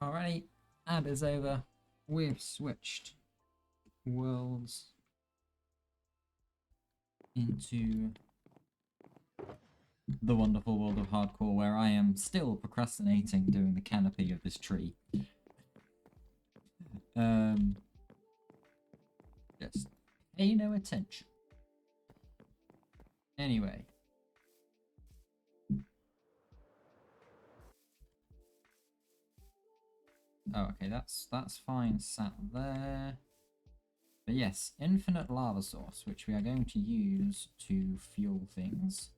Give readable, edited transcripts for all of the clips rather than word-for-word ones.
Alrighty, ad is over. We've switched worlds into the wonderful world of hardcore, where I am still procrastinating doing the canopy of this tree. Um, just pay no attention. Anyway. Oh, okay, that's fine sat there. But yes, infinite lava source, which we are going to use to fuel things.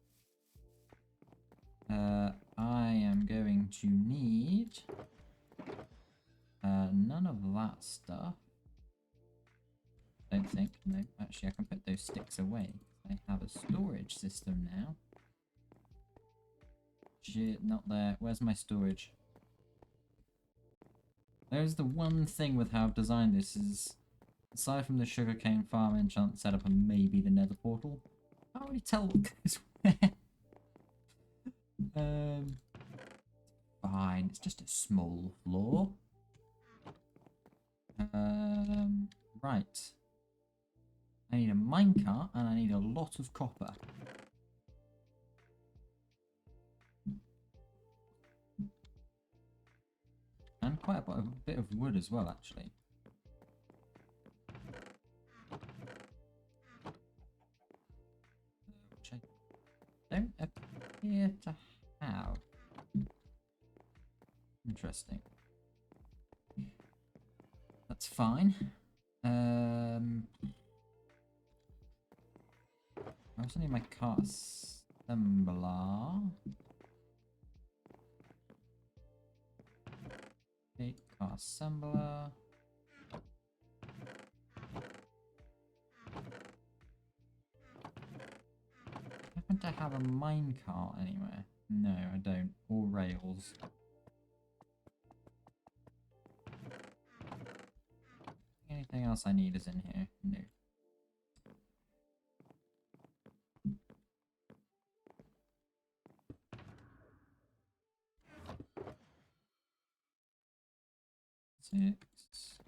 I am going to need none of that stuff. Don't think. No, actually, I can put those sticks away. I have a storage system now. Shit, not there. Where's my storage? There's the one thing with how I've designed this is, aside from the sugarcane farm enchant setup and maybe the nether portal, I can't really tell what goes where. um, Fine. It's just a small floor. Right. I need a minecart and I need a lot of copper. And quite a bit of wood as well, actually. Which I don't appear to have. Interesting. That's fine. I also need my cart assembler. Okay, cart assembler. I happen to have a minecart anywhere. No, I don't. Or rails. Anything else I need is in here? No. Six.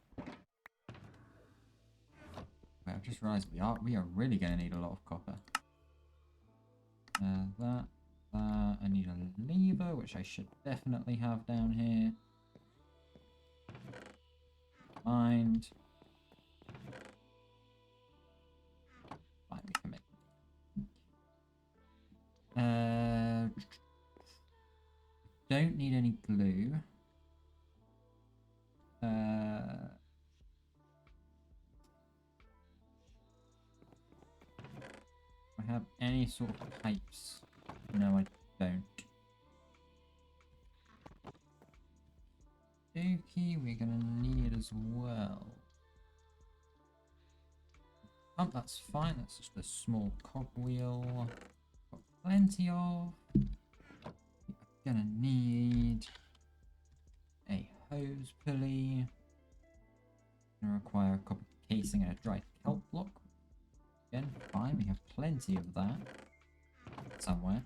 Wait, I've just realised we are really going to need a lot of copper. That. I need a lever, which I should definitely have down here. Mind. Fine, we can make. Don't need any glue. I have any sort of pipes? No, I don't. Okay, we're gonna need as well. Oh, that's fine. That's just a small cogwheel. Got plenty of. We're gonna need a hose pulley. Gonna require a copper casing and a dried kelp block. Again, fine. We have plenty of that somewhere.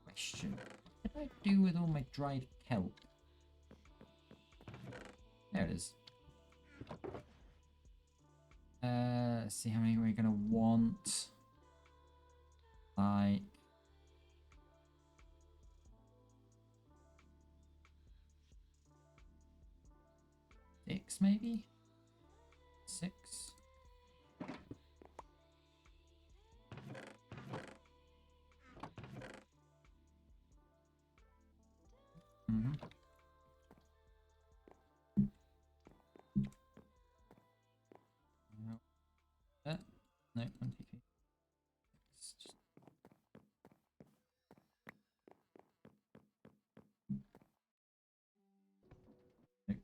Question. What did I do with all my dried kelp? There it is. Let's see how many we're gonna want. Like 6 maybe? 6? Mm-hmm. No. No, 1, 2, 3. Just... No.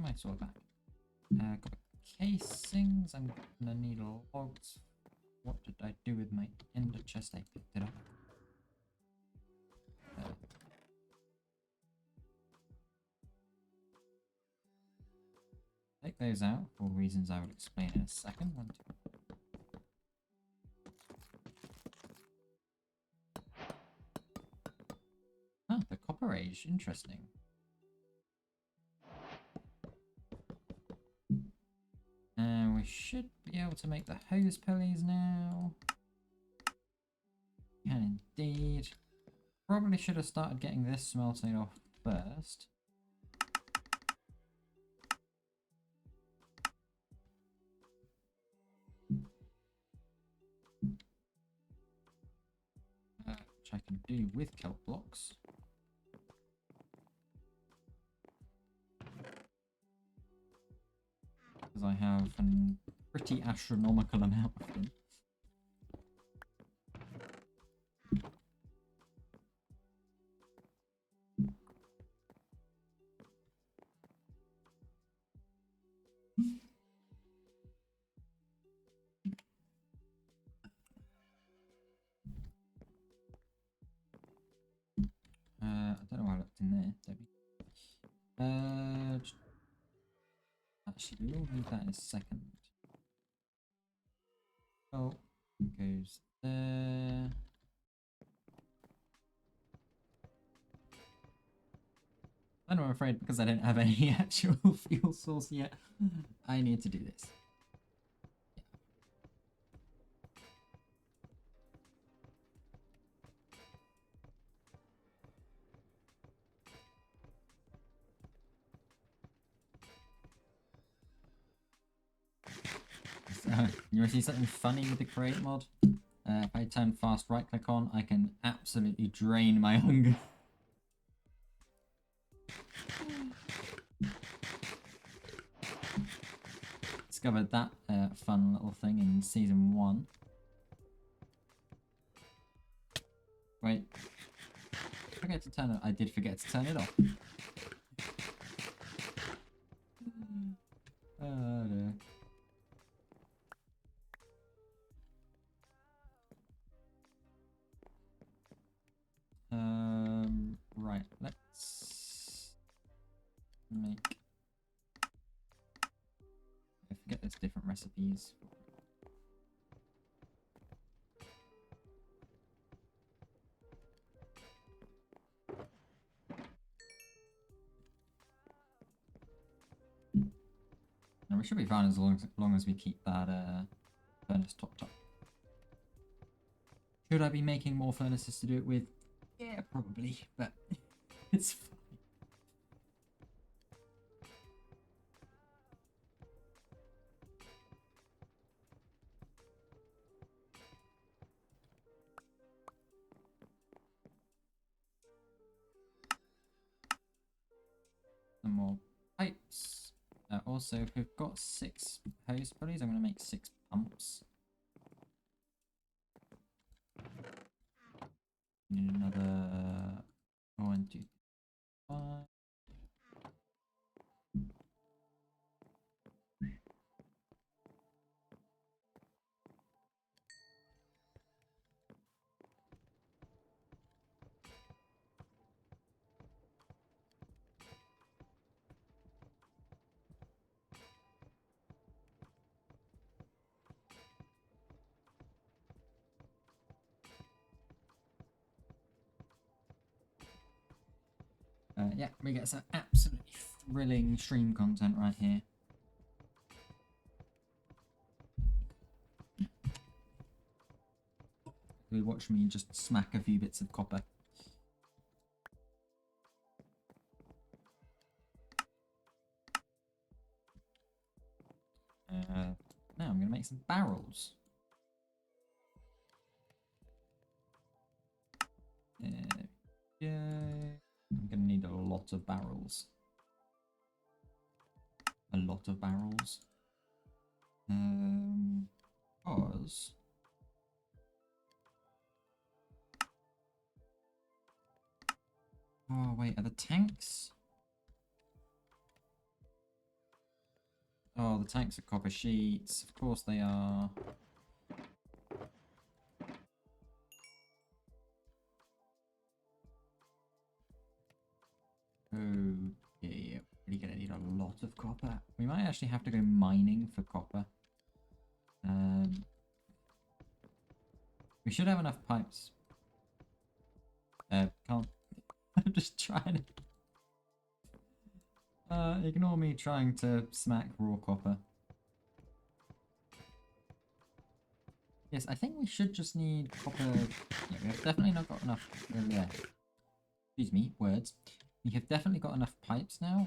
Nice, all back. Got casings. I'm gonna need logs. What did I do with my ender chest? I picked it up. Take those out for reasons I will explain in a second. One, two. Ah, the Copper Age. Interesting. We should be able to make the hose pulleys now. Can indeed. Probably should have started getting this smelting off first. Which I can do with kelp blocks. Because I have a pretty astronomical amount of them. I don't know why I looked in there. Actually, we'll need that in a second. Oh, goes there. And I'm afraid because I don't have any actual fuel source yet, I need to do this. You want to see something funny with the create mod? If I turn fast right click on, I can absolutely drain my hunger. Discovered that fun little thing in season 1. Wait. Forget to turn it. I did forget to turn it off. Oh dear. Right, let's make. I forget there's different recipes. No, we should be fine as long as we keep that furnace topped up. Should I be making more furnaces to do it with? Yeah, probably, but it's fine. Some more pipes. Also, if we've got 6 hose pulleys, I'm going to make 6 pumps. Need another 1, 2, 5. Yeah, we get some absolutely thrilling stream content right here. We watch me just smack a few bits of copper. Now I'm going to make some barrels. Yeah, I'm going to need a lot of barrels. A lot of barrels. Because... Oh, wait, are the tanks? Oh, the tanks are copper sheets. Of course they are. Okay, we're gonna need a lot of copper. We might actually have to go mining for copper. We should have enough pipes. Can't. I'm just trying to. Ignore me trying to smack raw copper. Yes, I think we should just need copper. Yeah, we have definitely not got enough. Excuse me, words. We have definitely got enough pipes now,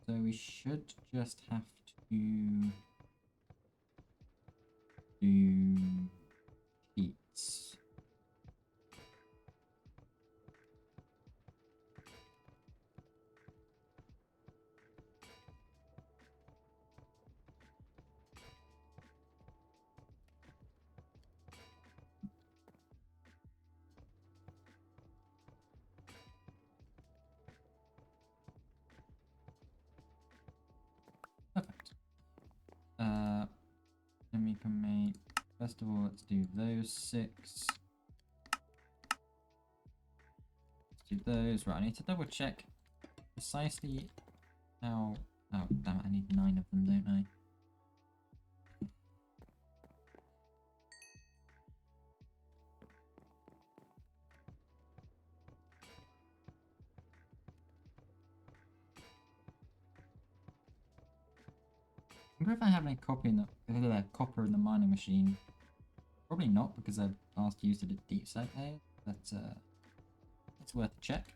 so we should just have to do sheets. Perfect. Then we can make, first of all, let's do those 6. Let's do those. Right, I need to double check precisely how, oh damn it, I need 9 of them, don't I? I wonder if I have any copper in the mining machine. Probably not, because I've asked to use it at deep site there, but it's worth a check.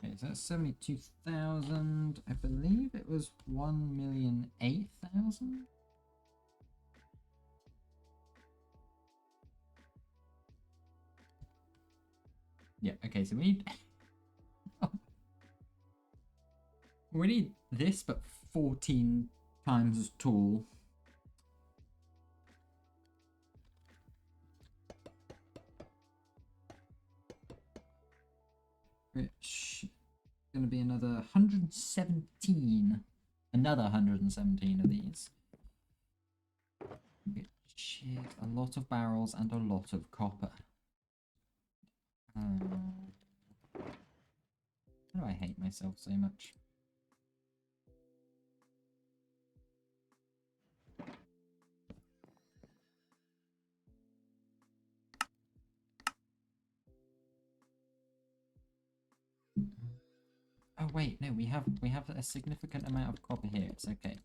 Okay, so that's 72,000. I believe it was 1,008,000. Yeah, okay, so we need we need this, but 14 times as tall. Which is gonna be another 117. Another 117 of these. Which is a lot of barrels and a lot of copper. Why do I hate myself so much? Oh wait, no, we have a significant amount of copper here. It's okay.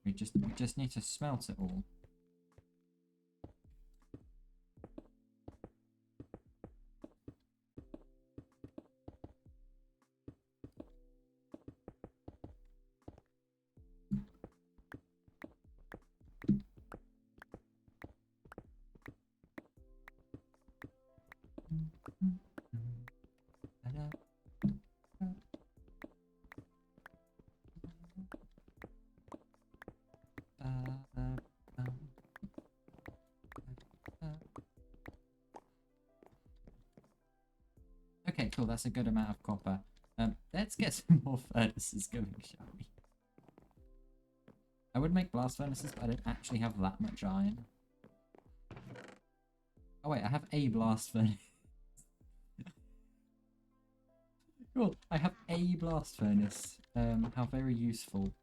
We just need to smelt it all. Okay, cool. That's a good amount of copper. Let's get some more furnaces going, shall we? I would make blast furnaces, but I don't actually have that much iron. Oh wait, I have a blast furnace. Cool, I have a blast furnace. How very useful.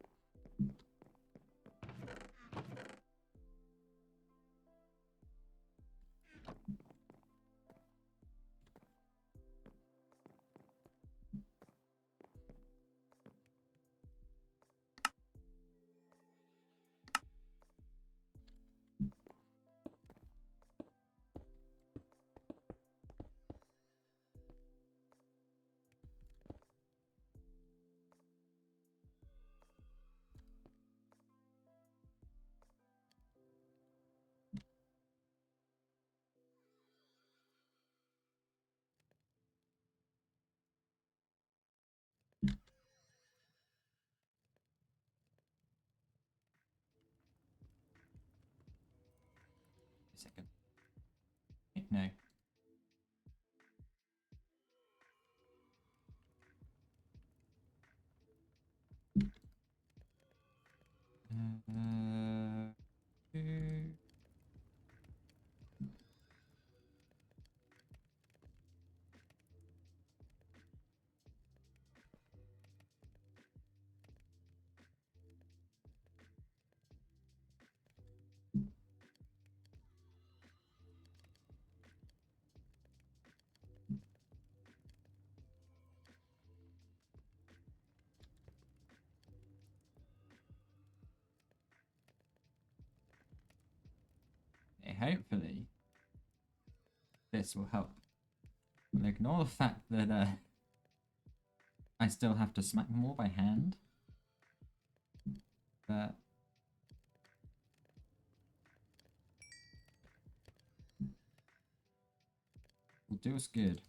second. No. Two. Okay, hopefully this will help. We'll ignore the fact that I still have to smack them all by hand. But will do us good.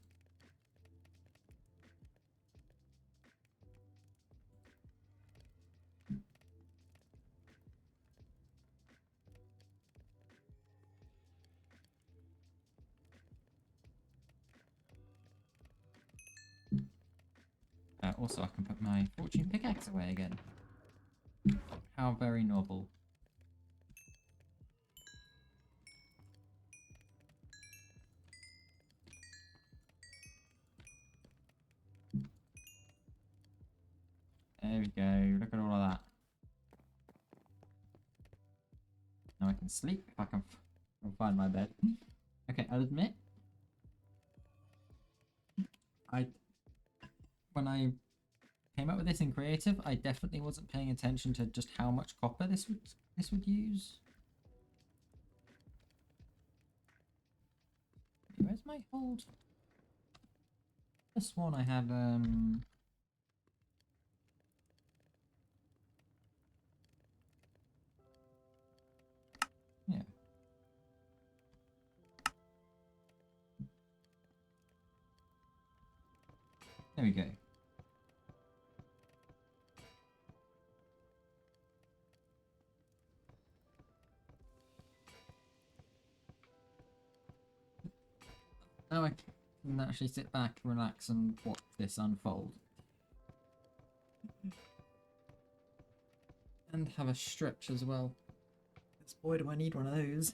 Also, I can put my fortune pickaxe away again. How very novel. There we go. Look at all of that. Now I can sleep if I can find my bed. Okay, I'll admit, when I came up with this in creative, I definitely wasn't paying attention to just how much copper this would use. Where's my hold? I sworn I had yeah. There we go. Now I can actually sit back, relax, and watch this unfold. And have a stretch as well. Because boy, do I need one of those.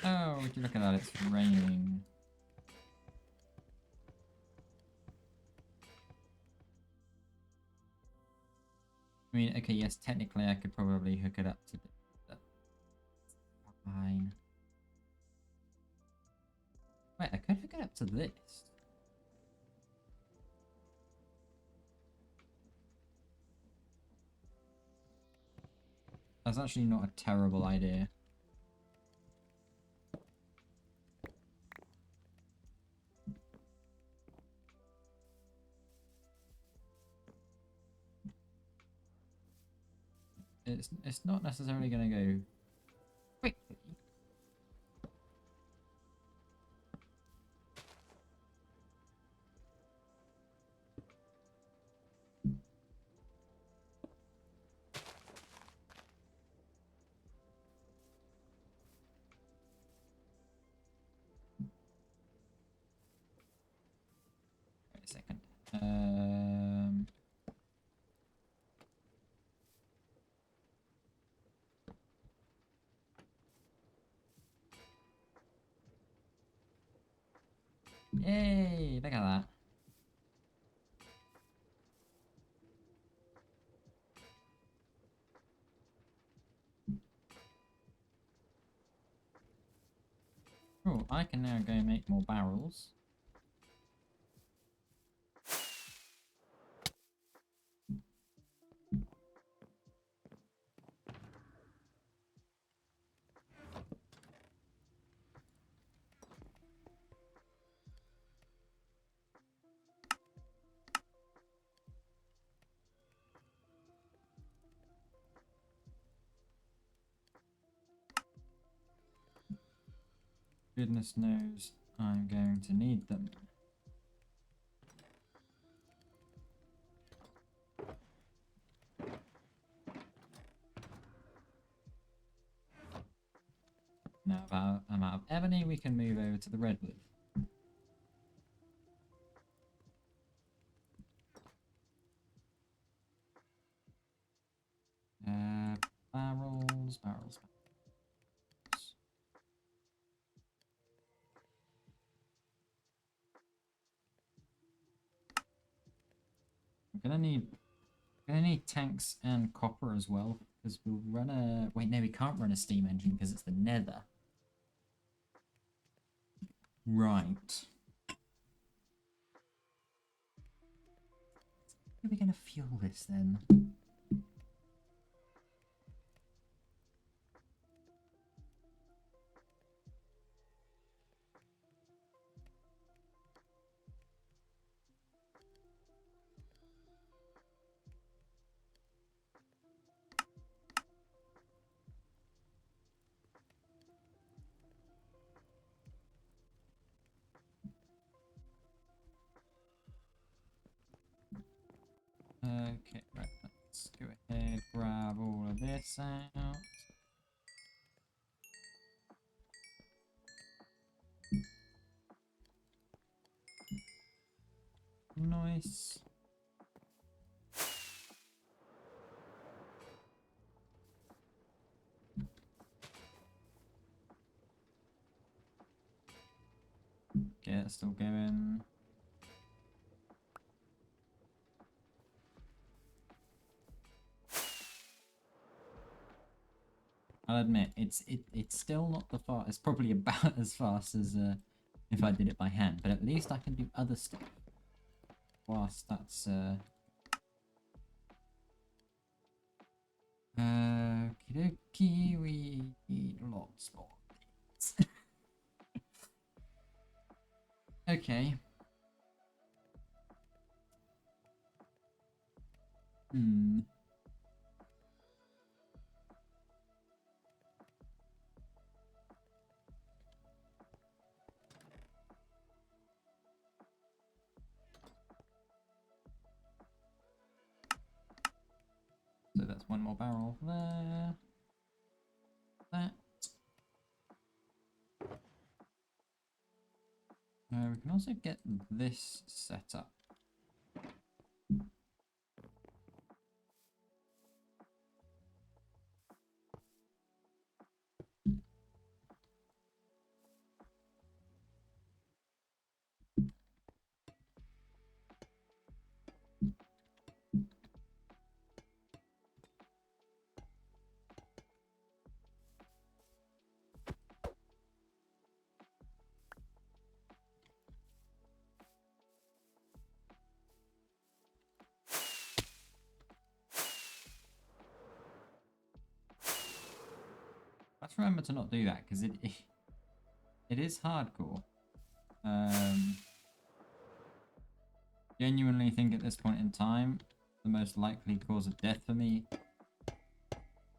Oh, would you look at that, it's raining. I mean, okay, yes, technically I could probably hook it up to the... Fine. Wait, I could hook it up to this. That's actually not a terrible idea. It's not necessarily going to go quickly. Wait a second. Yay! Look at that. Cool, I can now go make more barrels. Goodness knows I'm going to need them. Now if I'm out of ebony, we can move over to the redwood. Barrels, barrels, barrels. We're gonna need tanks and copper as well, because we'll run a... Wait, no, we can't run a steam engine because it's the nether. Right. How are we gonna fuel this then? Okay, right, let's go ahead, grab all of this out. Nice. Okay, it's still going. I'll admit, it's still not the fast. It's probably about as fast as if I did it by hand, but at least I can do other stuff. Whilst that's okie dokie, we need lots more things. Okay. So that's one more barrel there. That. We can also get this set up. Let's remember to not do that because it is hardcore. Genuinely think at this point in time, the most likely cause of death for me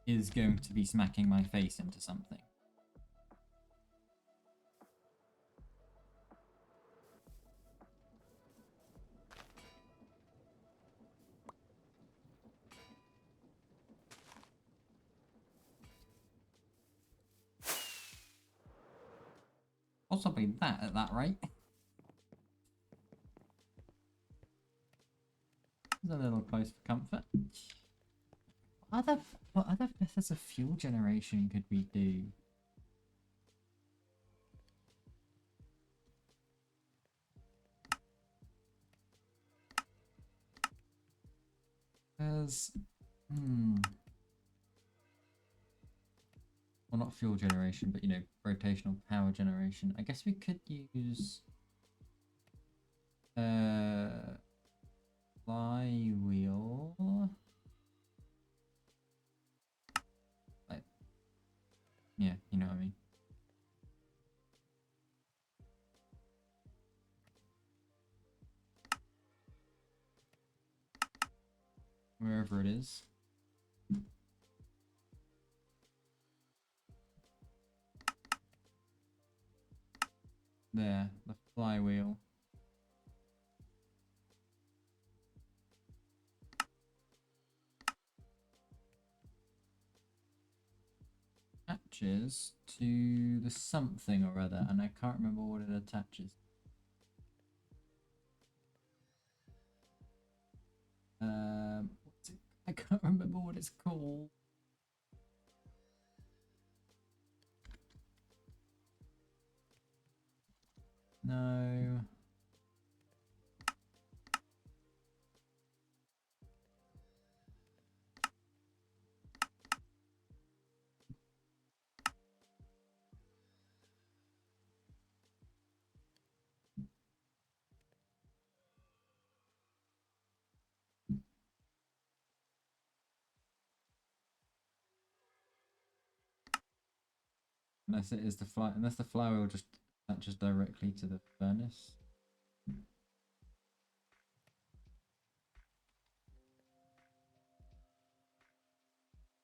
is going to be smacking my face into something. Possibly that at that rate. It's a little close for comfort. What other methods of fuel generation could we do? There's well, not fuel generation, but you know, rotational power generation. I guess we could use flywheel. Like, yeah, you know what I mean. Wherever it is. There, the flywheel. attaches to the something or other, and I can't remember what it attaches. What's it? I can't remember what it's called. No. Unless it is the fly, unless the flywheel just attaches directly to the furnace.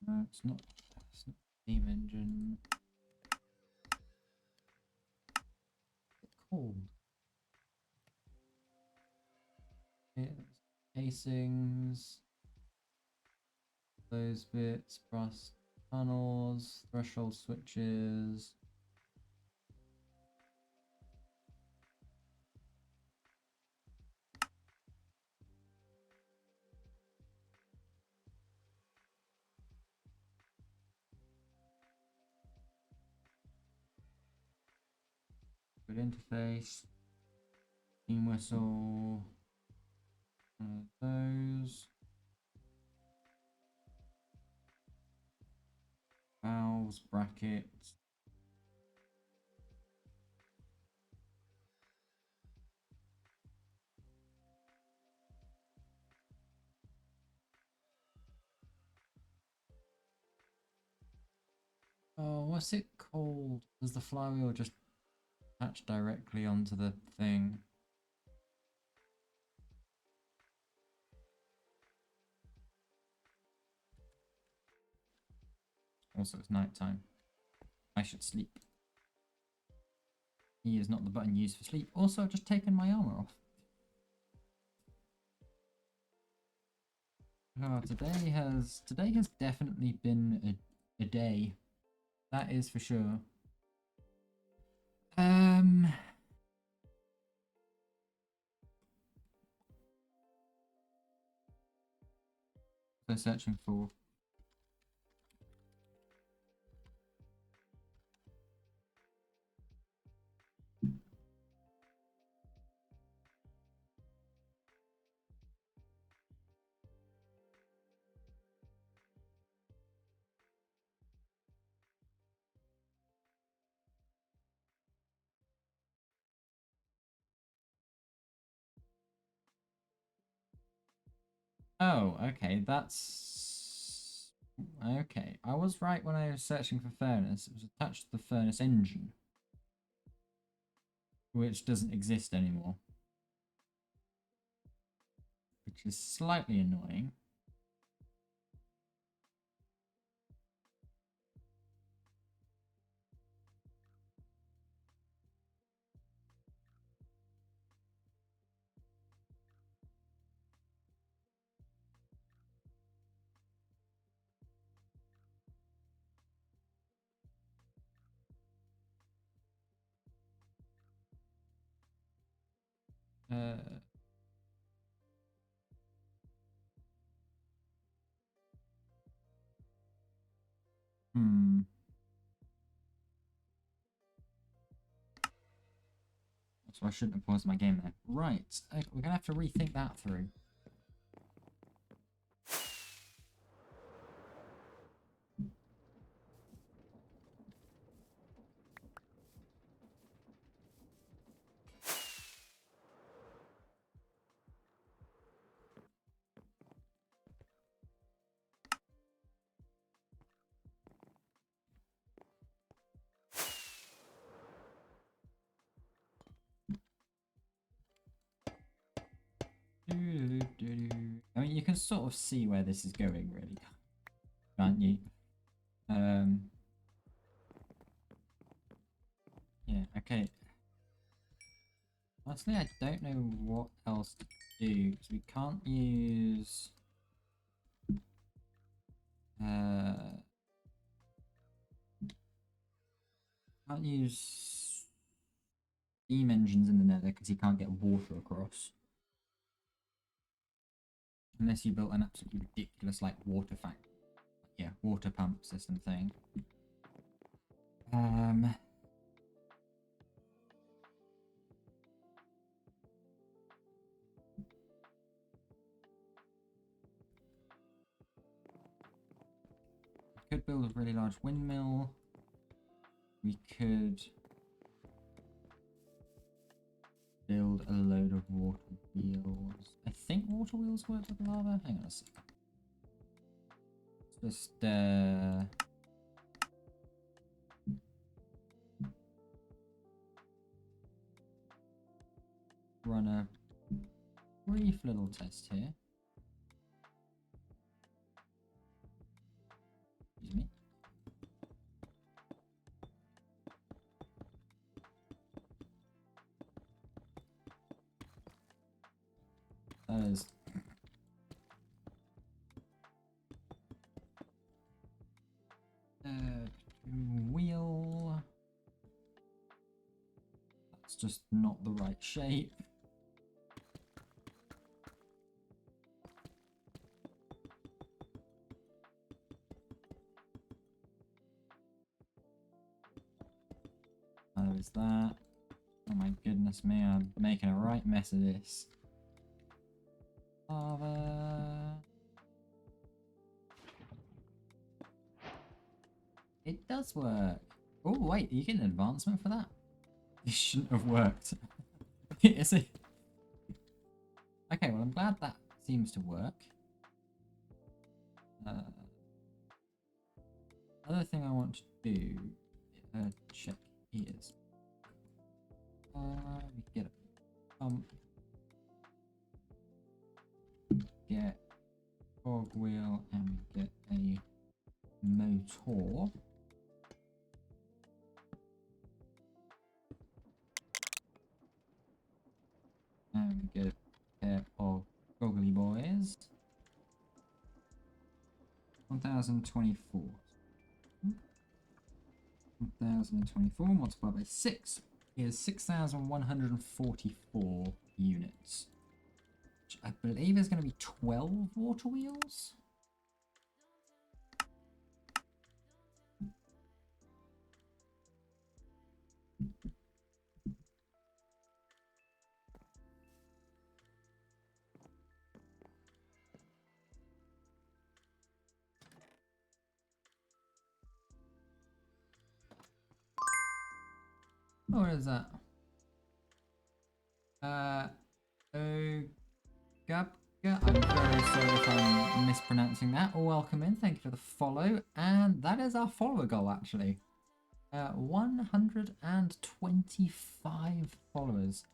No, it's not. It's not steam engine. What's it called? Casings. Those bits. Brass tunnels. Threshold switches. Good interface. Steam whistle. One of those. Valves, brackets. Oh, what's it called? Does the flywheel just attach directly onto the thing? Also, it's nighttime. I should sleep. E is not the button used for sleep. Also, I've just taken my armor off. Oh, today has definitely been a day. That is for sure. So searching for. Oh, okay, that's okay. I was right when I was searching for furnace. It was attached to the furnace engine, which doesn't exist anymore, which is slightly annoying. Uh, hmm. So I shouldn't have paused my game there. Right, we're gonna have to rethink that through. I mean, you can sort of see where this is going, really, can't you? Yeah, okay. Honestly, I don't know what else to do, because we can't use... Can't use steam engines in the nether because you can't get water across. Unless you built an absolutely ridiculous, like, water factory. Yeah, water pump system thing. Could build a really large windmill. We could build a load of water wheels. I think water wheels work with lava. Hang on a second. Just run a brief little test here. Excuse me. That is wheel. That's just not the right shape. There's that. Oh my goodness me, I'm making a right mess of this. Lava. It does work. Oh wait, you get an advancement for that? This shouldn't have worked. Is it? Okay, well I'm glad that seems to work. Other thing I want to do, check is, we get a pump, get cogwheel, and we get a motor. And we get a pair of goggly boys. 1024. 1024 multiplied by 6 is 6,144 units. Which I believe is going to be 12 water wheels. Oh, what is that? Ogabga. I'm very sorry if I'm mispronouncing that. Welcome in. Thank you for the follow. And that is our follower goal, actually. 125 followers.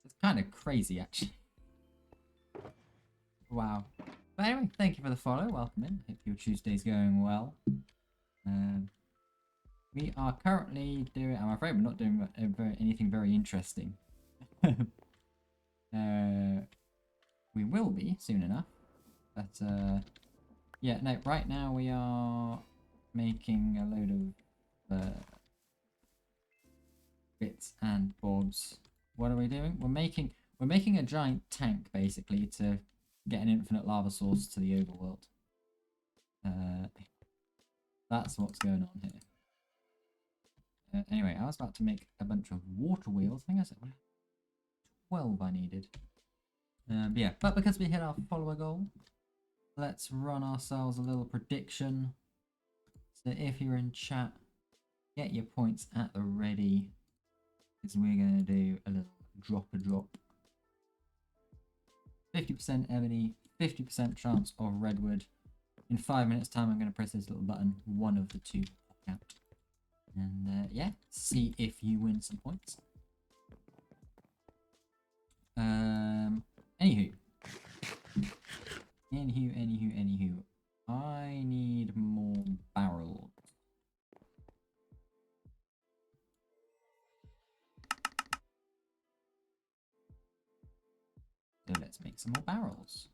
It's kind of crazy, actually. Wow. But anyway, thank you for the follow. Welcome in. Hope your Tuesday's going well. We are currently doing, I'm afraid we're not doing anything very interesting. We will be soon enough. But, yeah, no, right now we are making a load of bits and bobs. What are we doing? We're making a giant tank, basically, to get an infinite lava source to the overworld. That's what's going on here. Anyway, I was about to make a bunch of water wheels. I think I said 12 I needed. But yeah, but because we hit our follower goal, let's run ourselves a little prediction. So if you're in chat, get your points at the ready, because we're going to do a little drop. 50% ebony, 50% chance of redwood. In 5 minutes time, I'm going to press this little button, one of the two pop out. And yeah, see if you win some points. Anywho. I need more barrels. So let's make some more barrels.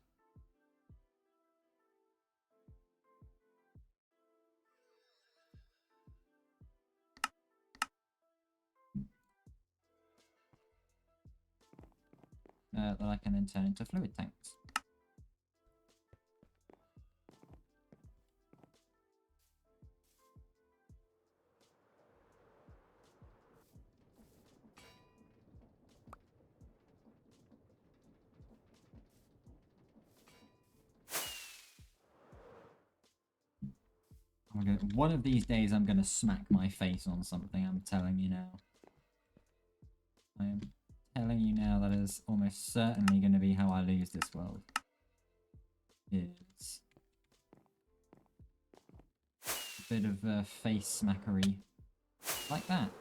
that I can then turn into fluid tanks. One of these days I'm gonna smack my face on something, I'm telling you now. I am telling you now that is almost certainly gonna be how I lose this world. Is a bit of face smackery. Like that.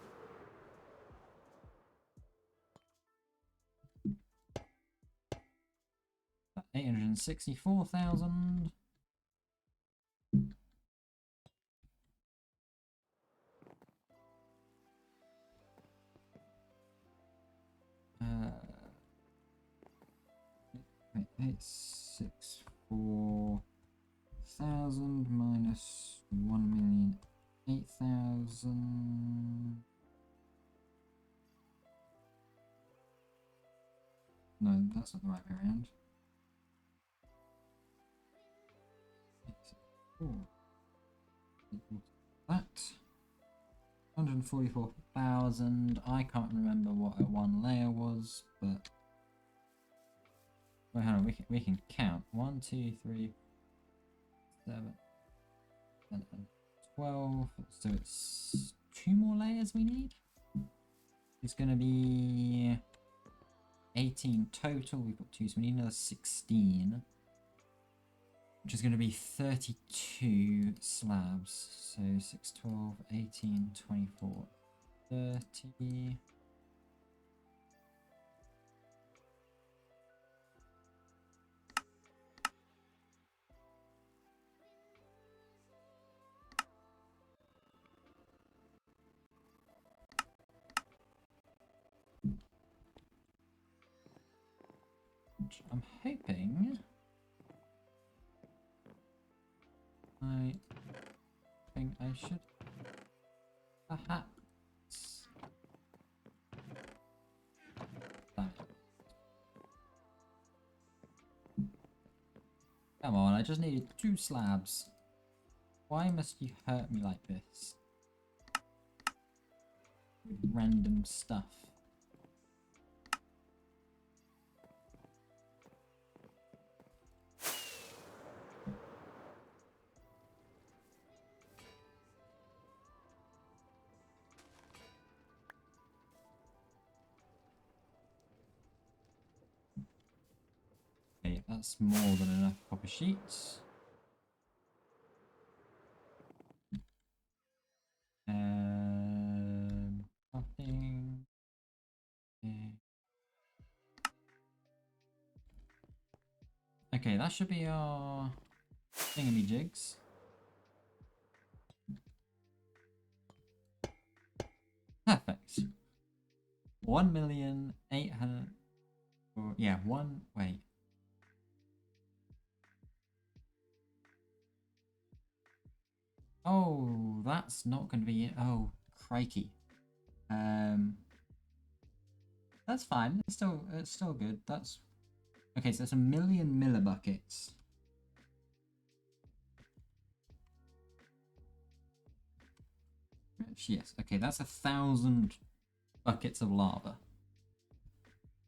About 864,000. Wait, 864,000 minus 1,008,000. No, that's not the right way around. 864 equals that. 144,000. I can't remember what a one layer was, but wait, hold on. We can count. 1, 2, 3, 7, 10, 12. So it's 2 more layers we need. It's gonna be 18 total. We've got 2, so we need another 16, which is going to be 32 slabs. So 6, 12, 18, 24, 30. Which I'm hoping I think I should perhaps come on, I just needed 2 slabs. Why must you hurt me like this? With random stuff. Okay, that's more than enough copper sheets. Nothing. Okay, that should be our thingamajiggies. Perfect. 1,800,000. Yeah, wait. Oh, that's not going to be it. Oh, crikey. That's fine. It's still good. That's okay. So it's 1,000,000 millibuckets. Yes. Okay, that's 1,000 buckets of lava.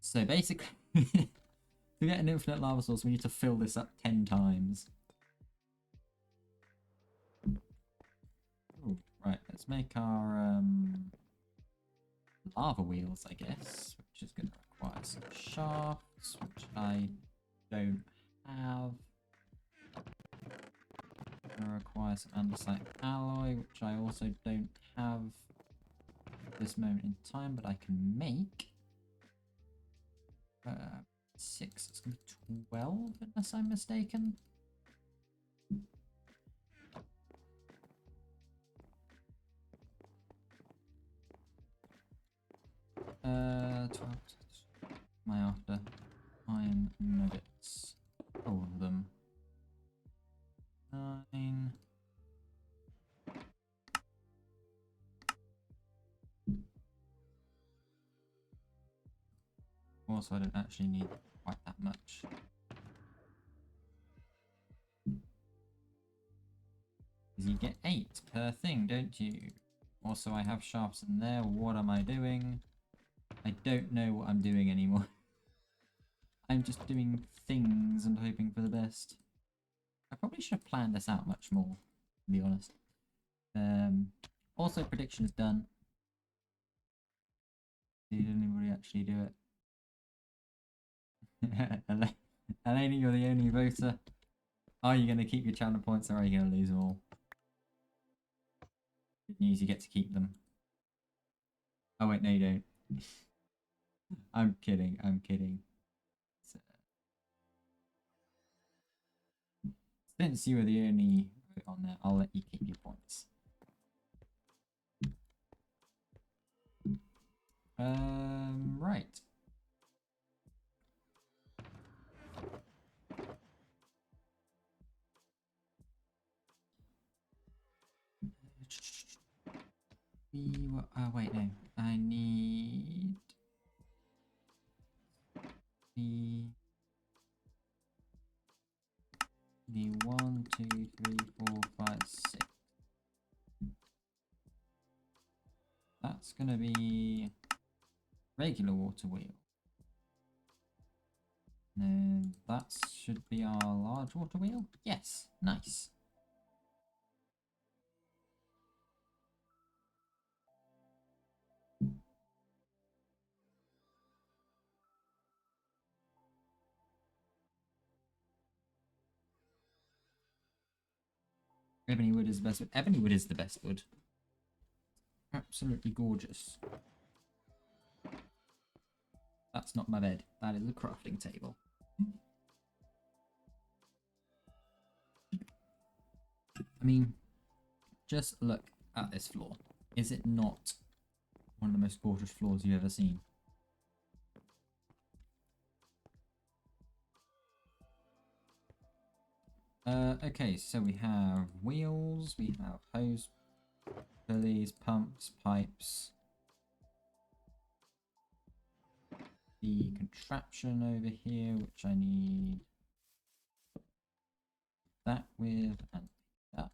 So basically, to get an infinite lava source, we need to fill this up 10 times. Ooh, right. Let's make our lava wheels, I guess, which is going to require some shafts, which I don't have. Going to require some andesite alloy, which I also don't have at this moment in time, but I can make. 6. It's going to be 12, unless I'm mistaken. Uh, 12. Am I after? Iron nuggets. All of them. 9. Also, I don't actually need quite that much. Because you get 8 per thing, don't you? Also, I have sharps in there. What am I doing? I don't know what I'm doing anymore. I'm just doing things and hoping for the best. I probably should have planned this out much more, to be honest. Also, prediction is done. Did anybody actually do it? Eleni, you're the only voter. Are you going to keep your channel points or are you going to lose them all? Good news, you get to keep them. Oh wait, no you don't. I'm kidding, I'm kidding. So, since you were the only vote on there, I'll let you keep your points. Right. Wait, no. I need the 1, 2, 3, 4, 5, 6. That's gonna be regular water wheel. And that should be our large water wheel. Yes, nice. Ebony wood is the best wood. Ebony wood is the best wood. Absolutely gorgeous. That's not my bed. That is a crafting table. I mean, just look at this floor. Is it not one of the most gorgeous floors you've ever seen? Okay, so we have wheels, we have hose, pulleys, pumps, pipes. The contraption over here, which I need that with, and that.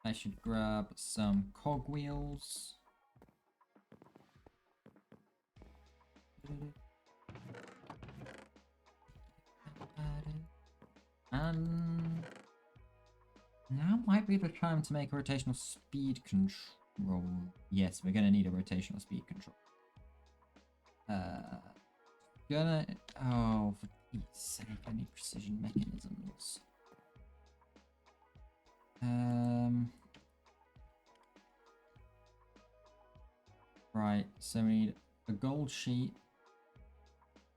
I should grab some cogwheels. And now might be the time to make a rotational speed control. Yes, we're gonna need a rotational speed control. Oh, for Pete's sake, I need precision mechanisms. Right, so we need a gold sheet,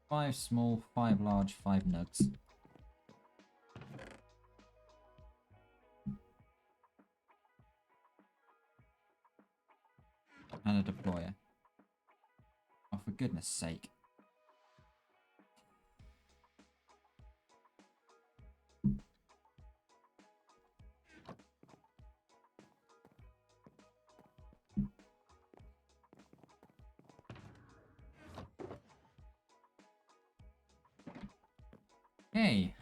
5 small, 5 large, 5 nugs. And a deployer. Oh, for goodness sake. Hey.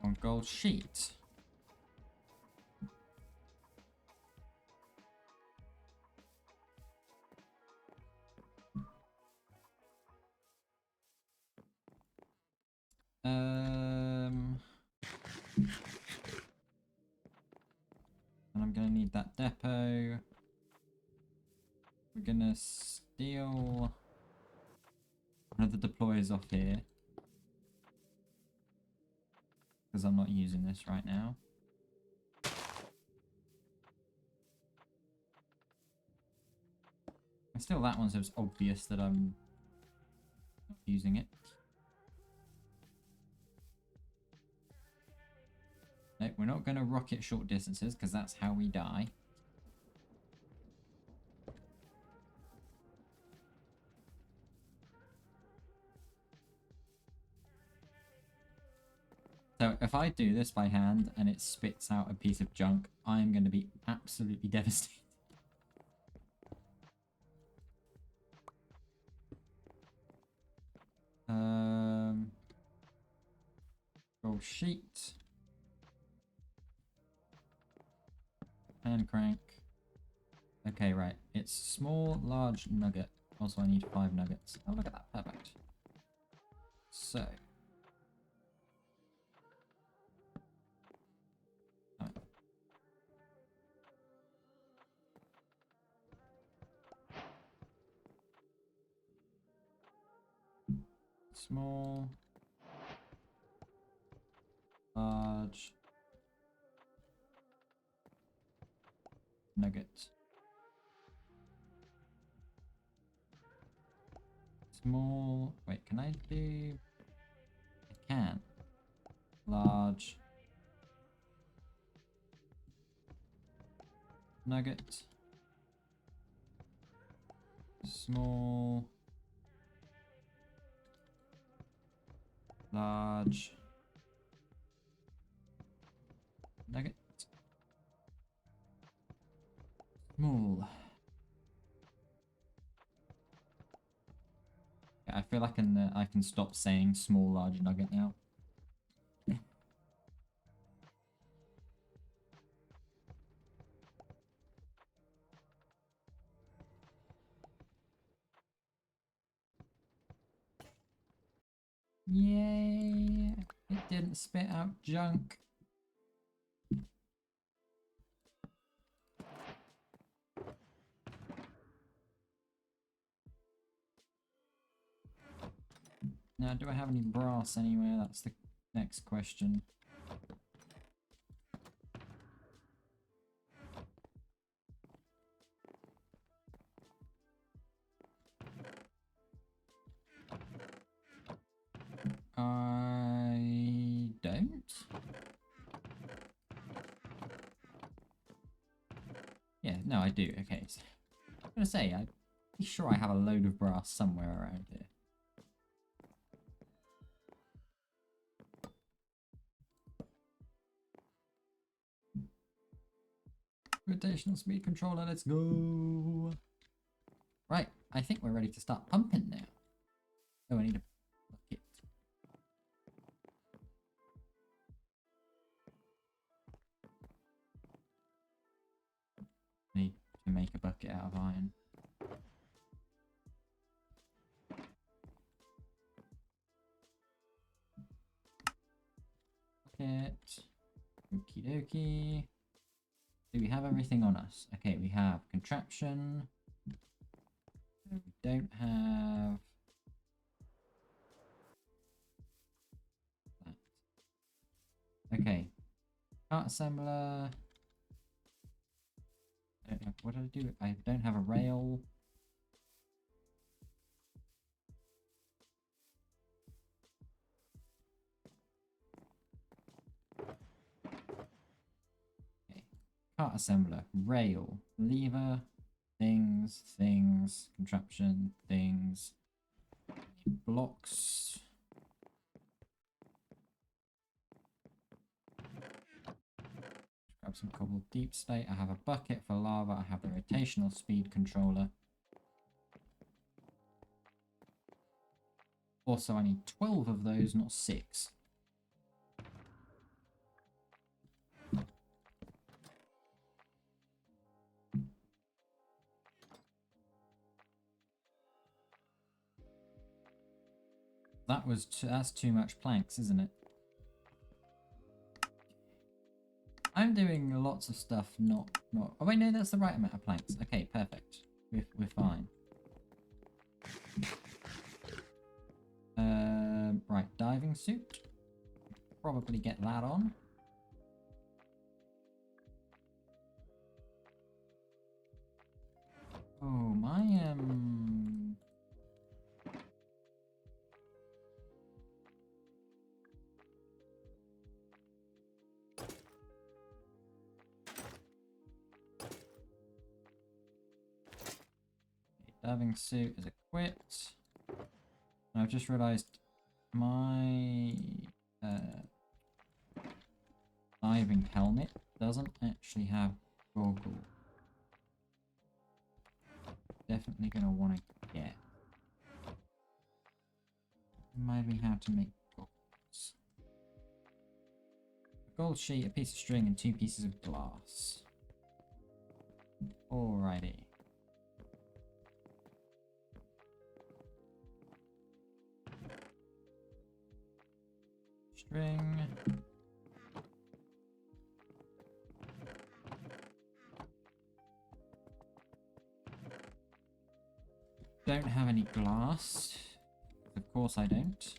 On gold sheet. And I'm gonna need that depot. We're gonna steal one of the deployers off here. Because I'm not using this right now. And still that one, so it's obvious that I'm not using it. No, we're not going to rocket short distances because that's how we die. So if I do this by hand and it spits out a piece of junk, I'm going to be absolutely devastated. Roll sheet. Hand crank. Okay, right. It's small, large nugget. Also, I need 5 nuggets. Oh, look at that. Perfect. So. Right. Small. Large. Nugget. Small. Wait, can I do... I can. Large. Nugget. Small. Large. Nugget. Small. Yeah, I feel I can stop saying small, large nugget now. Yay! It didn't spit out junk. Now, do I have any brass anywhere? That's the next question. I don't. Yeah, no, I do. Okay, so I'm gonna say I'm pretty sure I have a load of brass somewhere around here. Rotational speed controller, let's go. Right, I think we're ready to start pumping now. Oh, I need a bucket. I need to make a bucket out of iron. Bucket. Okie dokie. Do we have everything on us? Okay, we have contraption. We don't have that. Okay. Part assembler. I don't have, what did I do? I don't have a rail. Okay. Part assembler. Rail. Lever. Things. Contraption. Things. Blocks. Grab some cobbled deep slate. I have a bucket for lava. I have the rotational speed controller. Also, I need 12 of those, not 6. That's too much planks, isn't it? I'm doing lots of stuff, not. Oh wait, no, that's the right amount of planks. Okay, perfect. We're fine. Right, diving suit. Probably get that on. Oh, my Diving suit is equipped. And I've just realised my diving helmet doesn't actually have goggles. Definitely gonna want to get. Remind me how to make goggles. A gold sheet, a piece of string, and 2 pieces of glass. Alrighty. String. Don't have any glass. Of course I don't.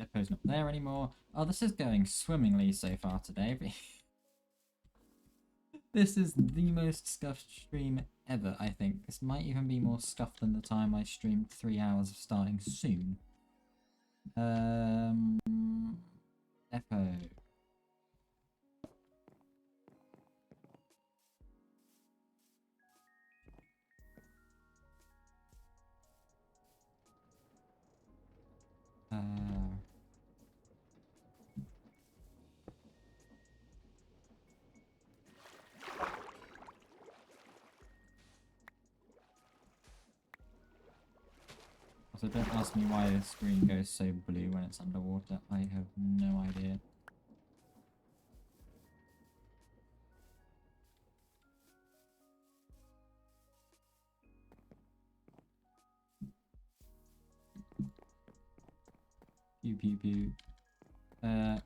Depot's not there anymore. Oh, this is going swimmingly so far today. This is the most scuffed stream ever, I think. This might even be more scuffed than the time I streamed 3 hours of starting soon. Depot. Also, don't ask me why the screen goes so blue when it's underwater. I have no idea. Pew pew pew.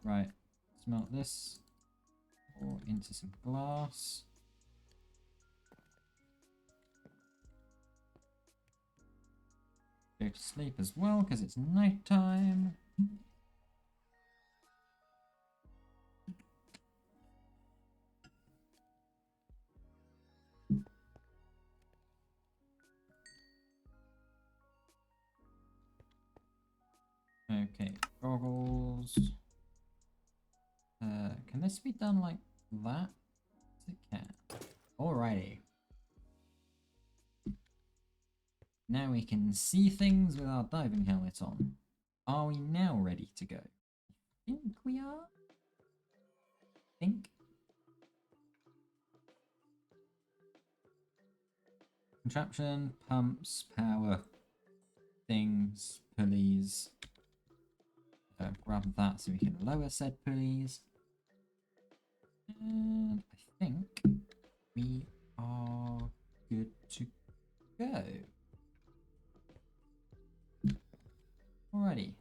Right. Smelt this. Or into some glass. Go to sleep as well because it's night time. Okay, goggles. Can this be done like that? Yes, it can. Alrighty. Now we can see things with our diving helmet on. Are we now ready to go? I think we are. Think. Contraption, pumps, power, things, pulleys. Grab that so we can lower said pulleys. And I think we are good to go. Alrighty.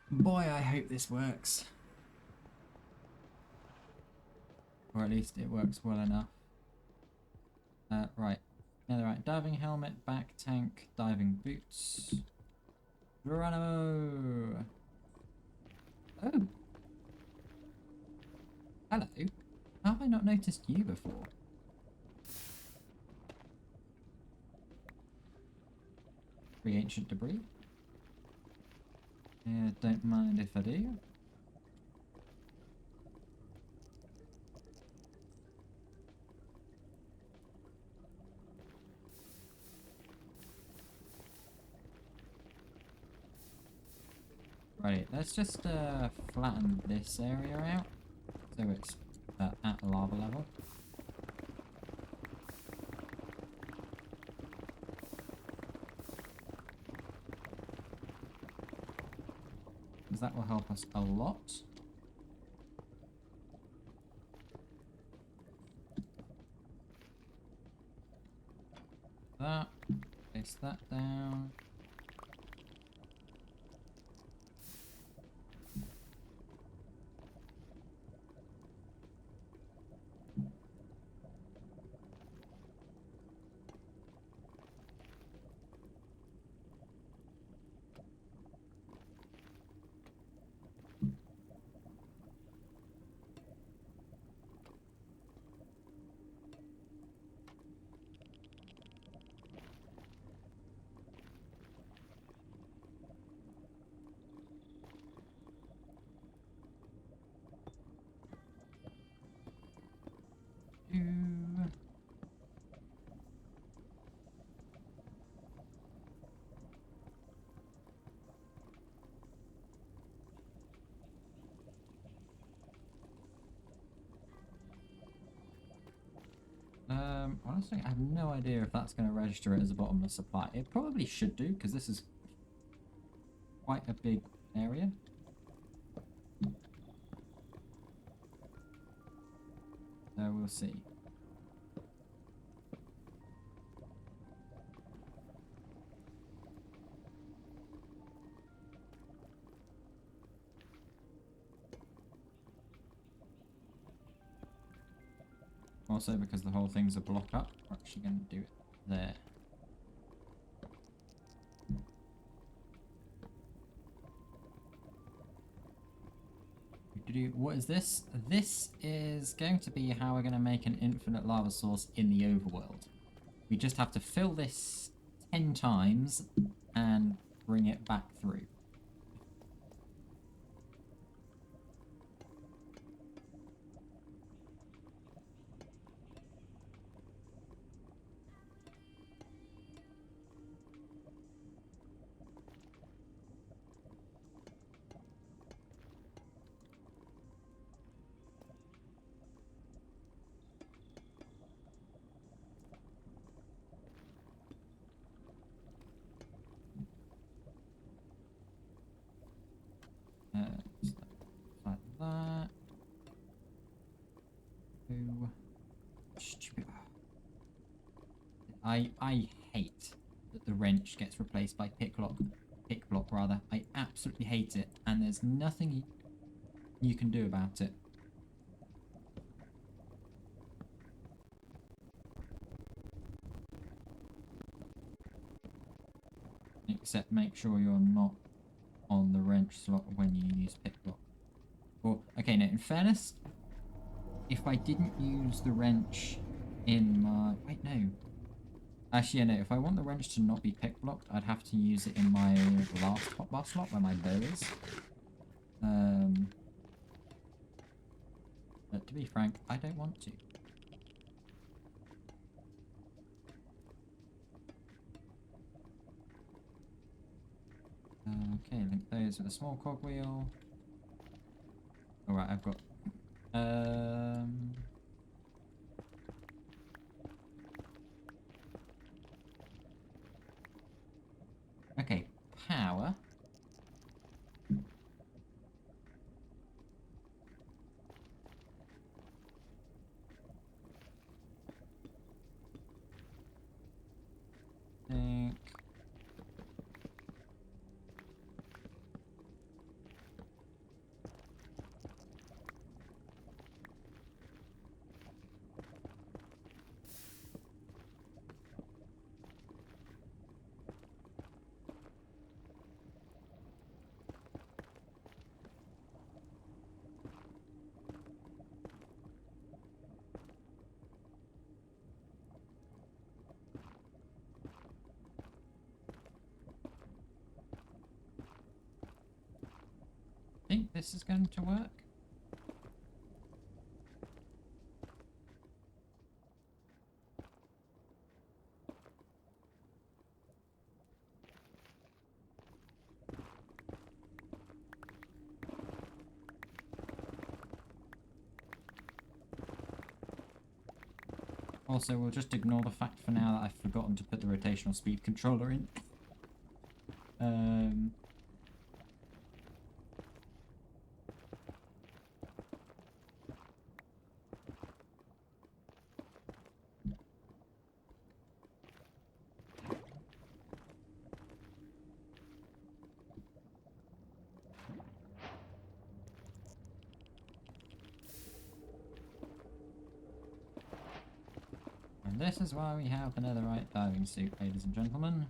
Boy, I hope this works. Or at least it works well enough. Right. Netherite diving helmet, back tank, diving boots. Geronimo! Oh! Hello. How have I not noticed you before? Free ancient debris. Don't mind if I do. Right, let's just flatten this area out so it's at lava level. Because that will help us a lot. That, place that down. Honestly, I have no idea if that's going to register it as a bottomless supply. It probably should do, because this is quite a big area. So we'll see. Also, because the whole thing's a block up, we're actually going to do it there. What is this? This is going to be how we're going to make an infinite lava source in the overworld. We just have to fill this 10 times and bring it back through. Just like that. Ooh. Stupid. I hate that the wrench gets replaced by pick block rather. I absolutely hate it, and there's nothing you can do about it. Except make sure you're not on the wrench slot when you use pick block. Or, okay, now in fairness, if I didn't use the wrench in my... Wait, no. Actually, yeah, no, if I want the wrench to not be pick blocked, I'd have to use it in my last hotbar slot where my bow is. But to be frank, I don't want to. Okay, link those with a small cogwheel. Alright, I've got... Okay, power. Think. Think this is going to work. Also, we'll just ignore the fact for now that I've forgotten to put the rotational speed controller in. And this is why we have the netherite diving suit, ladies and gentlemen.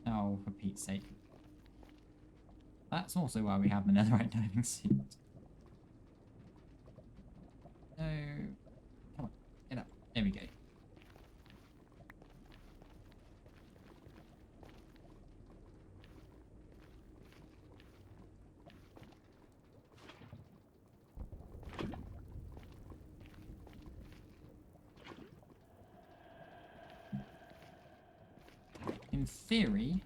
Oh, for Pete's sake. That's also why we have the netherite diving suit. No. Come on, get up. There we go. in theory,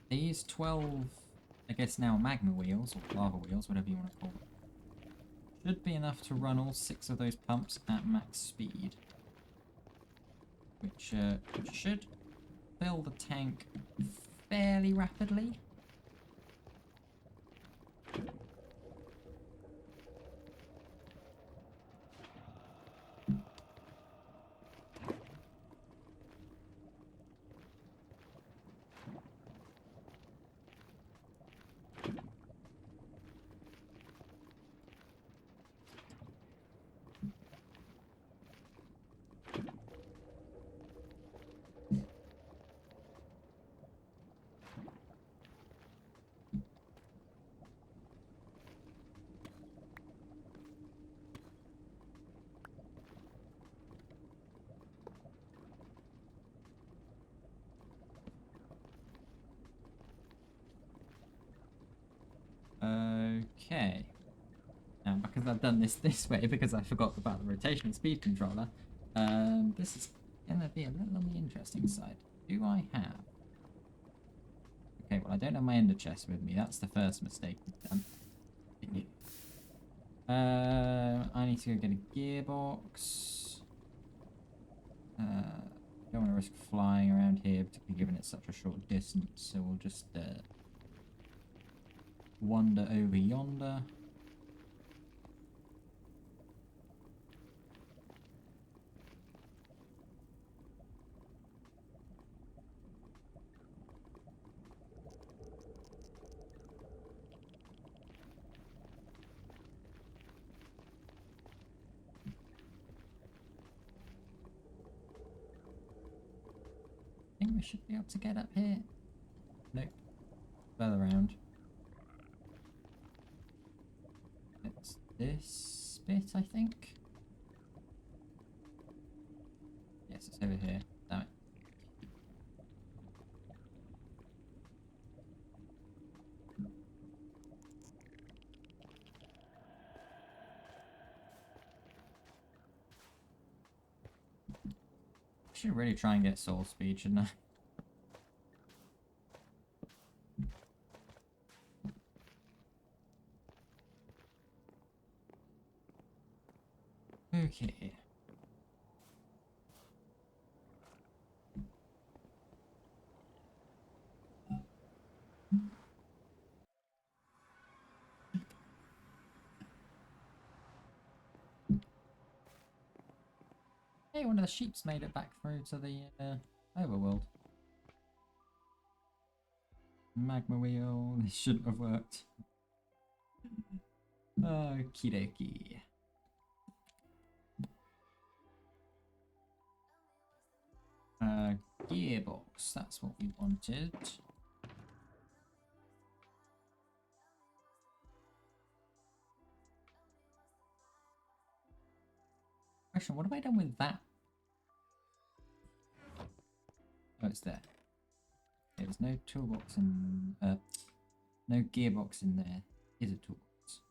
these 12, I guess now magma wheels, or lava wheels, whatever you want to call them, should be enough to run all 6 of those pumps at max speed. Which should fill the tank fairly rapidly. Okay. Now, because I've done this way, because I forgot about the rotation and speed controller, this is gonna be a little on the interesting side. Do I have... Okay, well, I don't have my ender chest with me. That's the first mistake we've done. I need to go get a gearbox. Don't want to risk flying around here, particularly given it's such a short distance, so we'll just wander over yonder. I think we should be able to get up here. Nope. Further around. It's this bit, I think. Yes, it's over here. Damn it. I should really try and get soul speed, shouldn't I? Okay. Hey, one of the sheep's made it back through to the overworld. Magma wheel. This shouldn't have worked. Okie dokie. Gearbox. That's what we wanted. Question, what have I done with that? Oh, it's there. There's no toolbox in... no gearbox in there. Is a toolbox.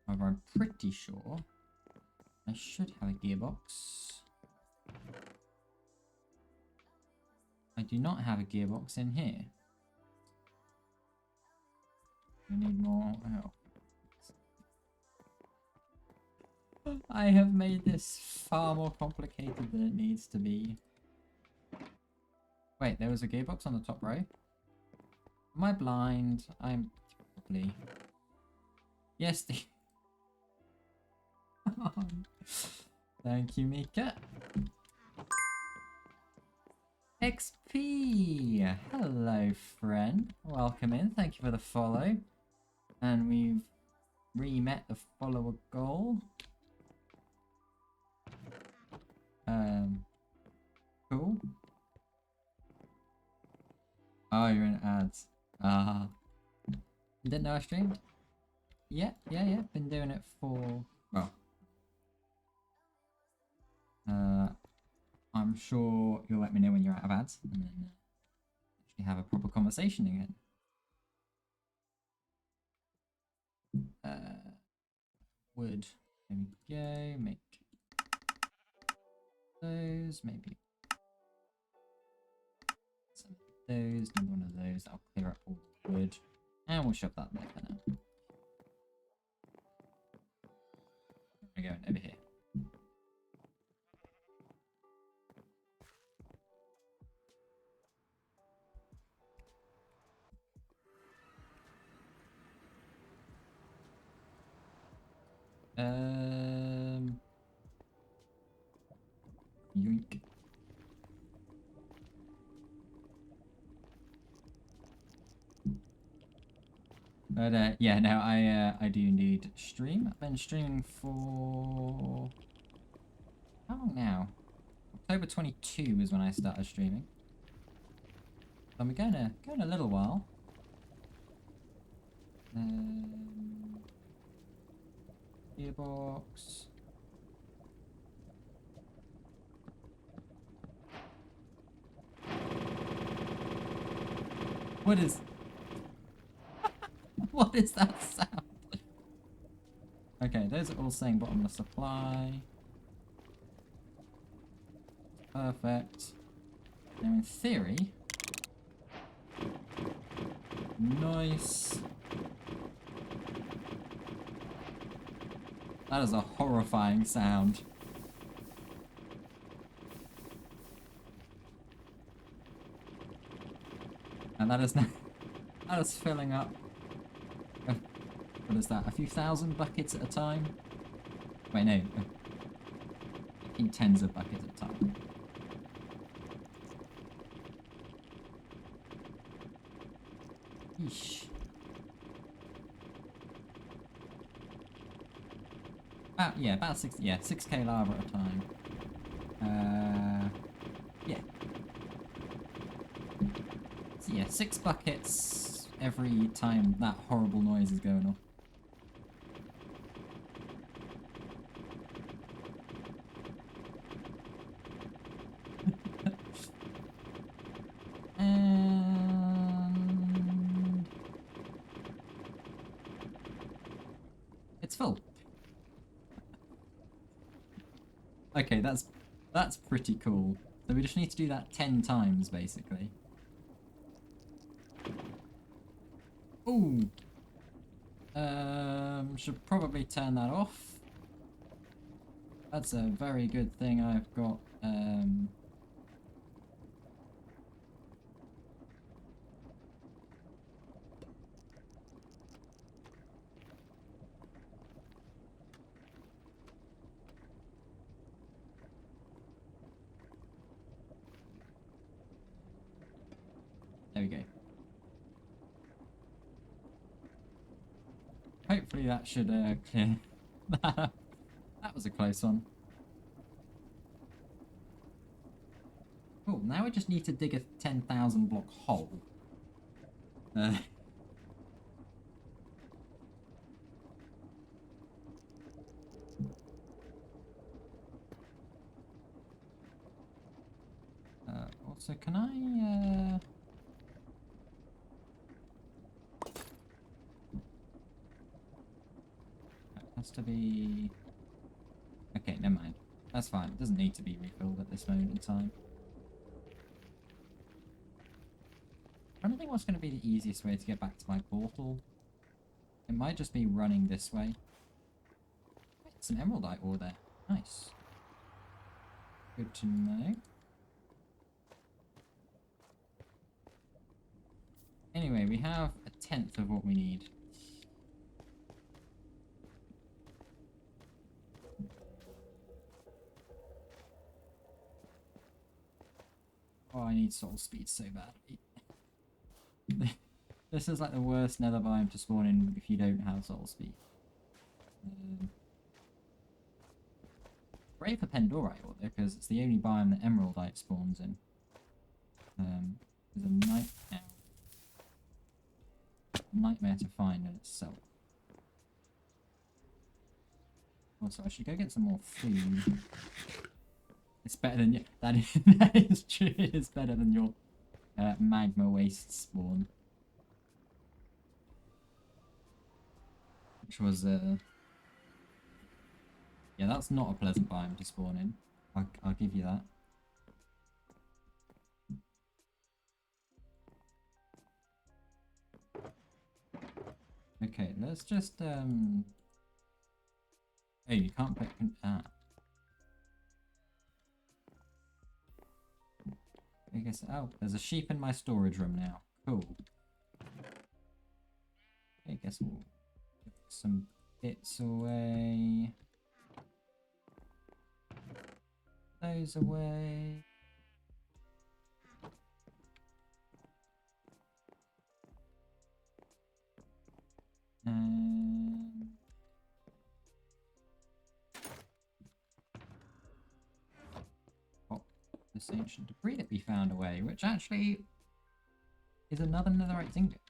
However, I'm pretty sure I should have a gearbox. I do not have a gearbox in here. We need more... Oh. I have made this far more complicated than it needs to be. Wait, there was a gearbox on the top row? Am I blind? I'm probably... Yes, the... Thank you, Mika. XP! Hello, friend. Welcome in. Thank you for the follow. And we've re-met the follower goal. Cool. Oh, you're in ads. Ah. You didn't know I streamed? Yeah. Been doing it for... Well. I'm sure you'll let me know when you're out of ads. And then actually have a proper conversation again. Wood. There we go. Make those. Maybe those, another one of those. That'll clear up all the wood. And we'll shove that there for now. Where are we going? Over here. Yoink. But yeah, no, I do need stream. I've been streaming for how long now? October 22 is when I started streaming. So I'm going a little while. Gearbox. What is? What is that sound? Okay, those are all saying bottomless supply. Perfect. Now in theory, nice. That is a horrifying sound. And that is now, that is filling up. What is that? A few thousand buckets at a time? Wait, no. A few tens of buckets at a time. Yeesh. About 6k lava at a time. Yeah. So yeah, 6 buckets every time that horrible noise is going off. And it's full. Okay, that's pretty cool. So we just need to do that 10 times, basically. Ooh. Should probably turn that off. That's a very good thing I've got, there we go. Hopefully that should clear. That was a close one. Cool, now we just need to dig a 10,000 block hole. Also, can I, that has to be... Okay, never mind. That's fine. It doesn't need to be refilled at this moment in time. I don't think what's going to be the easiest way to get back to my portal. It might just be running this way. Some emeraldite ore there. Nice. Good to know. Anyway, we have a 10th of what we need. Oh, I need soul speed so badly. This is like the worst nether biome to spawn in if you don't have soul speed. Great for Pandorite ore though, because it's the only biome that emeraldite spawns in. There's a nightmare to find in itself. Also, I should go get some more food. It's better than your... That is true. It is better than your magma waste spawn. Which was... Yeah, that's not a pleasant biome to spawn in. I'll give you that. Okay, let's just oh, you can't put I guess oh, there's a sheep in my storage room now. Cool. I guess we'll put some bits away. Those away. And pop this ancient debris that we found away, which actually is another netherite ingot.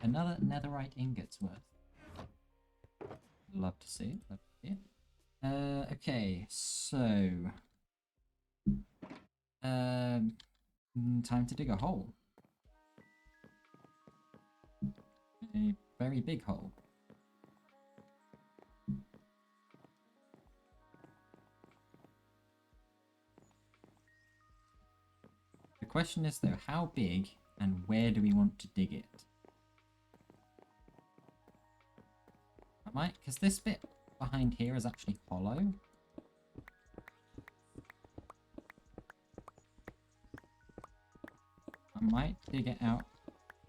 Another netherite ingot's worth. Love to see it. Love to see it. Okay, so time to dig a hole. A very big hole. The question is though, how big and where do we want to dig it? I might, because this bit behind here is actually hollow. I might dig it out,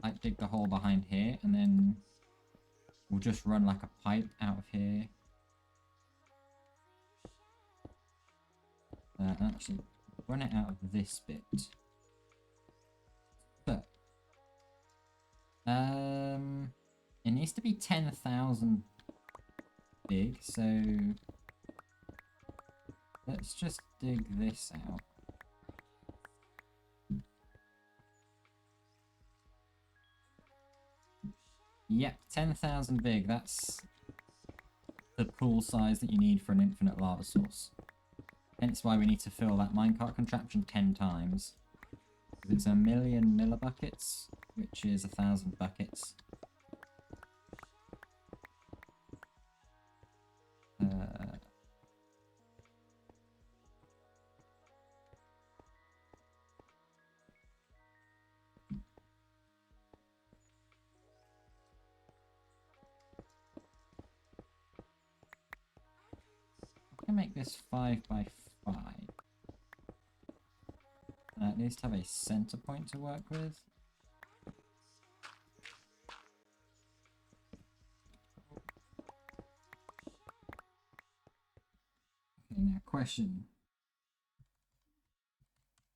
like dig the hole behind here, and then we'll just run like a pipe out of here. Actually, run it out of this bit. But it needs to be 10,000 big, so let's just dig this out. Yep, 10,000 big, that's the pool size that you need for an infinite lava source. Hence why we need to fill that minecart contraption 10 times. It's 1,000,000 millibuckets, which is 1,000 buckets. I can make this 5 by 5. At least have a center point to work with. Okay, now question.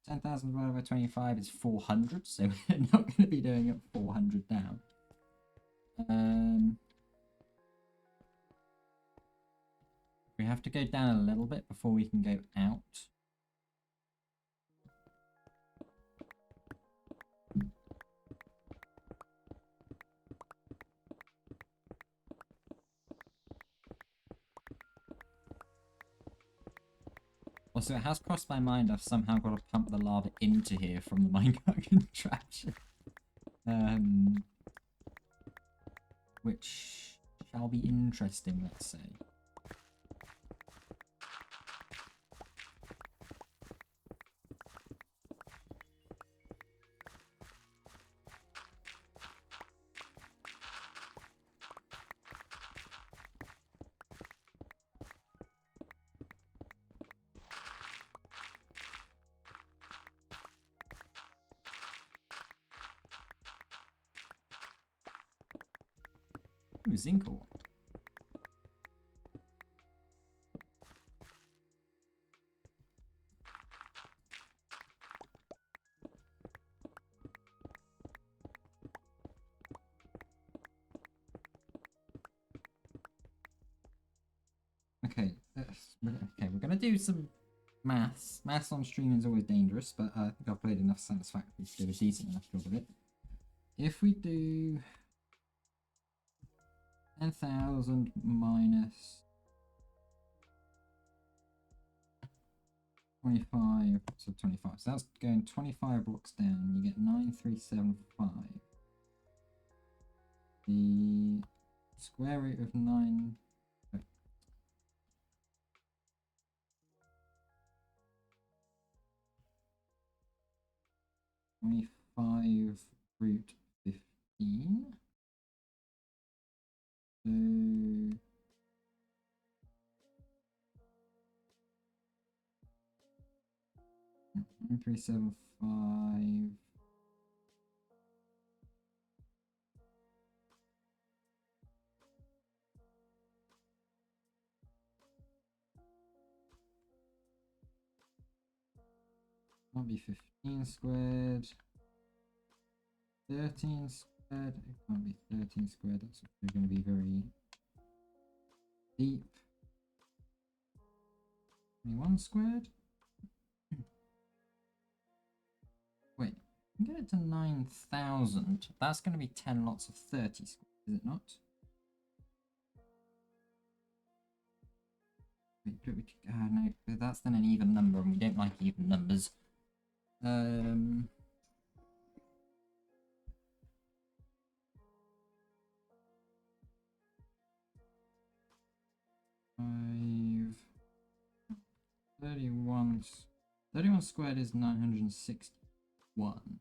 10,000 divided by 25 is 400, so we're not going to be doing it 400 down. We have to go down a little bit before we can go out. Also, it has crossed my mind I've somehow got to pump the lava into here from the minecart contraption. Which shall be interesting, let's say. Ooh, zinc ore. Okay, we're gonna do some maths. Maths on stream is always dangerous, but I think I've played enough Satisfactory to do a decent enough job of it. If we do 10,000 minus 25, so 25. So that's going 25 blocks down. You get 9375. The square root of 9. 25 root 15. So 9375. Can't be 15 squared. 13 squared. It can't be 13 squared. That's going to be very deep. 21 squared. Wait, you can get it to 9,000. That's going to be 10 lots of 30 squared, is it not? Wait, no, that's then an even number, and we don't like even numbers. 31 squared is 961.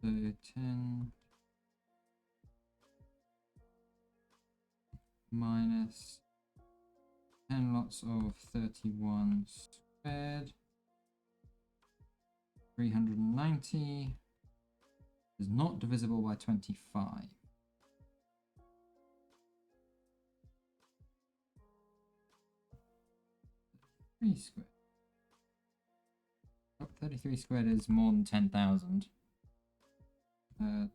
So 10 minus 10 lots of 31 squared. 390 is not divisible by 25. 33 squared. Oh, 33 squared is more than 10,000. 20.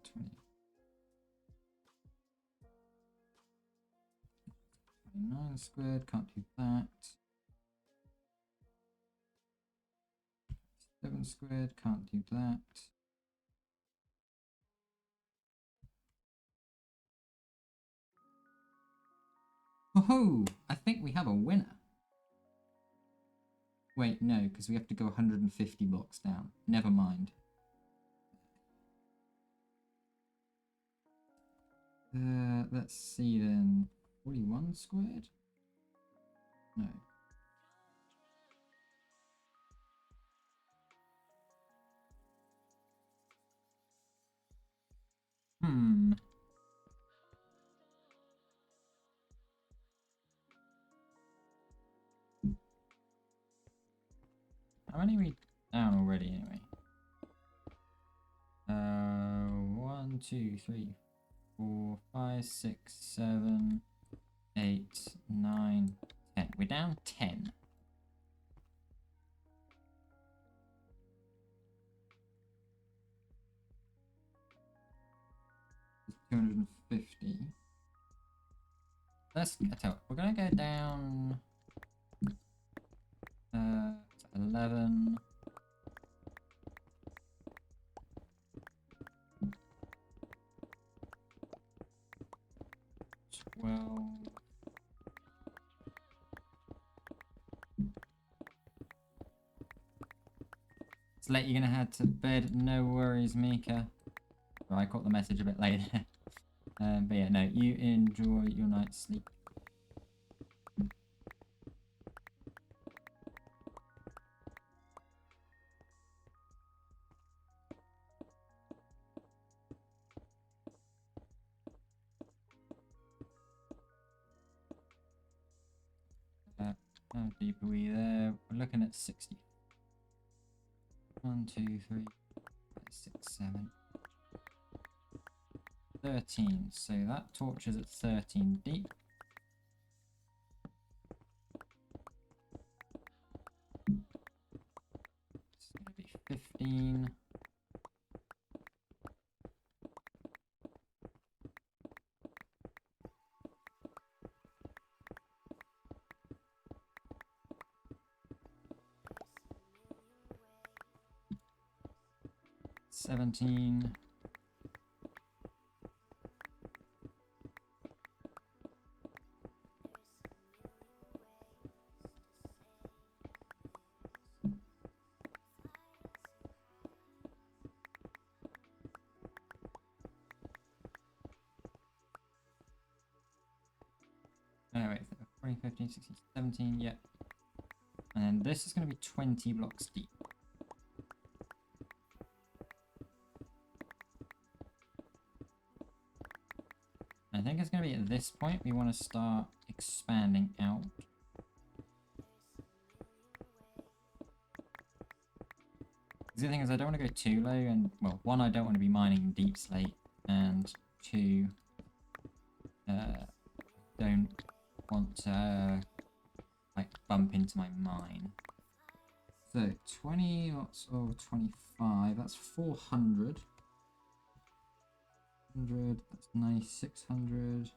29 squared, can't do that. 7 squared, can't do that. Oh, I think we have a winner. Wait, no, because we have to go 150 blocks down. Never mind. Let's see then. 41 squared? No. How many are we down already anyway? 1, 2, 3, 4, 5, 6, 7, 8, 9, 10. We're down 10. It's 250. Let's get out. We're gonna go down 11. 12. It's late, you're gonna head to bed. No worries, Mika. Oh, I caught the message a bit later. But yeah, no, you enjoy your night's sleep. How deep are we there? We're looking at 60. 1, 2, 3, 5, 6, 7, 13. So that torch is at 13 deep. It's going to be 15. $17. Oh wait, 14, 15, 16, 17, yep. And then this is going to be 20 blocks deep. I think it's going to be at this point we want to start expanding out. The thing is, I don't want to go too low, and well, one, I don't want to be mining deep slate, and two, don't want to like bump into my mine. So 20 lots of 25, that's 400. 100, that's 9600.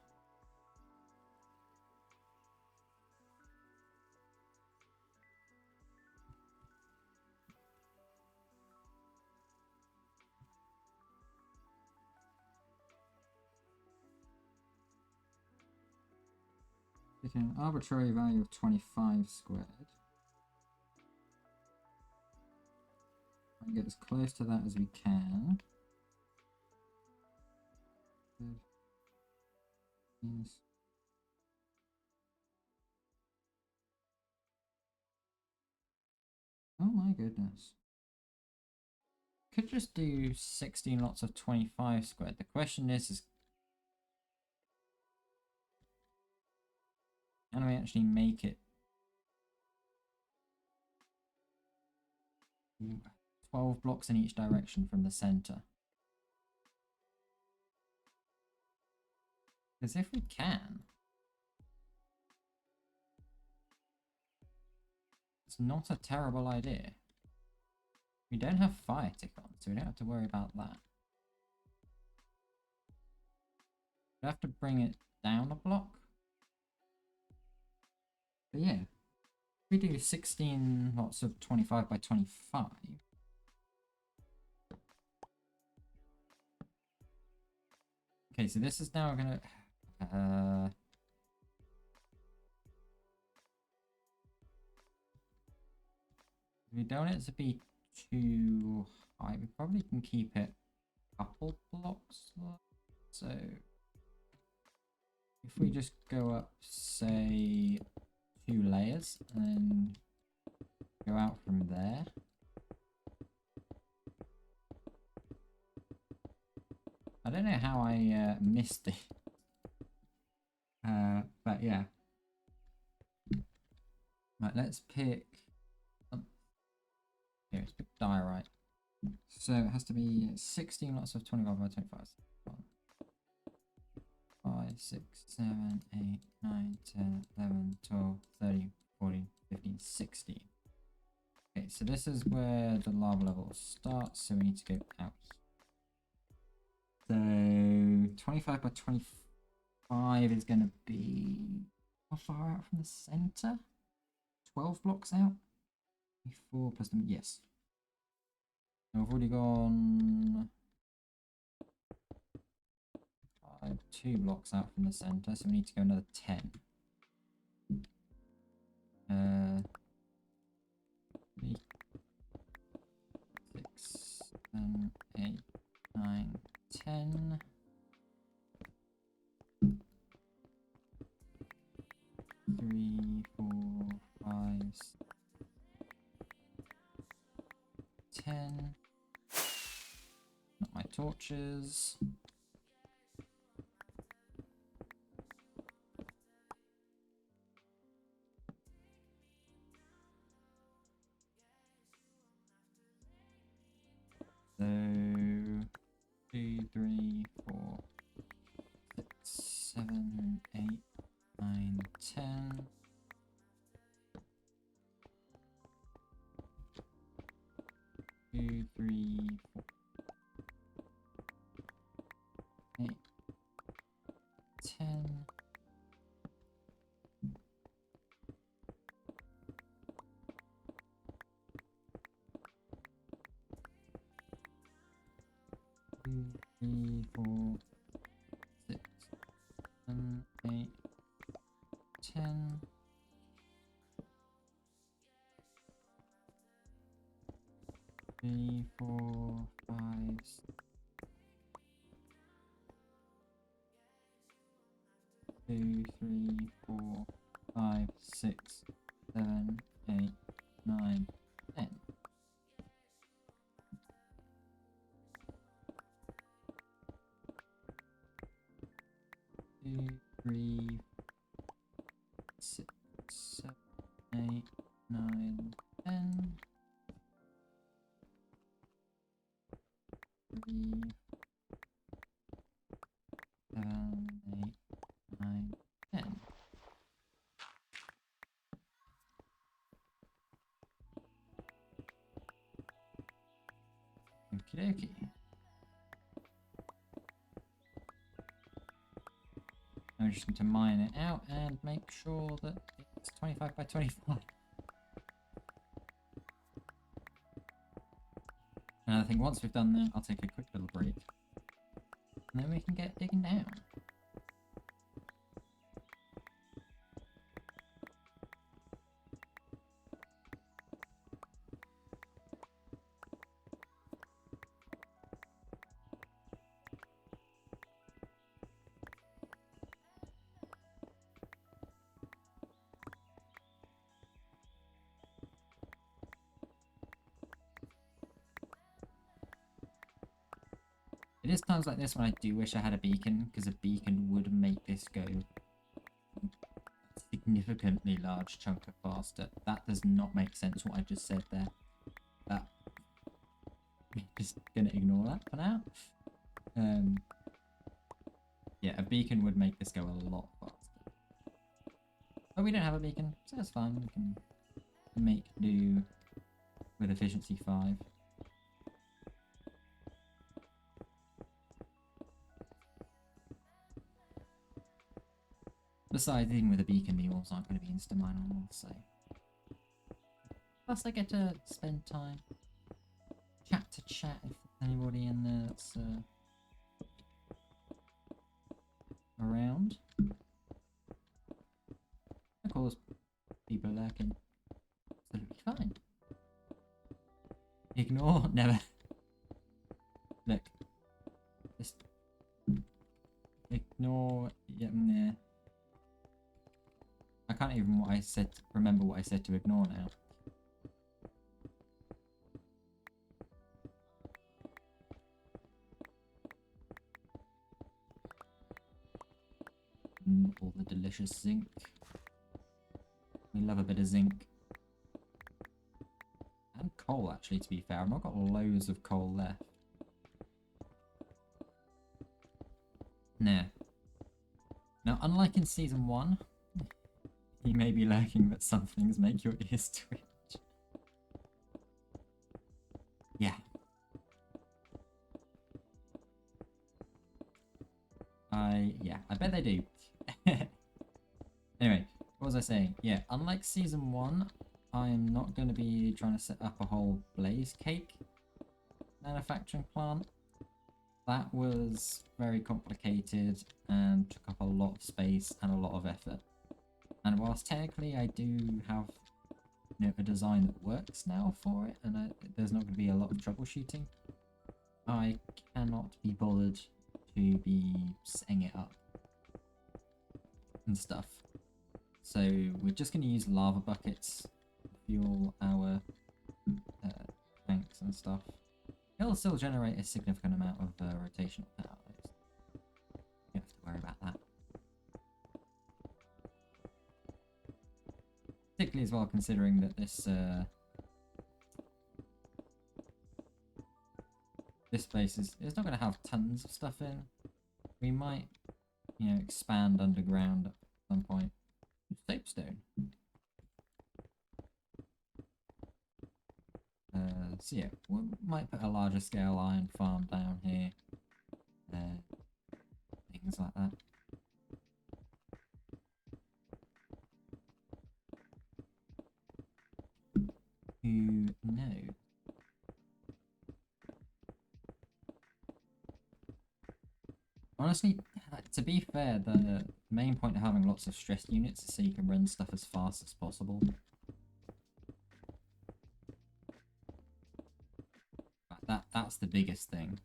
Picking an arbitrary value of 25 squared. And get as close to that as we can. Good. Yes. Oh my goodness. Could just do 16 lots of 25 squared. The question is can we actually make it 12 blocks in each direction from the center? Because if we can, it's not a terrible idea. We don't have fire tick on, so we don't have to worry about that. We have to bring it down a block. But yeah, if we do 16 lots of 25 by 25. Okay, so this is now gonna we don't want it to be too high. We probably can keep it a couple blocks. So if we just go up, say, 2 layers and then go out from there. I don't know how I missed it. But yeah. Right, let's pick. Here, let's pick diorite. So it has to be 16 lots of 25 by 25. 5, 6, 7, 8, 9, 10, 11, 12, 13, 14, 15, 16. Okay, so this is where the lava level starts, so we need to go out. So 25 by 25 is going to be how far out from the center? 12 blocks out? 4 plus them, yes. Now we've already gone 2 blocks out from the center, so we need to go another 10. 3, 6, 7, 8, 9, 10. 3, 4, 5, 10. Not my torches. So 2, 3, 4, 6, 7, 8, 9, 10. 2, 3, 4, 8, 10. 2, 3, 4, 6, 7, 8, 10. 3, 4, 5, 2, 3, 4, 5, 6, 7, 8, 9, 10. 2, 3, 6, 7, 8, 9, 10. 3, 7, 8, 9, 10. Okie dokie. I'm just going to mine it out and make sure that it's 25 by 25. And I think once we've done that, I'll take a quick little break. And then we can get digging down. It is times like this when I do wish I had a beacon, because a beacon would make this go a significantly large chunk faster. That does not make sense what I just said there. That just gonna ignore that for now. Yeah, a beacon would make this go a lot faster. But we don't have a beacon, so that's fine. We can make do with efficiency 5. Besides, even with a beacon, the ores aren't going to be insta-mineable, so... Plus, I get to spend time chat to chat if there's anybody in there that's around. Of course, people lurking. Absolutely fine. Ignore, never. Look. Just ignore, yeah, nah. I can't even remember what I said to ignore now. All the delicious zinc. We love a bit of zinc. And coal, actually, to be fair. I've not got loads of coal left. Nah. Now, unlike in Season 1, you may be lurking, but some things make your ears twitch. Yeah. Yeah, I bet they do. Anyway, what was I saying? Yeah, unlike Season 1, I am not going to be trying to set up a whole blaze cake manufacturing plant. That was very complicated and took up a lot of space and a lot of effort. And whilst technically I do have, you know, a design that works now for it, and there's not going to be a lot of troubleshooting, I cannot be bothered to be setting it up and stuff. So we're just going to use lava buckets to fuel our tanks and stuff. It'll still generate a significant amount of rotational power. You don't have to worry about that. Particularly as well, considering that this space is not going to have tons of stuff in. We might, you know, expand underground at some point. Soapstone. So yeah, we might put a larger scale iron farm down here. Things like that. Who knows? Honestly, to be fair, the main point of having lots of stress units is so you can run stuff as fast as possible. That's the biggest thing.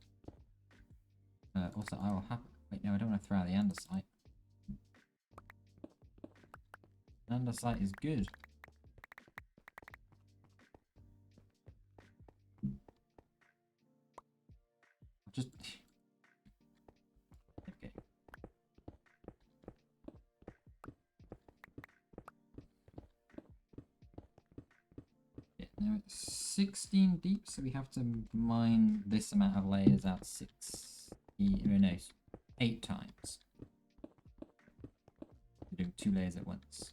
Also, I will have... Wait, no, I don't want to throw out the andesite. Andesite is good. Just... Okay. Now it's 16 deep, so we have to mine this amount of layers out 8 times. We're doing 2 layers at once.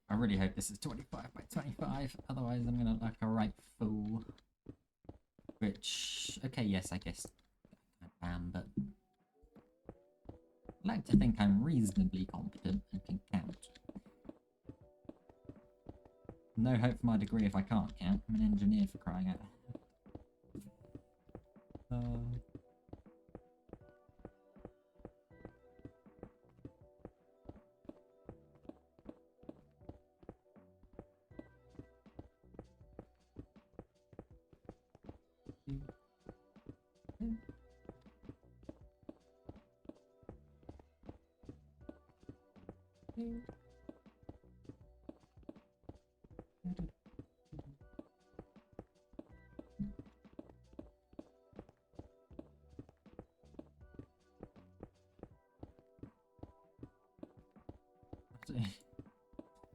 I really hope this is 25 by 25, otherwise I'm gonna look like a right fool. Which, okay, yes, I guess I am, but I like to think I'm reasonably competent and can count. No hope for my degree if I can't count. I'm an engineer, for crying out loud.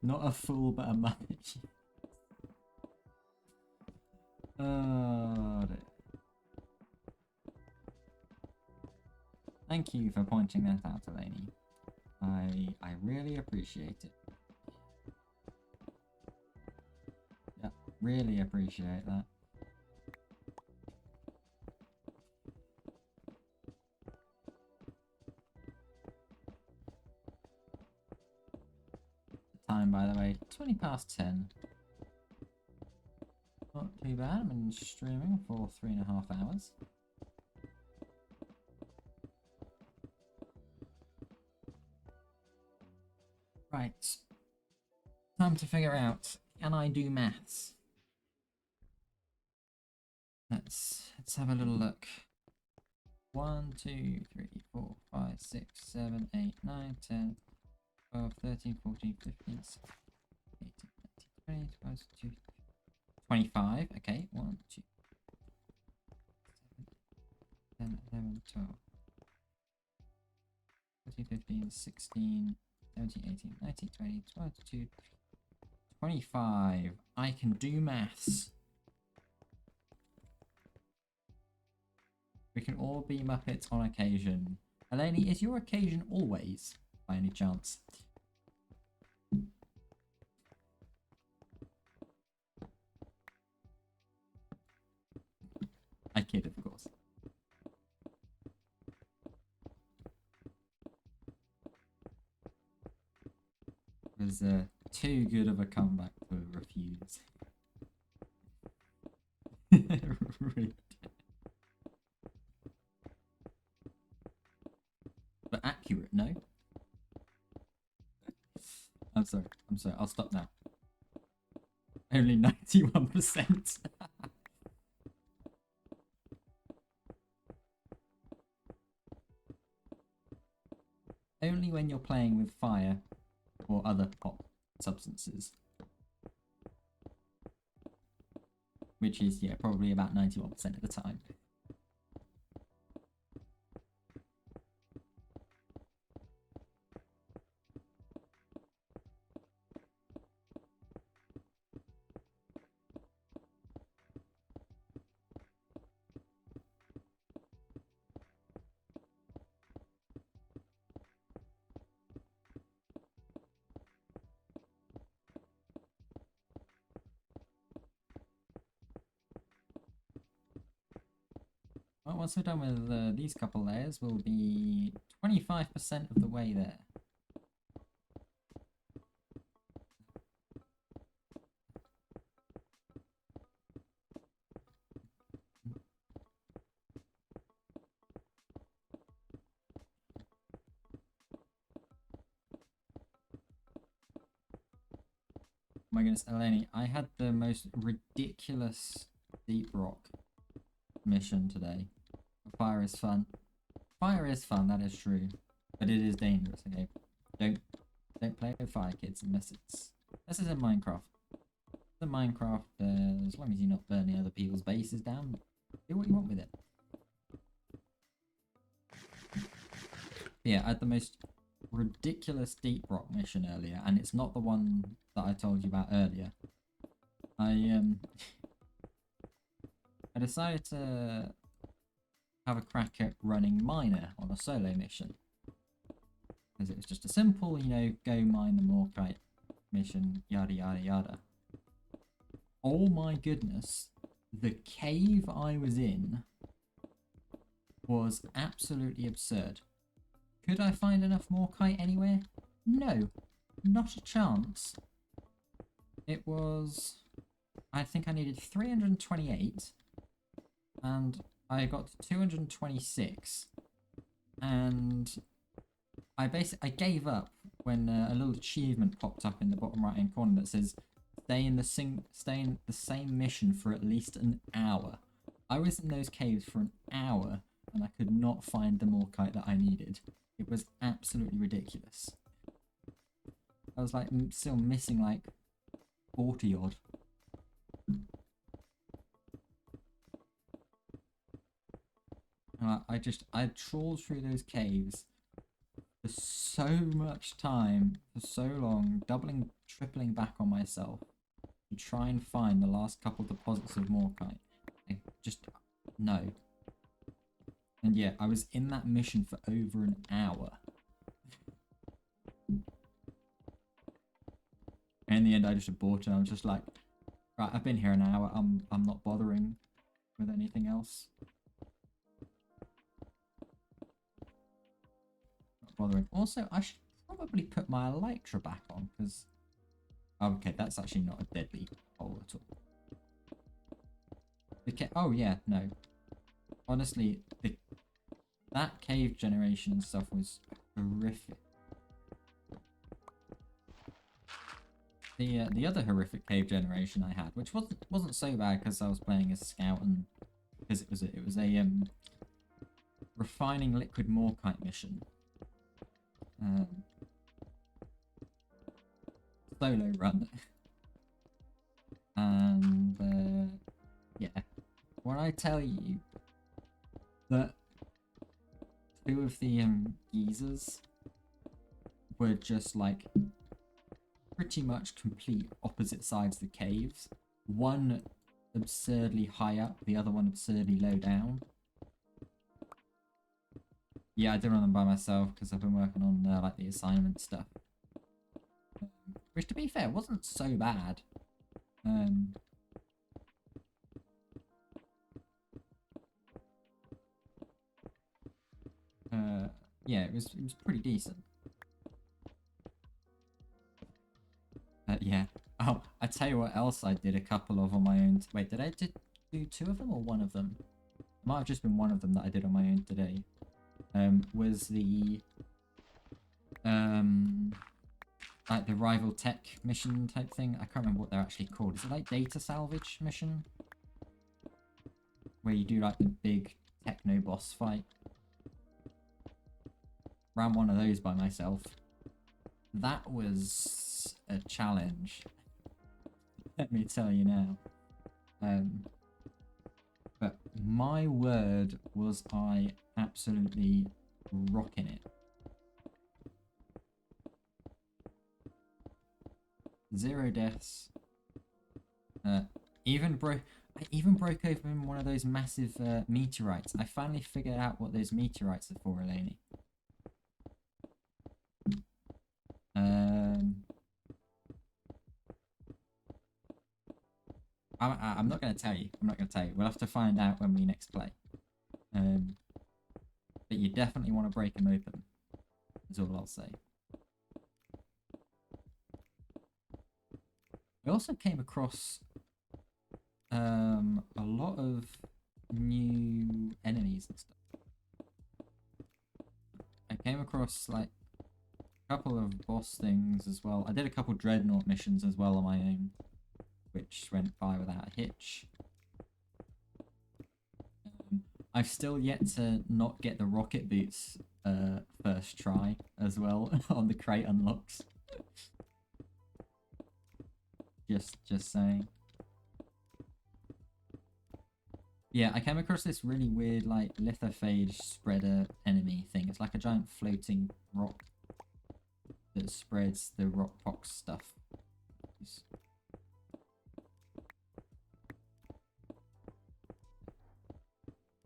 Not a fool, but a muppet. Oh, dear. Thank you for pointing that out, Eleni. I really appreciate it. Yeah, really appreciate that. The time, by the way, 20 past 10. Not too bad. I've been streaming for 3.5 hours. Right. Time to figure out, can I do maths? Let's have a little look. 1, 2, 3, 4, 5, 6, 7, 8, 9, 10, 12, 13, 14, 15, 16, 18, 19, 20, 22, 25. Okay, 1, 2, 7, 10, 11, 12, 14, 15, 16, 17, 18, 19, 20, 22, 25. I can do maths. We can all be Muppets on occasion. Eleni, is your occasion always, by any chance? I kid, of course. It was too good of a comeback to refuse. Rude. But accurate, no? I'm sorry, I'll stop now. Only 91%. Only when you're playing with fire or other hot substances. Which is, yeah, probably about 91% of the time. once we're done with these couple layers, we'll be 25% of the way there. Oh my goodness, Eleni, I had the most ridiculous deep rock mission today. Fire is fun. Fire is fun, that is true. But it is dangerous, okay? Don't play with fire, kids, unless it's in Minecraft. In Minecraft, as long as you're not burning other people's bases down, do what you want with it. But yeah, I had the most ridiculous deep rock mission earlier, and it's not the one that I told you about earlier. I decided to have a crack at running miner on a solo mission, because it was just a simple, you know, go mine the Morkite mission, yada yada yada. Oh my goodness, the cave I was in was absolutely absurd. Could I find enough Morkite anywhere? No, not a chance. It was, I think I needed 328, and I got 226, and I gave up when a little achievement popped up in the bottom right hand corner that says stay in the same mission for at least an hour. I was in those caves for an hour and I could not find the Morkite that I needed. It was absolutely ridiculous. I was like still missing like 40 odd. I trawled through those caves for so much time, for so long, doubling, tripling back on myself to try and find the last couple deposits of Morkite. No. And yeah, I was in that mission for over an hour. And in the end, I just aborted. I was just like, right, I've been here an hour. I'm not bothering with anything else. Not bothering. Also, I should probably put my Elytra back on because, okay, that's actually not a deadly hole at all. Oh yeah, no. Honestly, that cave generation stuff was horrific. The other horrific cave generation I had, which wasn't so bad because I was playing as Scout and because it was a refining liquid Morkite mission. Solo run. And yeah, when I tell you that two of the geezers were just like pretty much complete opposite sides of the caves. One absurdly high up, the other one absurdly low down. Yeah, I did run them by myself because I've been working on like the assignment stuff. Which, to be fair, wasn't so bad. Yeah, it was pretty decent. Yeah. Oh, I tell you what else I did a couple of on my own. Wait, did I do two of them or one of them? It might have just been one of them that I did on my own today. Was the like the rival tech mission type thing. I can't remember what they're actually called. Is it like data salvage mission? Where you do like the big techno boss fight. Ran one of those by myself. That was a challenge. Let me tell you now. But my word, was I absolutely rocking it. 0 deaths. I even broke open one of those massive meteorites. I finally figured out what those meteorites are for, Eleni. I'm not going to tell you. I'm not going to tell you. We'll have to find out when we next play. definitely want to break them open, is all I'll say. I also came across a lot of new enemies and stuff. I came across like a couple of boss things as well. I did a couple Dreadnought missions as well on my own, which went by without a hitch. I've still yet to not get the rocket boots first try as well on the crate unlocks. Just saying. Yeah, I came across this really weird like lithophage spreader enemy thing. It's like a giant floating rock that spreads the rock pox stuff.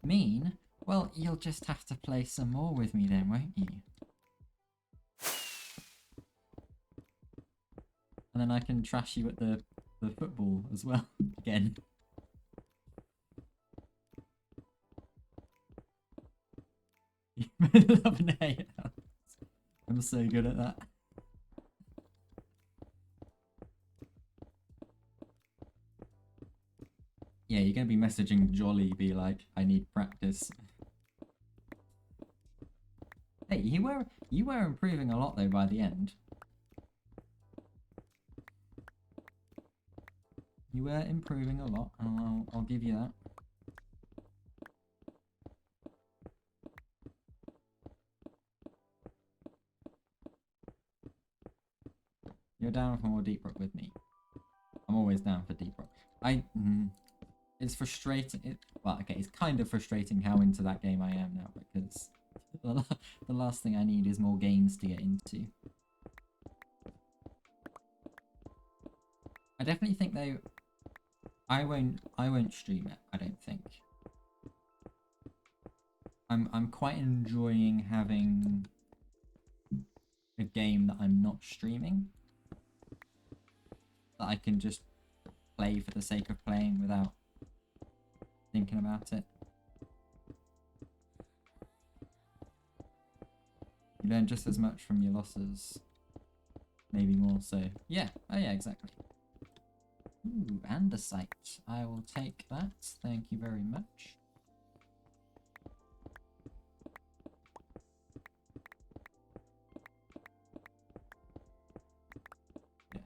Mean? Well, you'll just have to play some more with me then, won't you? And then I can trash you at the football as well, again. Love and hate. I'm so good at that. Yeah, you're gonna be messaging Jolly, be like, I need practice. Hey, you were improving a lot though by the end. You were improving a lot, and I'll give you that. You're down for more Deep Rock with me. I'm always down for Deep Rock. It's frustrating. Well, okay, it's kind of frustrating how into that game I am now, because the last thing I need is more games to get into. I definitely think though, I won't stream it, I don't think. I'm quite enjoying having a game that I'm not streaming, that I can just play for the sake of playing without thinking about it. You learn just as much from your losses, maybe more so. Yeah, oh yeah, exactly. Ooh, andesite. I will take that, thank you very much. Yeah.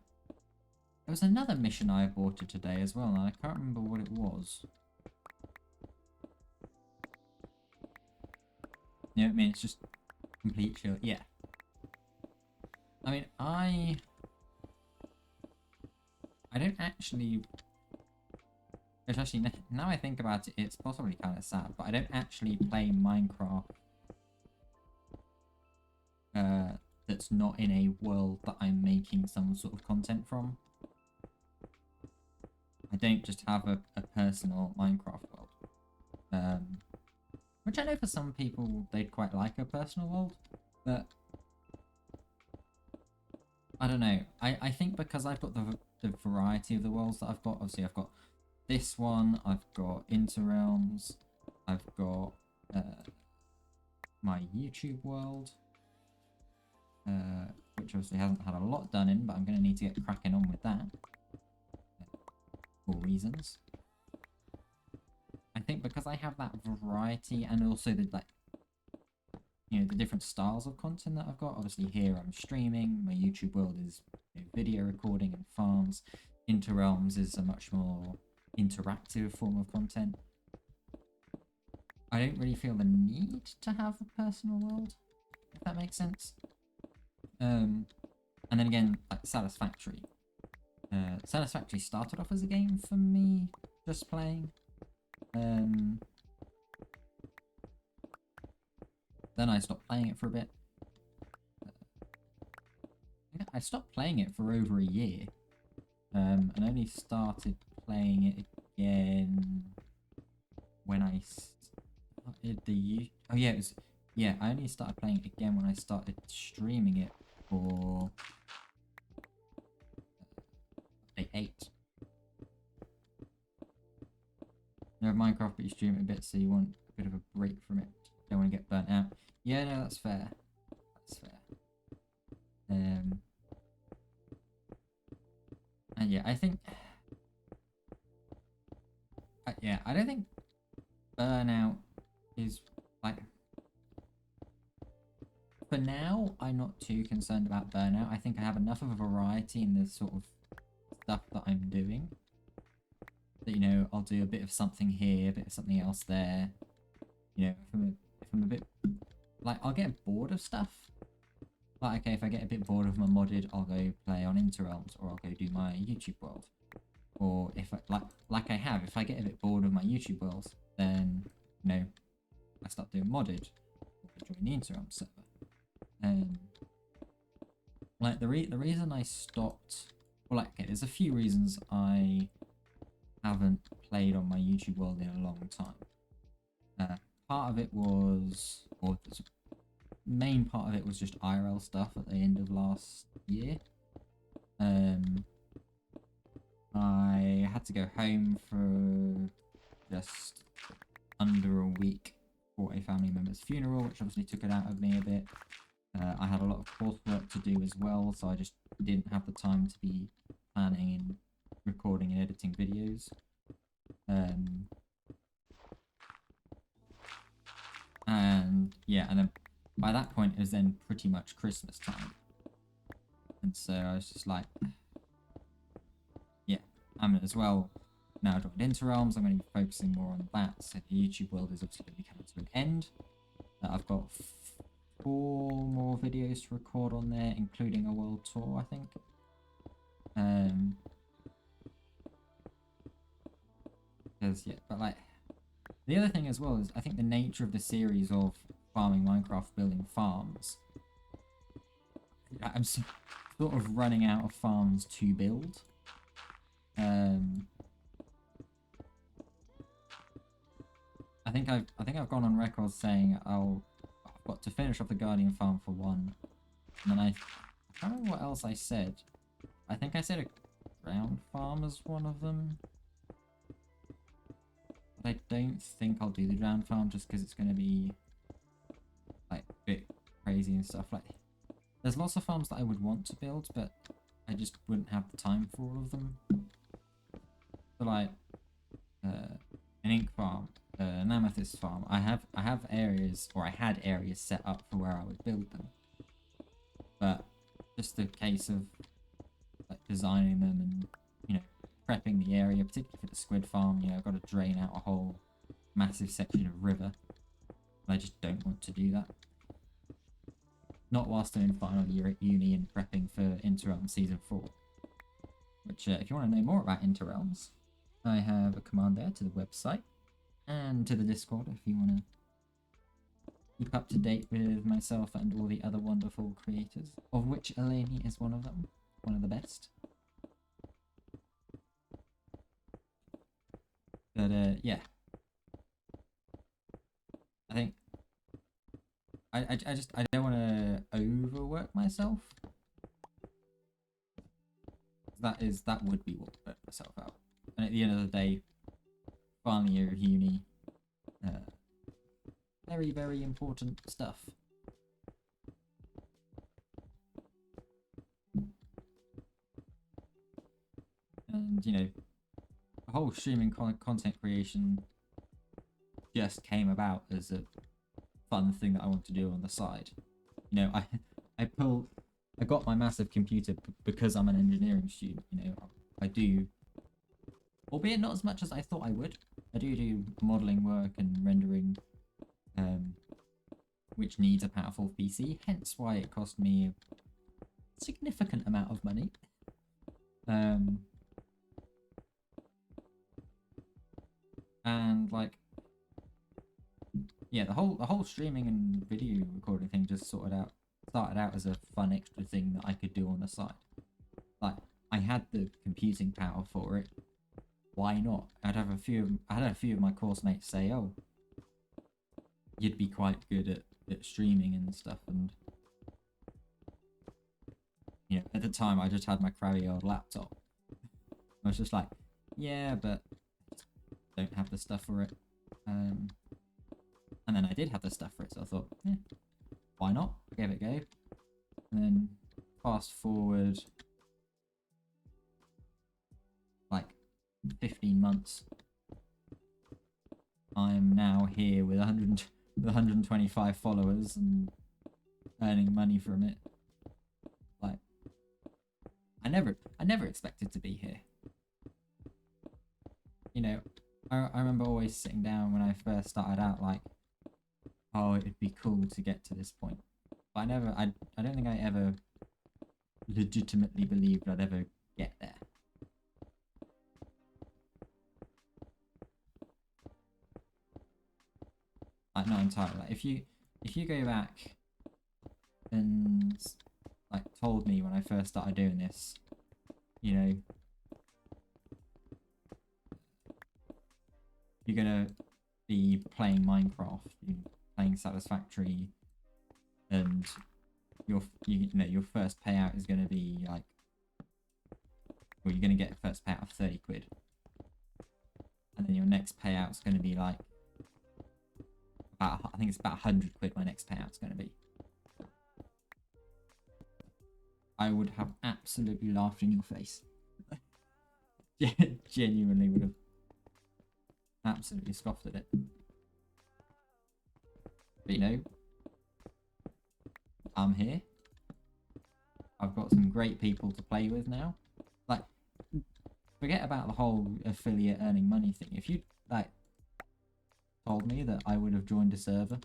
There was another mission I aborted today as well, and I can't remember what it was. Yeah, I mean, it's just complete chill. Yeah. I mean, I don't actually... Especially now I think about it, it's possibly kind of sad, but I don't actually play Minecraft that's not in a world that I'm making some sort of content from. I don't just have a personal Minecraft world. Which I know for some people they'd quite like a personal world, but I don't know. I think because I've got the variety of the worlds that I've got, obviously I've got this one, I've got Interrealms, I've got my YouTube world, which obviously hasn't had a lot done in, but I'm going to need to get cracking on with that for reasons. I think because I have that variety and also the the different styles of content that I've got. Obviously here I'm streaming, my YouTube world is video recording and farms. Interrealms is a much more interactive form of content. I don't really feel the need to have a personal world, if that makes sense. And then again, like Satisfactory. Satisfactory started off as a game for me, just playing. Then I stopped playing it for a bit. I stopped playing it for over a year. And only started playing it again when I started oh yeah, I only started playing it again when I started streaming it for update 8. You have Minecraft, but you stream it a bit, so you want a bit of a break from it. don't want to get burnt out. Yeah, no, that's fair. That's fair. And yeah, I think. Yeah, I don't think burnout is like. For now, I'm not too concerned about burnout. I think I have enough of a variety in the sort of stuff that I'm doing. That, you know, I'll do a bit of something here, a bit of something else there. You know, if I'm a bit like, I'll get bored of stuff. Like, okay, if I get a bit bored of my modded, I'll go play on Interrealms, or I'll go do my YouTube world. Or if I, like I have, if I get a bit bored of my YouTube world, then, you know, I start doing modded, or join the Interrealms server. Like the reason I stopped, well, like, okay, there's a few reasons I haven't played on my YouTube world in a long time. Part of it was, or the main part of it was just IRL stuff at the end of last year. I had to go home for just under a week for a family member's funeral, which obviously took it out of me a bit. I had a lot of coursework to do as well, so I just didn't have the time to be planning and recording and editing videos. And yeah, and then by that point it was then pretty much Christmas time. And so I was just like, yeah, I'm as well now joined Interrealms. I'm going to be focusing more on that. So the YouTube world is obviously going to be coming to an end. I've got 4 more videos to record on there, including a world tour, I think. Because, yeah, but like, the other thing as well is I think the nature of the series of farming Minecraft, building farms, I'm sort of running out of farms to build. I think I've gone on record saying I've got to finish off the Guardian farm for 1, and then I can't remember what else I said. I think I said a ground farm as one of them. But I don't think I'll do the ground farm just because it's going to be like a bit crazy and stuff. Like, there's lots of farms that I would want to build, but I just wouldn't have the time for all of them. So like an ink farm, an amethyst farm. I have areas, or I had areas set up for where I would build them. But just a case of like designing them and, you know, prepping the area, particularly for the squid farm. You know, I've got to drain out a whole massive section of river. And I just don't want to do that. Not whilst I'm in final year at uni and prepping for Interrealms Season 4. Which, if you want to know more about Interrealms, I have a command there to the website and to the Discord if you want to keep up to date with myself and all the other wonderful creators, of which Eleni is one of them, one of the best. But yeah, I think I don't want to overwork myself. That would be what burnt myself out. And at the end of the day, final year of uni, very, very important stuff. And, you know, the whole streaming content creation just came about as a fun thing that I want to do on the side. You know, I got my massive computer because I'm an engineering student. You know, I do, albeit not as much as I thought I would. I do modeling work and rendering, which needs a powerful PC. Hence why it cost me a significant amount of money. And like, yeah, the whole streaming and video recording thing just started out as a fun extra thing that I could do on the side. Like, I had the computing power for it. Why not? I had a few of my course mates say, "Oh, you'd be quite good at streaming and stuff." And, you know, at the time I just had my crappy old laptop. I was just like, yeah, but I don't have the stuff for it. And And then I did have the stuff for it, so I thought, why not? Give it a go. And then fast forward like 15 months. I'm now here with 125 followers and earning money from it. Like, I never expected to be here. You know, I remember always sitting down when I first started out, like, oh, it'd be cool to get to this point. But I don't think I ever legitimately believed I'd ever get there. Like, not entirely. Like, if you go back and like told me when I first started doing this, you know, you're gonna be playing Minecraft, you're playing Satisfactory, and your first payout is gonna be like, well, you're gonna get a first payout of 30 quid, and then your next payout's gonna be like I think it's about 100 quid. My next payout's gonna be. I would have absolutely laughed in your face. Genuinely would have absolutely scoffed at it. But you know, I'm here. I've got some great people to play with now. Like, forget about the whole affiliate earning money thing. If you like told me that I would have joined a server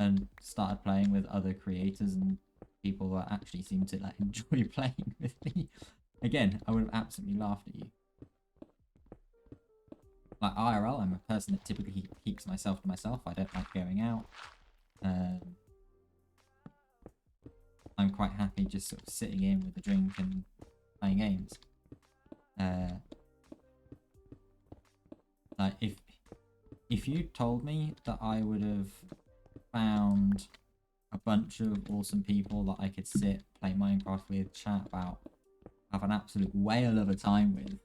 and started playing with other creators and people that actually seem to like enjoy playing with me, again, I would have absolutely laughed at you. Like IRL, I'm a person that typically keeps myself to myself. I don't like going out. I'm quite happy just sort of sitting in with a drink and playing games. Like if you told me that I would have found a bunch of awesome people that I could sit, play Minecraft with, chat about, have an absolute whale of a time with,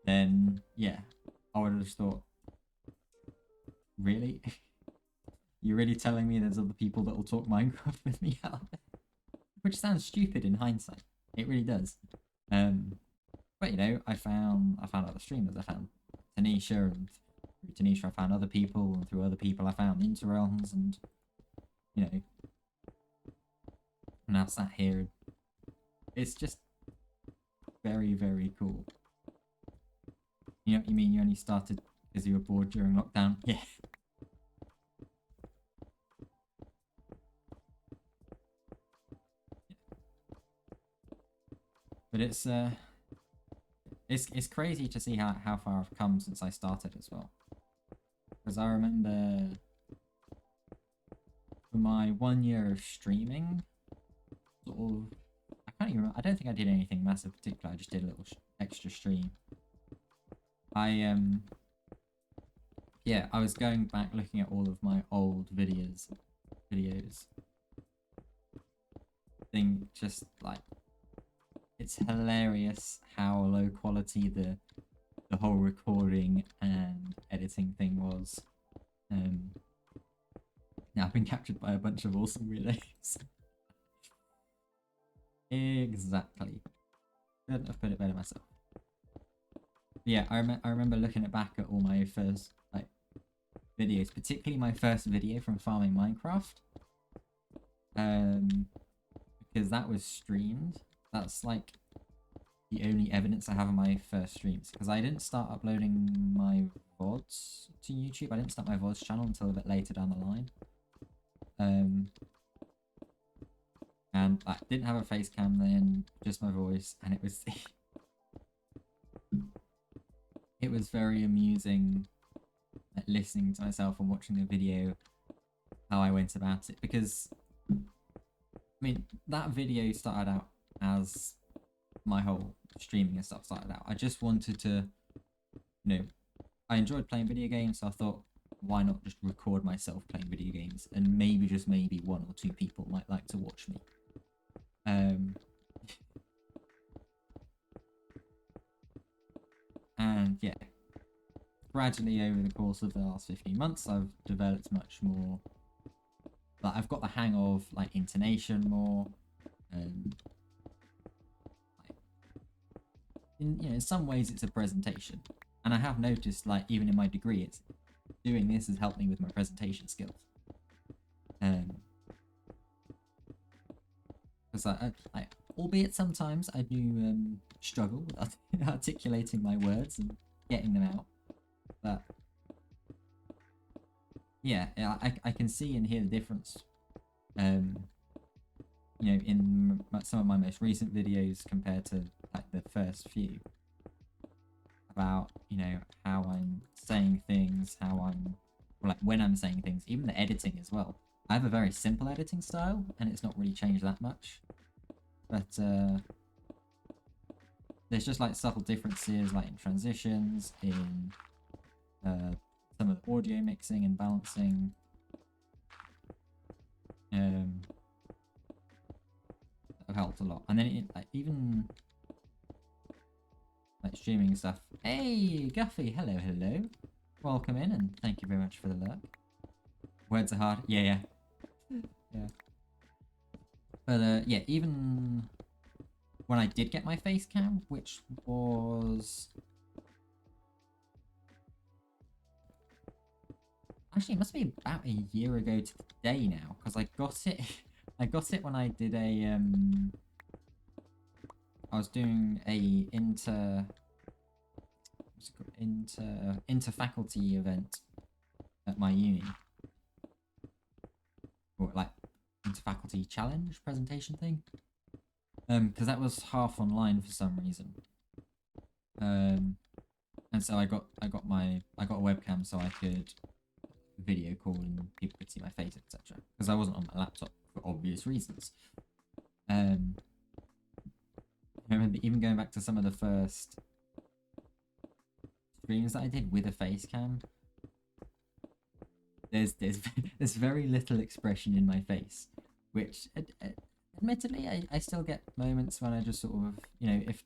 then yeah, I would have just thought, really? You're really telling me there's other people that will talk Minecraft with me out there? Which sounds stupid in hindsight. It really does. But you know, I found other streamers. I found Tanisha, and through Tanisha I found other people, and through other people I found Interrealms, and you know, I'm now sat here. It's just very, very cool. You know what you mean? You only started because you were bored during lockdown? Yeah. But it's crazy to see how far I've come since I started as well. Because I remember for my 1 year of streaming, sort of, I can't even remember, I don't think I did anything massive particular. I just did a little extra stream. Yeah, I was going back looking at all of my old videos. Thing just like, it's hilarious how low quality the whole recording and editing thing was. Now I've been captured by a bunch of awesome relays. Exactly. Couldn't have put it better myself. Yeah, I remember looking back at all my first like videos, particularly my first video from farming Minecraft. Because that was streamed. That's like the only evidence I have of my first streams, because I didn't start uploading my VODs to YouTube. I didn't start my VODs channel until a bit later down the line. And I didn't have a face cam then, just my voice, and it was it was very amusing listening to myself and watching the video, how I went about it, because I mean, that video started out as my whole streaming and stuff started out. I just wanted to, you know, I enjoyed playing video games, so I thought, why not just record myself playing video games, and maybe, just maybe, 1 or 2 people might like to watch me. And yeah, gradually over the course of the last 15 months, I've developed much more. Like, I've got the hang of like intonation more, and like, in some ways it's a presentation. And I have noticed, like, even in my degree, it's doing this has helped me with my presentation skills. Because I, albeit sometimes I do struggle with articulating my words and getting them out, but yeah, I can see and hear the difference. In some of my most recent videos compared to like the first few, about how I'm saying things, when I'm saying things, even the editing as well. I have a very simple editing style, and it's not really changed that much. But there's just like subtle differences, like in transitions, in some of the audio mixing and balancing. That have helped a lot. And then even like streaming stuff. Hey, Guffy, hello. Welcome in, and thank you very much for the lurk. Words are hard. Yeah. But yeah, even when I did get my face cam, which was actually, it must be about a year ago to the day now, because I got it. I got it when I did a I was doing a inter-faculty event at my uni, or like inter-faculty challenge presentation thing. Because that was half online for some reason. And so I got a webcam so I could video call and people could see my face, etc. Because I wasn't on my laptop for obvious reasons. I remember even going back to some of the first streams that I did with a face cam. There's very little expression in my face, which admittedly I still get moments when I just sort of, if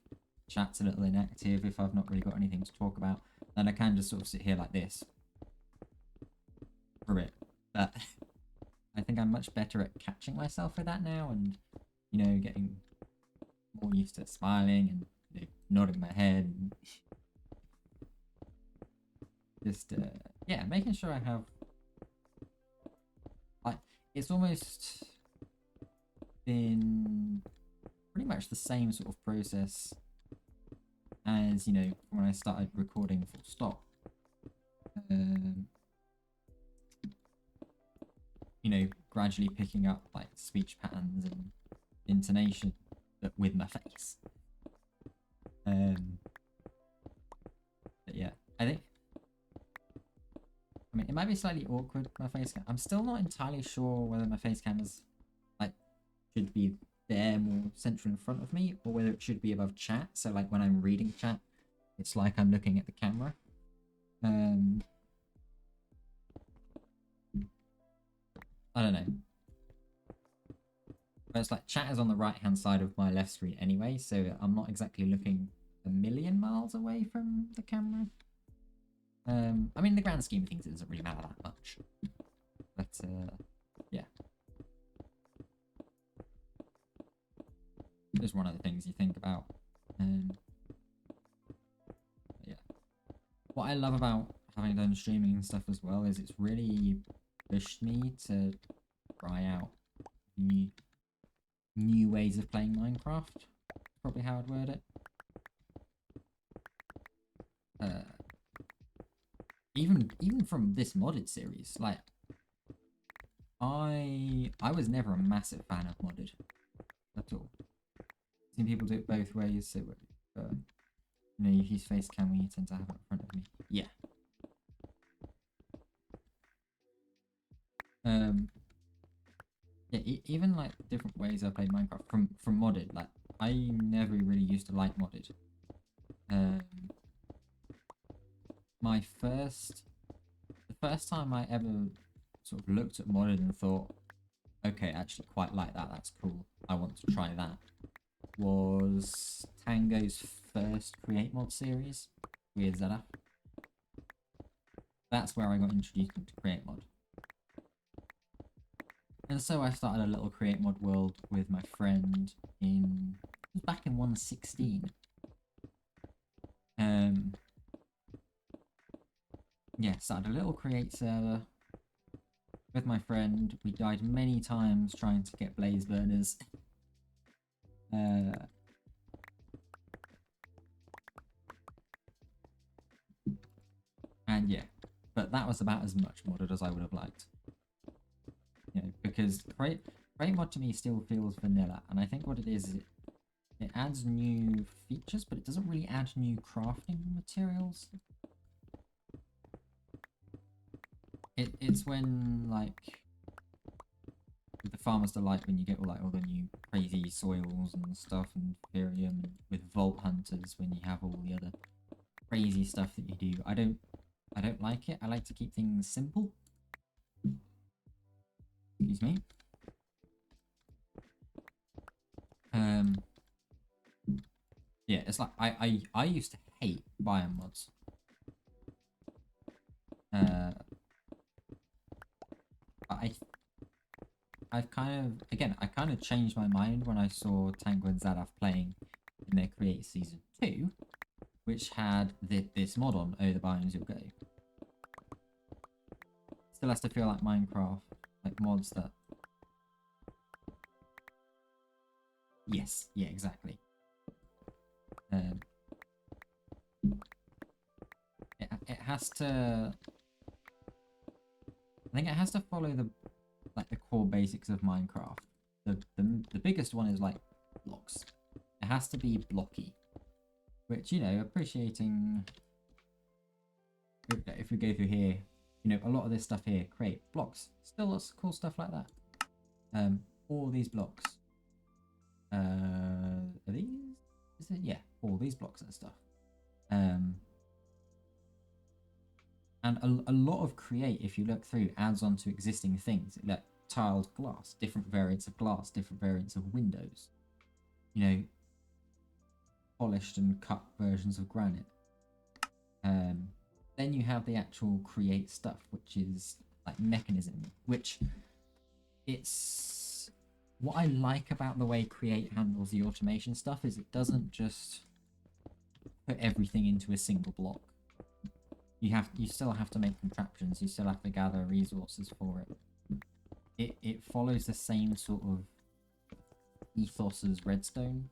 chat's a little inactive, if I've not really got anything to talk about, then I can just sort of sit here like this for a bit. But I think I'm much better at catching myself with that now, and getting more used to smiling and nodding my head, and just yeah, making sure I have, like, it's almost been pretty much the same sort of process as when I started recording full stop. Gradually picking up like speech patterns and intonation, but with my face. But yeah, I think, it might be slightly awkward, my face cam. I'm still not entirely sure whether my face cam is should be there more central in front of me, or whether it should be above chat, so like when I'm reading chat it's like I'm looking at the camera. I don't know, but it's like chat is on the right hand side of my left screen anyway, so I'm not exactly looking a million miles away from the camera. In the grand scheme of things it doesn't really matter that much, but yeah, just one of the things you think about. Yeah, what I love about having done streaming and stuff as well is it's really pushed me to try out new ways of playing Minecraft. Probably how I'd word it. Even from this modded series, like I was never a massive fan of modded at all. I've seen people do it both ways, so you use face cam when you tend to have it in front of me. Yeah. Yeah, even like different ways I played Minecraft from modded. Like I never really used to like modded. The first time I ever sort of looked at modded and thought, okay, I actually quite like that. That's cool. I want to try that. Was Tango's first Create Mod series with Zedaf. that's where I got introduced into Create Mod. And so I started a little Create Mod world with my friend it was back in 1.16. Yeah, started a little Create server with my friend. We died many times trying to get blaze burners. And yeah, but that was about as much modded as I would have liked. You know, because Create Mod to me still feels vanilla, and I think what it is it adds new features, but it doesn't really add new crafting materials. It's when, like, with the Farmer's Delight, when you get all the new crazy soils and stuff, and Ethereum, and with Vault Hunters, when you have all the other crazy stuff that you do. I don't like it. I like to keep things simple. Excuse me. Yeah, it's like I used to hate biome mods. I've kind of changed my mind when I saw Tango and Zadaf playing in their Create Season 2, which had this mod on, Oh, the Biomes You'll Go. Still has to feel like Minecraft, like mods that... Yes, yeah, exactly. It has to... I think it has to follow the core basics of Minecraft. The biggest one is like blocks. It has to be blocky, which, you know, appreciating, if we go through here, you know, a lot of this stuff here, create blocks, still lots of cool stuff like that. All these blocks, are these, is it? Yeah, all these blocks and stuff. And a lot of Create, if you look through, adds on to existing things, like tiled glass, different variants of glass, different variants of windows, you know, polished and cut versions of granite. Then you have the actual Create stuff, which is like Mekanism, which it's what I like about the way Create handles the automation stuff is it doesn't just put everything into a single block. You still have to make contraptions, you still have to gather resources for it. It follows the same sort of ethos as Redstone,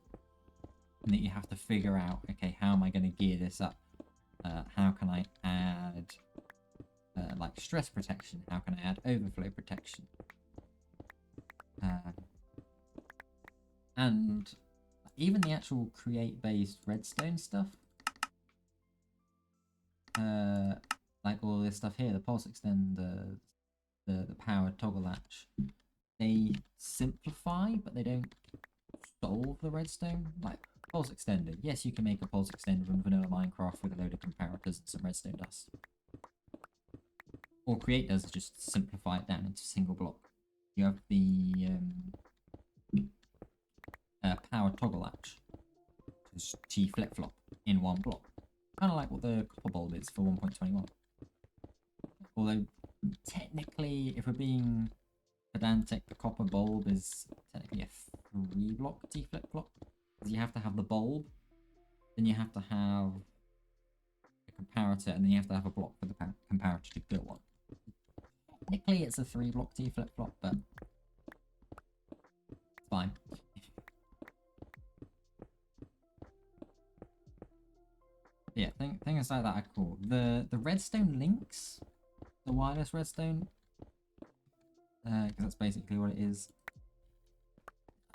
and that you have to figure out, okay, how am I going to gear this up? How can I add like stress protection? How can I add overflow protection? And even the actual Create-based Redstone stuff, like all this stuff here, the pulse extender, the powered toggle latch, they simplify, but they don't solve the redstone. Like pulse extender, yes, you can make a pulse extender in vanilla Minecraft with a load of comparators and some redstone dust. All Create does is just simplify it down into a single block. You have the powered toggle latch, just T flip flop in one block, kind of like what the copper bulb is for 1.21. Although technically, if we're being pedantic, the copper bulb is technically a 3-block T flip flop, because you have to have the bulb, then you have to have a comparator, and then you have to have a block for the comparator to go on. Technically, it's a 3-block T flip flop, but it's fine. Yeah, things like that are cool. The redstone links, the wireless redstone, because that's basically what it is.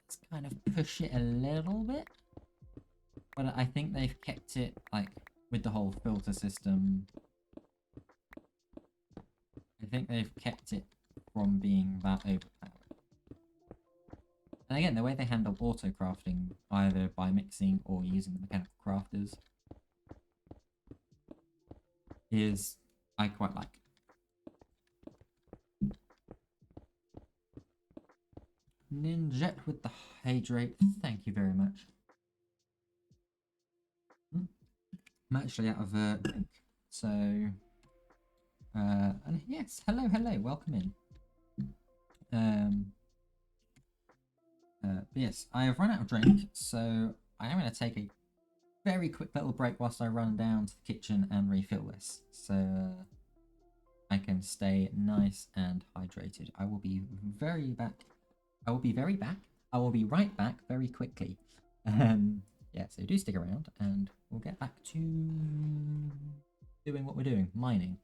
Let's kind of push it a little bit, but I think they've kept it, like, with the whole filter system, I think they've kept it from being that overpowered. And again, the way they handle auto crafting, either by mixing or using the mechanical crafters, is I quite like. Ninjet with the hydrate, thank you very much. I'm actually out of drink, so And yes, hello, welcome in. But yes, I have run out of drink, so I am going to take a very quick little break whilst I run down to the kitchen and refill this, so I can stay nice and hydrated. I will be very back. I will be right back very quickly. Yeah, so do stick around, and we'll get back to doing what we're doing, mining.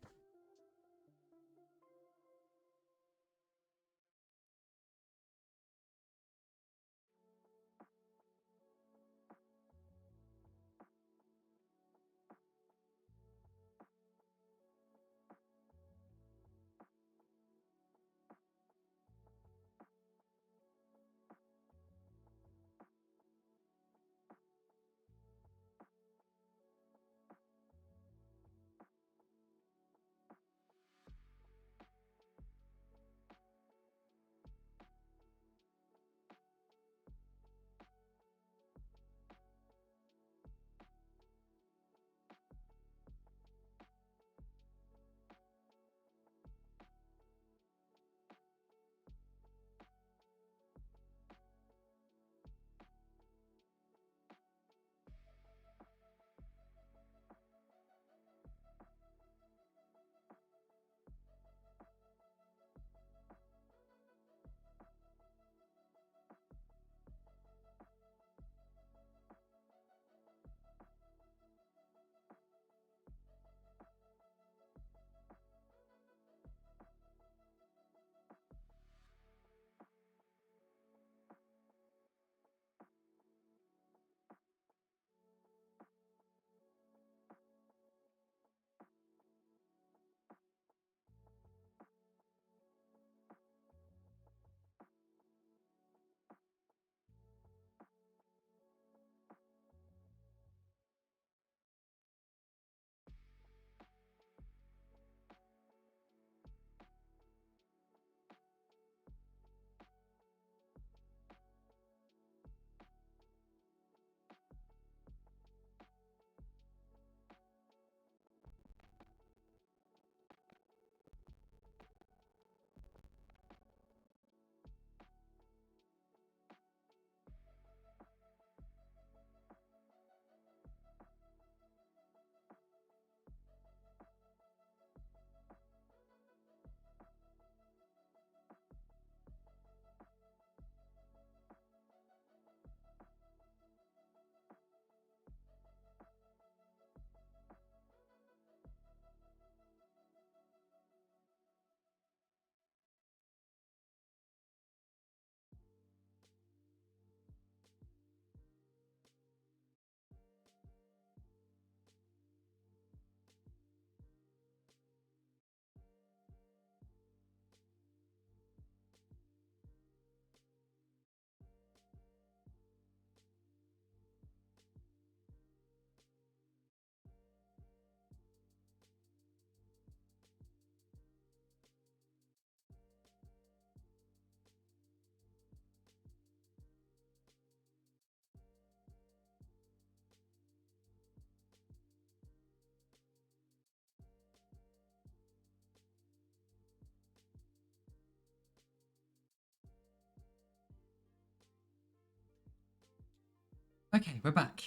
Okay, we're back.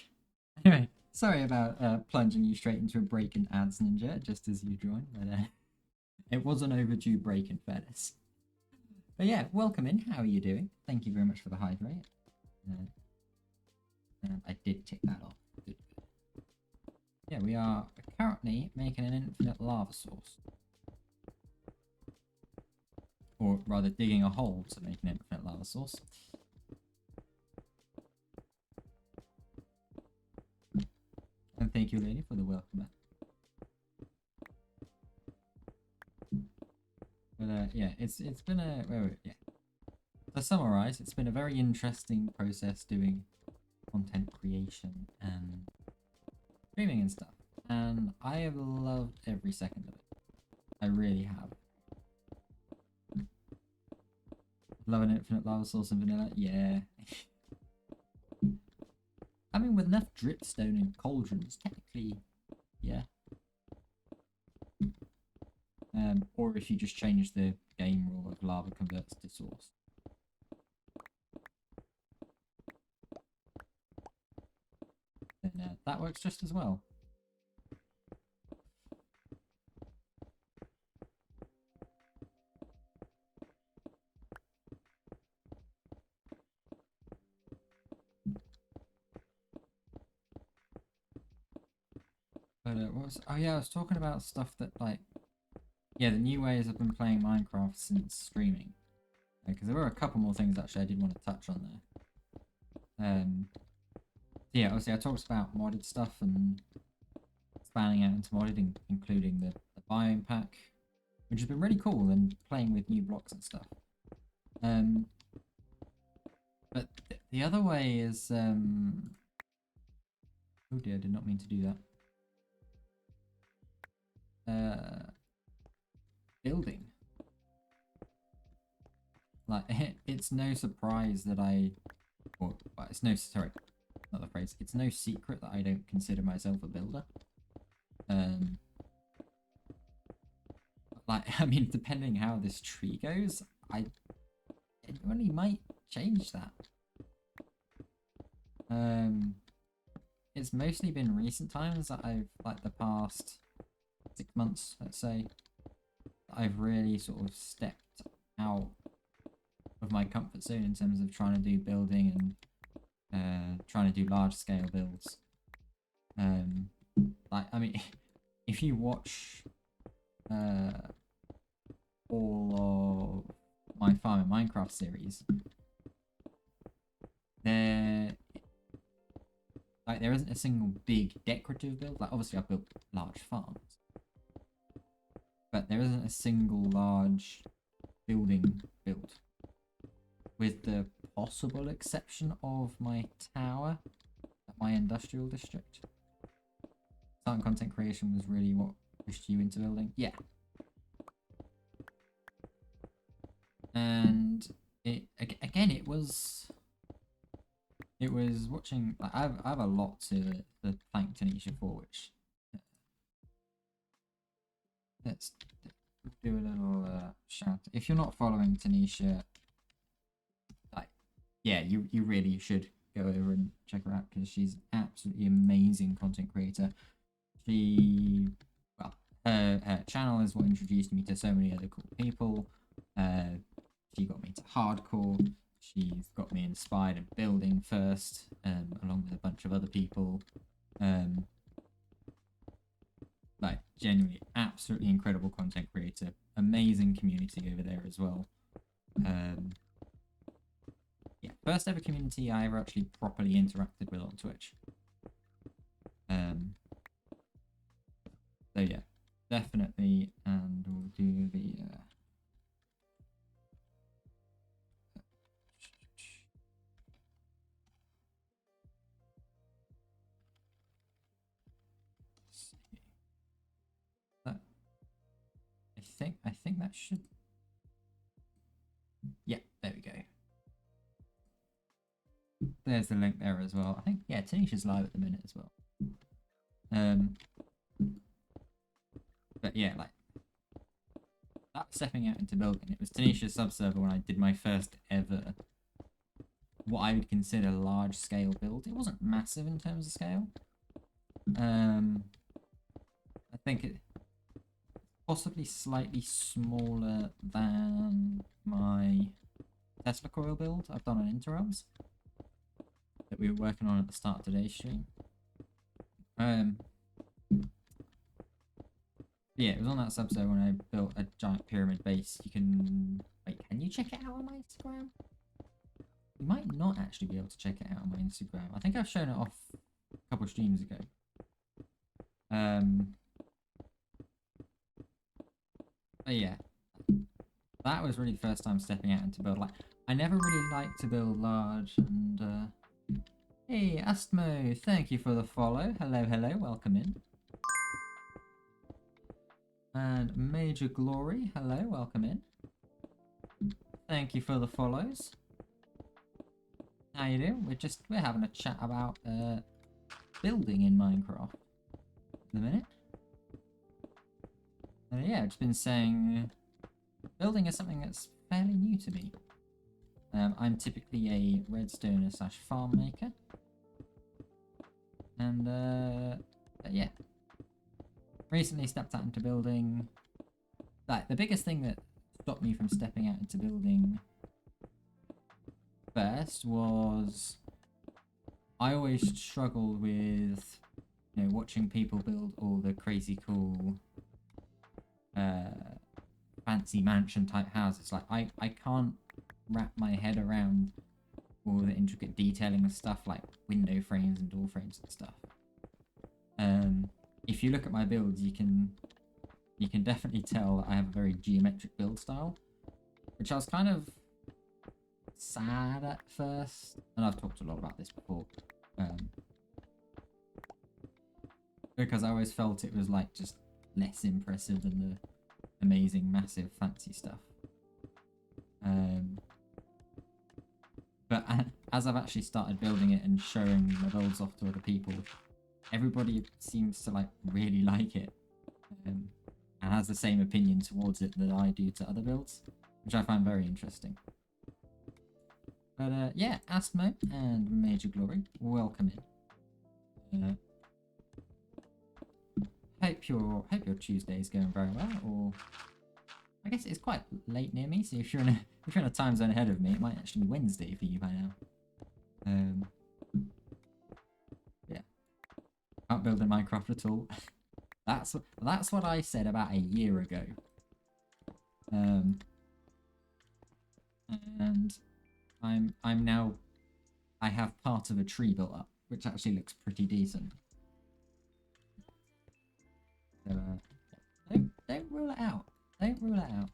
Anyway, sorry about plunging you straight into a break in ads, Ninja, just as you joined, but it was an overdue break in fairness. But yeah, welcome in. How are you doing? Thank you very much for the hydrate. I did tick that off. Good. Yeah, we are currently making an infinite lava source. Or rather, digging a hole to make an infinite lava source. And thank you, lady, for the welcome. But yeah, it's been a yeah. To summarize, it's been a very interesting process doing content creation and streaming and stuff, and I have loved every second of it. I really have. Love an infinite lava source and vanilla, yeah. I mean, with enough dripstone and cauldrons, technically, yeah. or if you just change the game rule of lava converts to source. Then that works just as well. But oh yeah, I was talking about stuff that like, yeah, the new ways I've been playing Minecraft since streaming. Because there were a couple more things actually I did want to touch on there. Yeah, obviously I talked about modded stuff and expanding out into modded, including the biome pack, which has been really cool, and playing with new blocks and stuff. But the other way is, oh dear, I did not mean to do that. Building. Like, it's no surprise that it's no, sorry, not the phrase, it's no secret that I don't consider myself a builder. Like, I mean, depending how this tree goes, I genuinely might change that. It's mostly been recent times that I've, like the past 6 months, let's say, that I've really sort of stepped out of my comfort zone in terms of trying to do building and trying to do large scale builds. Like, I mean, if you watch all of my Farm in Minecraft series, there isn't a single big decorative build. Like, obviously I've built large farms, but there isn't a single large building build, with the possible exception of my tower at my industrial district. Starting content creation was really what pushed you into building. Yeah. And it was watching. Like, I have a lot to thank Tanisha for, which let's do a little shout. If you're not following Tanisha, like, yeah, you really should go over and check her out, because she's absolutely amazing content creator. Her channel is what introduced me to so many other cool people. She got me into hardcore. She's got me inspired in building first, along with a bunch of other people. Like, genuinely, absolutely incredible content creator. Amazing community over there as well. Yeah, first ever community I ever actually properly interacted with on Twitch. So yeah, definitely, and we'll do the I think that should, yeah, there we go. There's the link there as well. I think, yeah, Tanisha's live at the minute as well. But yeah, like, that stepping out into building, it was Tanisha's subserver when I did my first ever, what I would consider large scale build. It wasn't massive in terms of scale. I think it possibly slightly smaller than my Tesla coil build I've done on Interrobes that we were working on at the start of today's stream. Yeah, it was on that subset when I built a giant pyramid base. You can... Wait, can you check it out on my Instagram? You might not actually be able to check it out on my Instagram. I think I've shown it off a couple of streams ago. But yeah, that was really the first time stepping out into build. Like, I never really liked to build large, and hey, Astmo, thank you for the follow. Hello, welcome in. And Major Glory, hello, welcome in. Thank you for the follows. How you doing? We're having a chat about building in Minecraft. In a minute. Yeah, I've just been saying building is something that's fairly new to me. I'm typically a redstoner / farm maker. And yeah, recently stepped out into building. Like, the biggest thing that stopped me from stepping out into building first was I always struggled with, watching people build all the crazy cool fancy mansion type houses. Like, I can't wrap my head around all the intricate detailing of stuff like window frames and door frames and stuff. If you look at my builds, you can definitely tell that I have a very geometric build style, which I was kind of sad at first, and I've talked a lot about this before, because I always felt it was like just less impressive than the amazing, massive, fancy stuff. But as I've actually started building it and showing my builds off to other people, everybody seems to like really like it, and has the same opinion towards it that I do to other builds, which I find very interesting. But yeah, Astmo and Major Glory, welcome in. Hope your Tuesday is going very well, or I guess it's quite late near me, so if you're in a time zone ahead of me, it might actually be Wednesday for you by now. Yeah, can't build in Minecraft at all. That's what I said about a year ago. And I'm now, I have part of a tree built up, which actually looks pretty decent. So don't rule it out. Don't rule it out.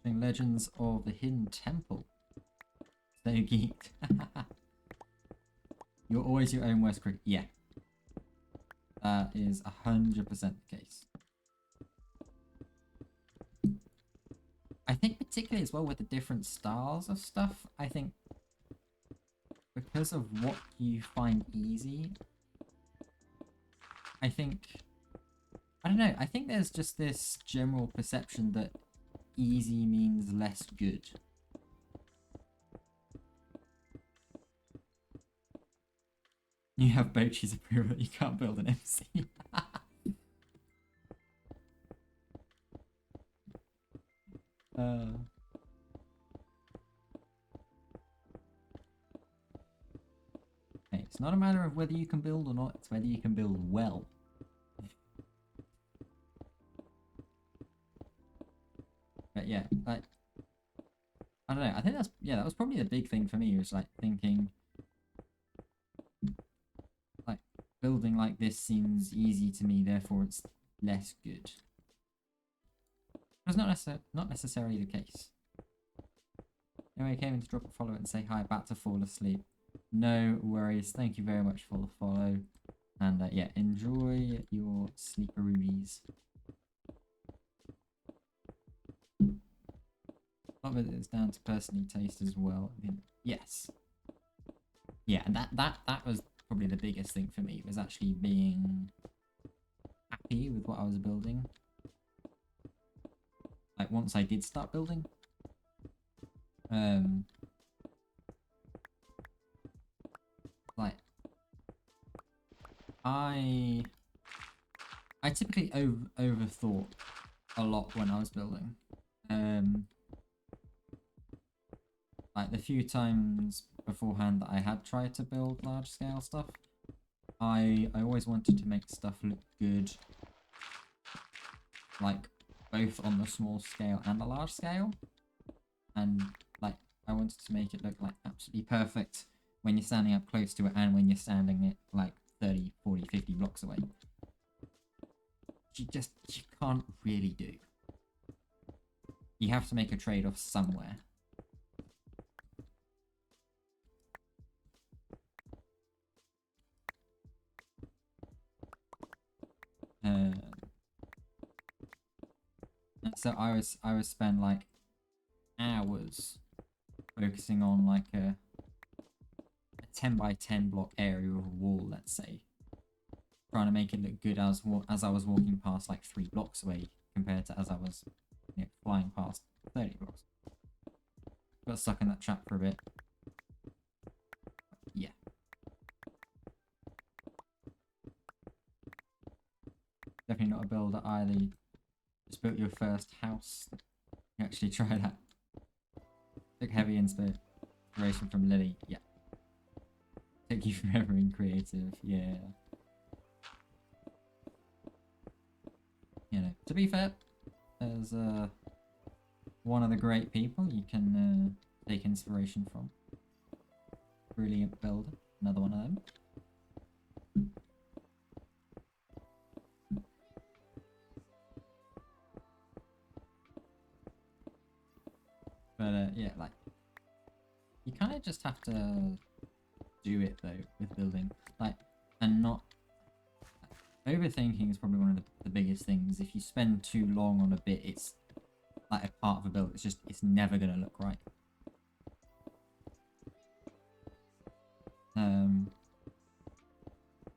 Legends of the Hidden Temple. So geeked. You're always your own worst critic. Yeah. That is 100% the case. I think particularly as well with the different styles of stuff, I think because of what you find easy, I don't know, I think there's just this general perception that easy means less good. You have Bochi's approval, you can't build an MC. Hey, it's not a matter of whether you can build or not, it's whether you can build well. But yeah, like, I don't know, I think that was probably the big thing for me, was like thinking, like, building like this seems easy to me, therefore it's less good. That's not necessarily the case. Anyway, I came in to drop a follow and say hi, about to fall asleep. No worries, thank you very much for the follow. And yeah, enjoy your sleeperoonies. A lot of it is down to personal taste as well. I mean, yes. Yeah, and that was probably the biggest thing for me, was actually being happy with what I was building. Like, once I did start building. Like, I typically overthought a lot when I was building. Like, the few times beforehand that I had tried to build large scale stuff, I always wanted to make stuff look good, like both on the small scale and the large scale, and like I wanted to make it look like absolutely perfect when you're standing up close to it and when you're standing it like 30, 40, 50 blocks away. You can't really do. You have to make a trade-off somewhere. So I was spend like hours focusing on like a 10 by 10 block area of a wall, let's say, trying to make it look good as I was walking past like 3 blocks away compared to as I was flying past 30 blocks. Got stuck in that trap for a bit. Yeah. Definitely not a builder either. You just built your first house. You actually try that. Took heavy inspiration from Lily. Yeah. Took you forever in creative. Yeah. You know, to be fair, as one of the great people you can take inspiration from. Brilliant builder. Another one of them. But yeah, like, you kind of just have to do it though with building, like, and not overthinking is probably one of the biggest things. If you spend too long on a bit, it's like a part of a build. It's never gonna look right.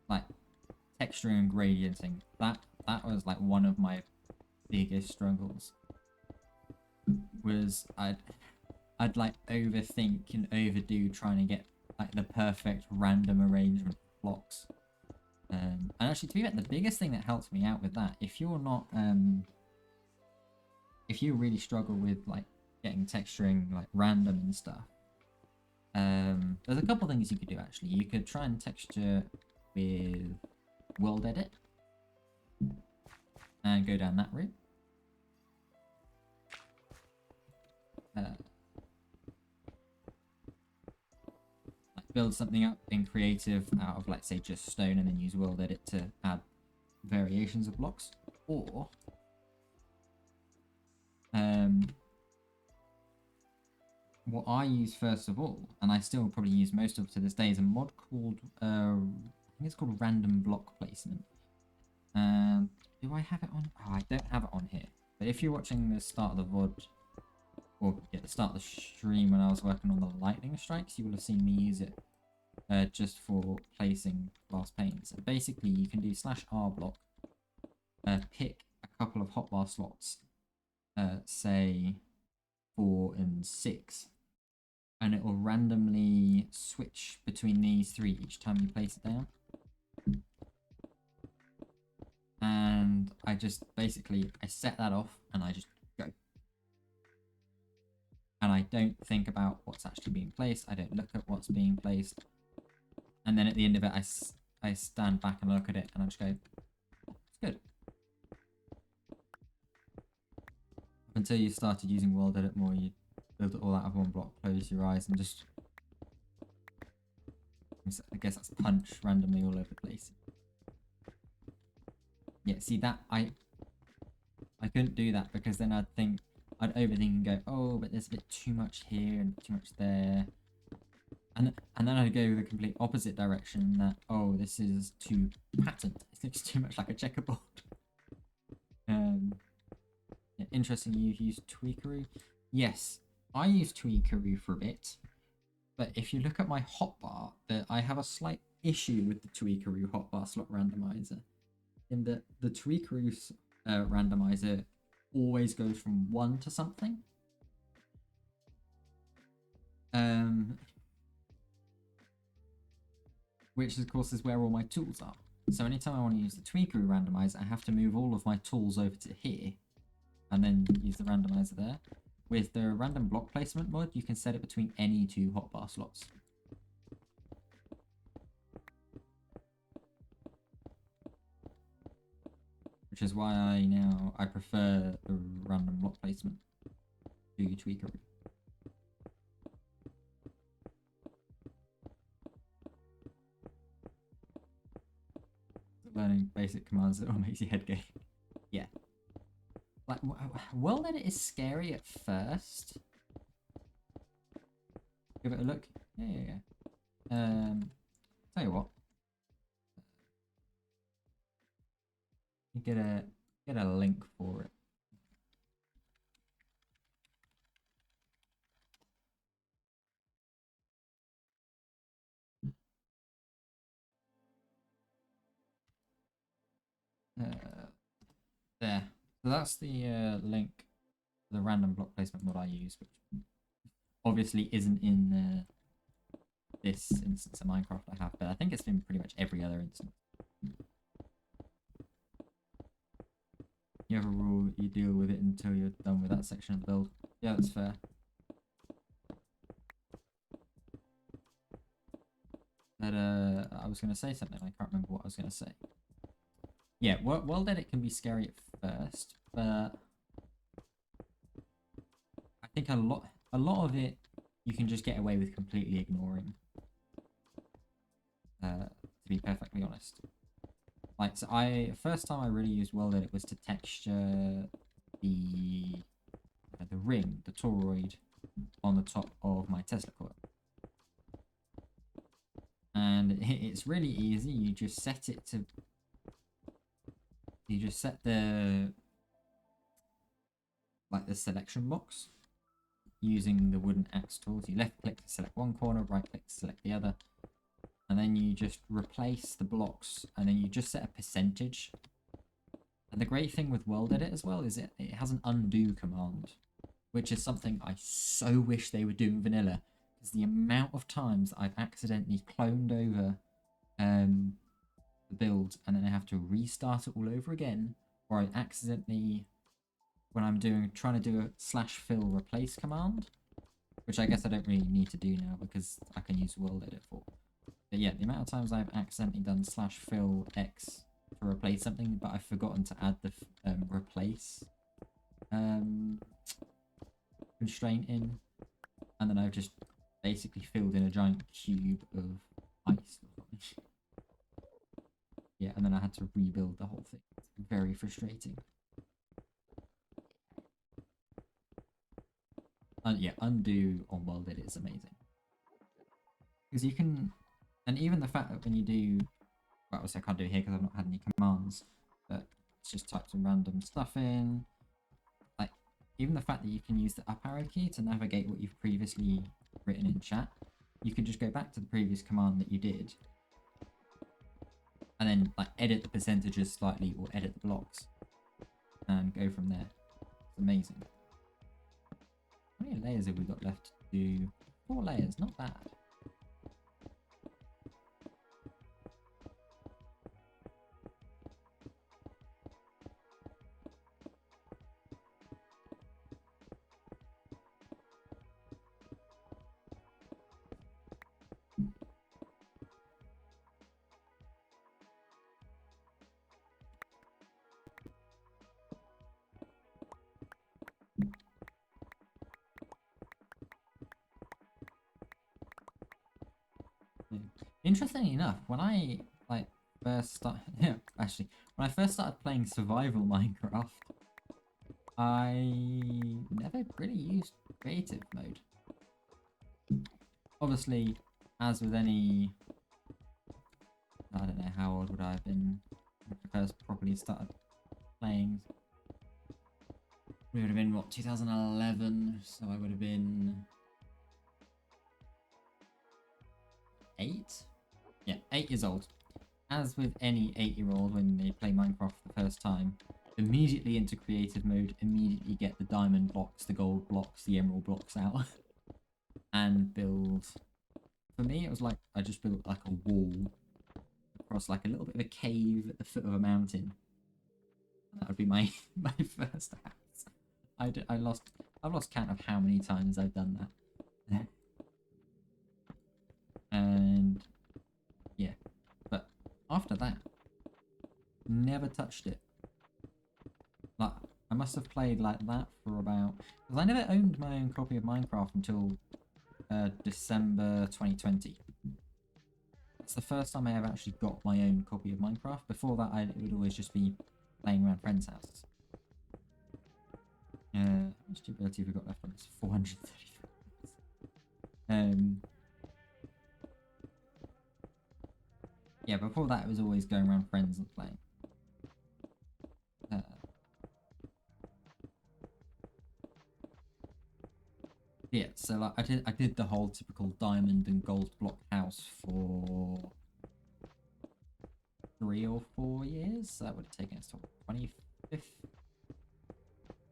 Like texturing and gradienting. That was like one of my biggest struggles. Was I'd like overthink and overdo trying to get like the perfect random arrangement of blocks. And actually, to be fair, the biggest thing that helps me out with that, if you're not if you really struggle with like getting texturing like random and stuff, there's a couple things you could do actually. You could try and texture with World Edit and go down that route. Build something up in creative out of, let's say, just stone, and then use World Edit to add variations of blocks. Or what I use first of all, and I still probably use most of to this day, is a mod called I think it's called Random Block Placement. Do I have it on? Oh, I don't have it on here. But if you're watching the start of the VOD, or at the start of the stream when I was working on the lightning strikes, you will have seen me use it just for placing glass panes. And basically, you can do /r block, pick a couple of hotbar slots, say 4 and 6, and it will randomly switch between these 3 each time you place it down. And I just basically, I set that off and I just go. And I don't think about what's actually being placed. I don't look at what's being placed. And then at the end of it, I stand back and look at it and I just go, oh, it's good. Up until you started using World Edit more, you build it all out of one block, close your eyes and just, I guess that's punch randomly all over the place. Yeah, see that, I couldn't do that because then I'd overthink and go, oh, but there's a bit too much here and too much there. And then I'd go the complete opposite direction that, oh, this is too patterned. It looks too much like a checkerboard. Yeah, interesting you've used Tweakeroo. Yes, I used Tweakeroo for a bit. But if you look at my hotbar, I have a slight issue with the Tweakeroo hotbar slot randomizer. In that the Tweakeroo randomizer always goes from 1 to something. Which of course is where all my tools are. So anytime I want to use the Tweakeroo randomizer, I have to move all of my tools over to here, and then use the randomizer there. With the random block placement mod, you can set it between any 2 hotbar slots. Which is why I prefer the random block placement to Tweakeroo. Learning basic commands that all makes your head go. Yeah. Like, World Edit is scary at first. Give it a look. Yeah. Tell you what. You get a link for it. There. So that's the link to the random block placement mod I use, which obviously isn't in this instance of Minecraft I have, but I think it's in pretty much every other instance. You have a rule, you deal with it until you're done with that section of the build. Yeah, that's fair. But I was going to say something, I can't remember what I was going to say. Yeah, world edit can be scary at first, but I think a lot of it you can just get away with completely ignoring. To be perfectly honest. Like, so first time I really used world edit was to texture the ring, the toroid, on the top of my Tesla coil. And it's really easy. You just set it to. You just set the selection box using the wooden axe tools. You left click to select one corner, right click to select the other, and then you just replace the blocks, and then you just set a percentage. And the great thing with world edit as well is it has an undo command, which is something I so wish they would do in vanilla, because the amount of times I've accidentally cloned over the build and then I have to restart it all over again, or I accidentally, when I'm trying to do a /fill replace command, which I guess I don't really need to do now because I can use world edit for. But yeah, the amount of times I've accidentally done /fill x to replace something, but I've forgotten to add the replace constraint in, and then I've just basically filled in a giant cube of ice or something. Yeah, and then I had to rebuild the whole thing. It's very frustrating. Yeah, undo on world edit is amazing. Because you can, and even the fact that when you do, well, obviously I can't do it here because I've not had any commands, but it's just type some random stuff in. Like, even the fact that you can use the up arrow key to navigate what you've previously written in chat, you can just go back to the previous command that you did, and then like edit the percentages slightly or edit the blocks and go from there. It's amazing. How many layers have we got left to do? 4 layers, not bad. Interestingly enough, when I first started, actually, when I first started playing survival Minecraft, I never really used creative mode. Obviously, as with any, I don't know how old would I have been when I first properly started playing. We would have been what, 2011, so I would have been 8. Yeah, 8 years old. As with any 8-year-old when they play Minecraft for the first time, immediately into creative mode, immediately get the diamond blocks, the gold blocks, the emerald blocks out, and build. For me, it was like I just built like a wall across like a little bit of a cave at the foot of a mountain. That would be my my first house. I've lost count of how many times I've done that. And yeah, but after that, never touched it. Like, I must have played like that for about, because I never owned my own copy of Minecraft until December 2020. It's the first time I ever actually got my own copy of Minecraft. Before that, it would always just be playing around friends' houses. How much durability have we got left on this? 433. Yeah, before that, it was always going around friends and playing. Yeah, so like I did the whole typical diamond and gold block house for 3 or 4 years. That would have taken us to 25th.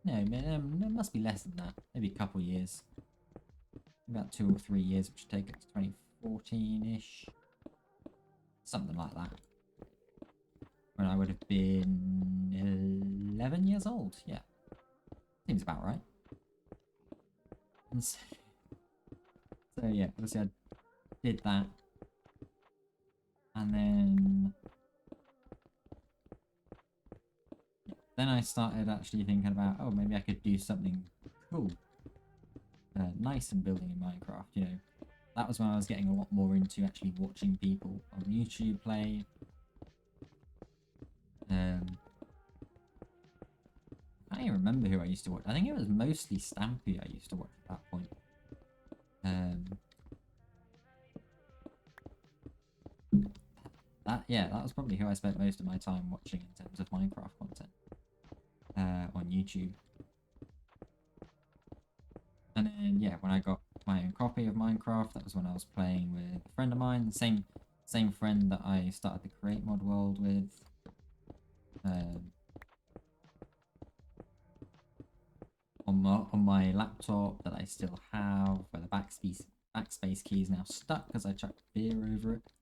No, man, it must be less than that. Maybe a couple years. About 2 or 3 years, which would take us to 2014-ish. Something like that. When I would have been 11 years old. Yeah. Seems about right. And so yeah, obviously I did that. And then I started actually thinking about, oh, maybe I could do something cool. Nice and building in Minecraft, you know. That was when I was getting a lot more into actually watching people on YouTube play. I can't even remember who I used to watch. I think it was mostly Stampy I used to watch at that point. That was probably who I spent most of my time watching in terms of Minecraft content on YouTube. And then yeah, when I got my own copy of Minecraft, that was when I was playing with a friend of mine, the same friend that I started the Create Mod world with. On my laptop that I still have, where the backspace key is now stuck because I chucked beer over it.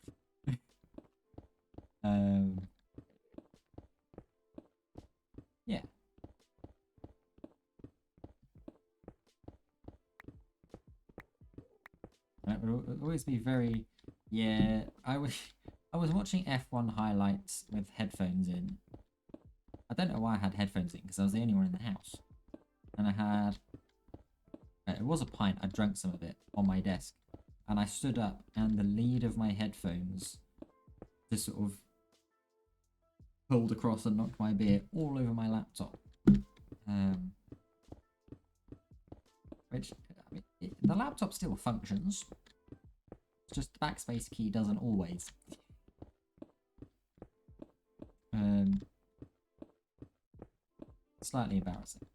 Yeah. It would always be very, yeah. I was watching F1 highlights with headphones in. I don't know why I had headphones in because I was the only one in the house, and I had. It was a pint. I drank some of it on my desk, and I stood up, and the lead of my headphones just sort of pulled across and knocked my beer all over my laptop. Which, I mean, the laptop still functions. It's just the backspace key doesn't always. Slightly embarrassing.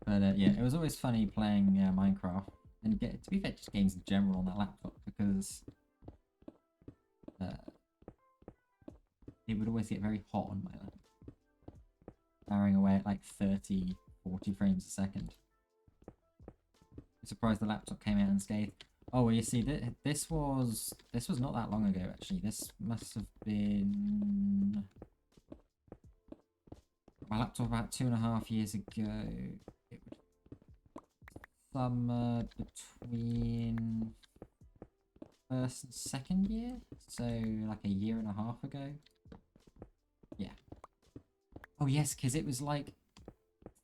But yeah, it was always funny playing Minecraft, and to be fair, just games in general on that laptop, because it would always get very hot on my laptop, firing away at like 30, 40 frames a second. I'm surprised the laptop came out unscathed. Oh, well, you see, this was not that long ago, actually. This must have been my laptop about 2.5 years ago. It would summer between first and second year, so like a year and a half ago. Yeah. Oh yes, because it was like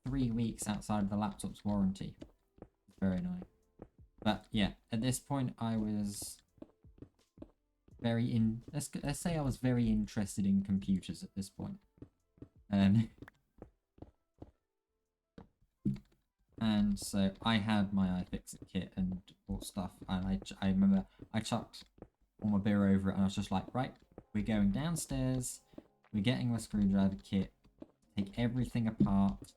3 weeks outside of the laptop's warranty. Very annoying. But yeah, at this point I was let's say I was very interested in computers at this point. And so I had my iFixit kit and all stuff, and I remember I chucked all my beer over it, and I was just like, right, we're going downstairs, we're getting my screwdriver kit, take everything apart,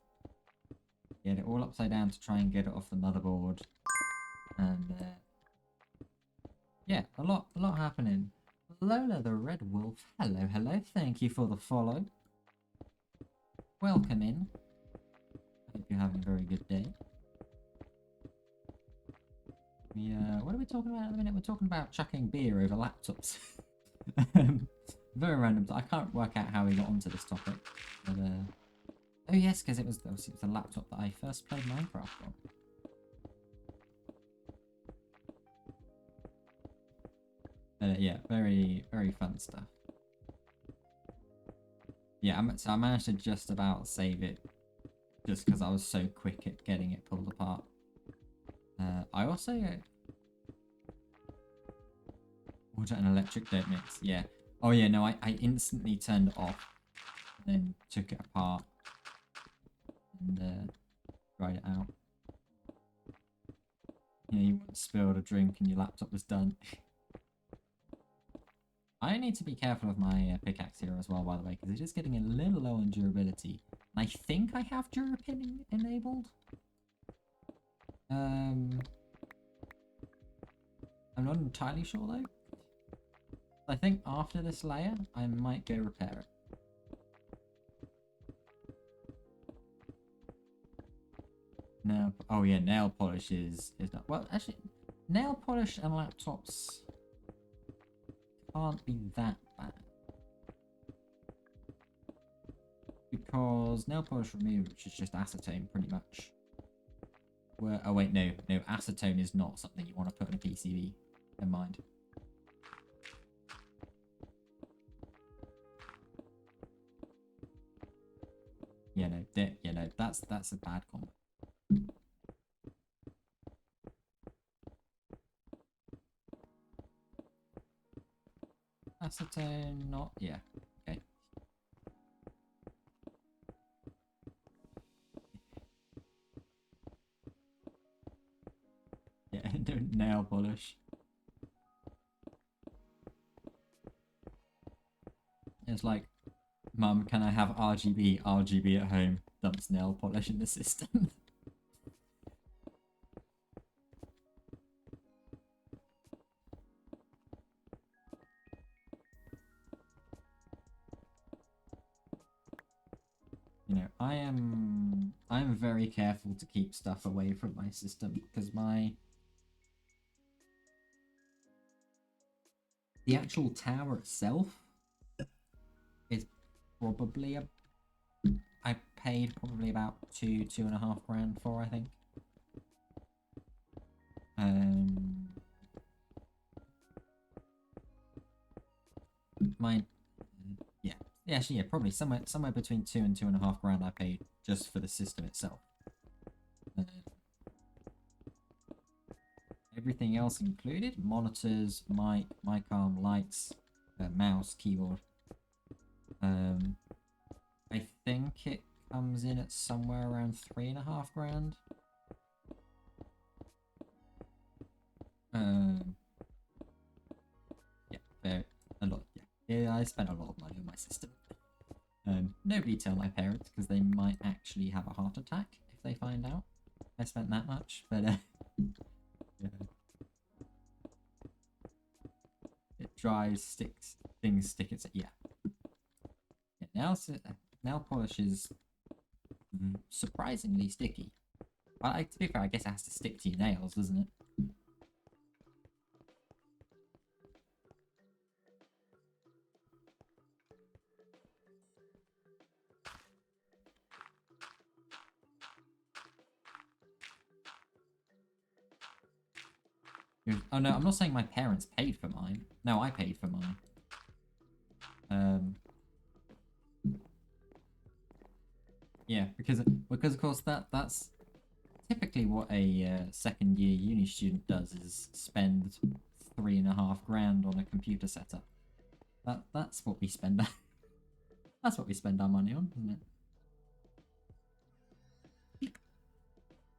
get it all upside down to try and get it off the motherboard, and yeah, a lot happening. Lola the Red Wolf, hello, thank you for the follow. Welcome in. Hope you're having a very good day. What are we talking about at the minute? We're talking about chucking beer over laptops. Very random. I can't work out how we got onto this topic. But, oh yes, because it was a laptop that I first played Minecraft on. Yeah, very fun stuff. Yeah, so I managed to just about save it, just because I was so quick at getting it pulled apart. I also water and electric don't mix. Yeah. Oh yeah, no, I instantly turned it off, and then took it apart and dried it out. You know, you once spilled a drink and your laptop was done. I need to be careful of my pickaxe here as well, by the way, because it is getting a little low on durability. And I think I have Durapin enabled. I'm not entirely sure though. I think after this layer, I might go repair it. No, oh yeah, nail polish is not, well, actually, nail polish and laptops can't be that bad. Because nail polish remover, which is just acetone pretty much. Where, oh wait, no, acetone is not something you want to put in a PCB. Never mind. Yeah, no, that's a bad combo. Acetone, not, yeah, okay. Yeah, nail polish. It's like, Mum, can I have RGB at home? Dumps nail polish in the system. You know, I'm very careful to keep stuff away from my system because the actual tower itself is probably I paid probably about 2.5 grand for, I think. Actually, yeah, probably somewhere between 2 and 2.5 grand I paid just for the system itself. Everything else included: monitors, mic arm, lights, mouse, keyboard. I think it comes in at somewhere around 3.5 grand. Yeah, a lot. Yeah, I spent a lot of money on my system. Nobody tell my parents because they might actually have a heart attack if they find out I spent that much. But yeah. It dries, sticks, things stick. It's yeah. Nail polish is surprisingly sticky. Well, to be fair, I guess it has to stick to your nails, doesn't it? Oh no, I'm not saying my parents paid for mine. No, I paid for mine. Yeah, because of course that's typically what a second year uni student does, is spend 3.5 grand on a computer setup. That's what we spend. That's what we spend our money on, isn't it?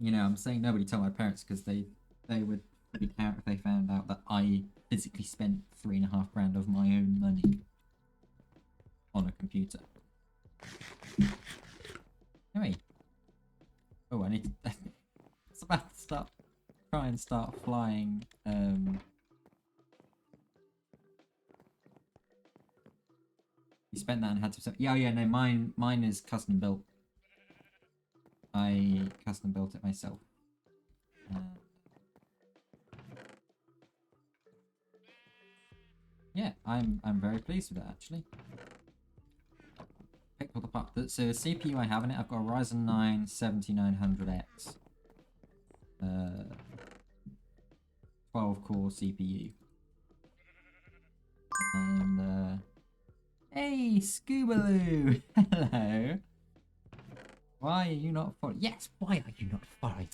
You know, I'm saying nobody tell my parents because they would freak out if they found out that I physically spent 3.5 grand of my own money on a computer. Anyway. Oh, I need to... It's about to try and start flying, You spent that and had to... Yeah, no, mine is custom built. I custom built it myself. Yeah, I'm very pleased with it, actually. Picked all the parts. So the CPU I have in it, I've got a Ryzen 9 7900X. 12-core CPU. And, hey, Scoobaloo! Hello! Why are you not following? Yes, why are you not following?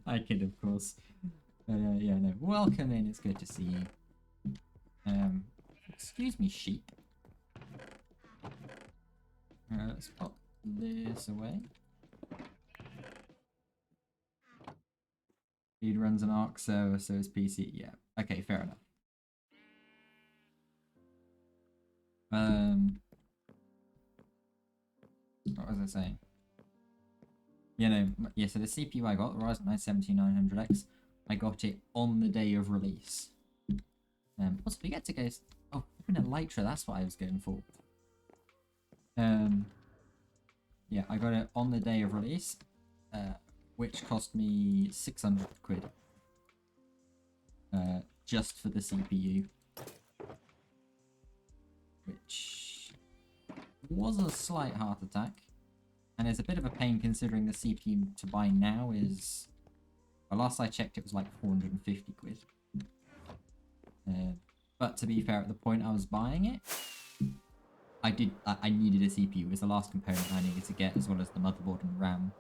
I kid, of course. Yeah, no. Welcome in, it's good to see you. Excuse me, sheep. Let's pop this away. Speed runs an ARC server, so is PC. Yeah. Okay, fair enough. What was I saying? Yeah, no. Yeah, so the CPU I got, the Ryzen 9 7900X, I got it on the day of release. Also, we get to go... Oh, open Elytra, that's what I was going for. Yeah, I got it on the day of release, which cost me 600 quid. Just for the CPU. Which was a slight heart attack. And it's a bit of a pain considering the CPU to buy now is... Well, last I checked it was like 450 quid. But to be fair, at the point I was buying it, I needed a CPU. It was the last component I needed to get, as well as the motherboard and RAM.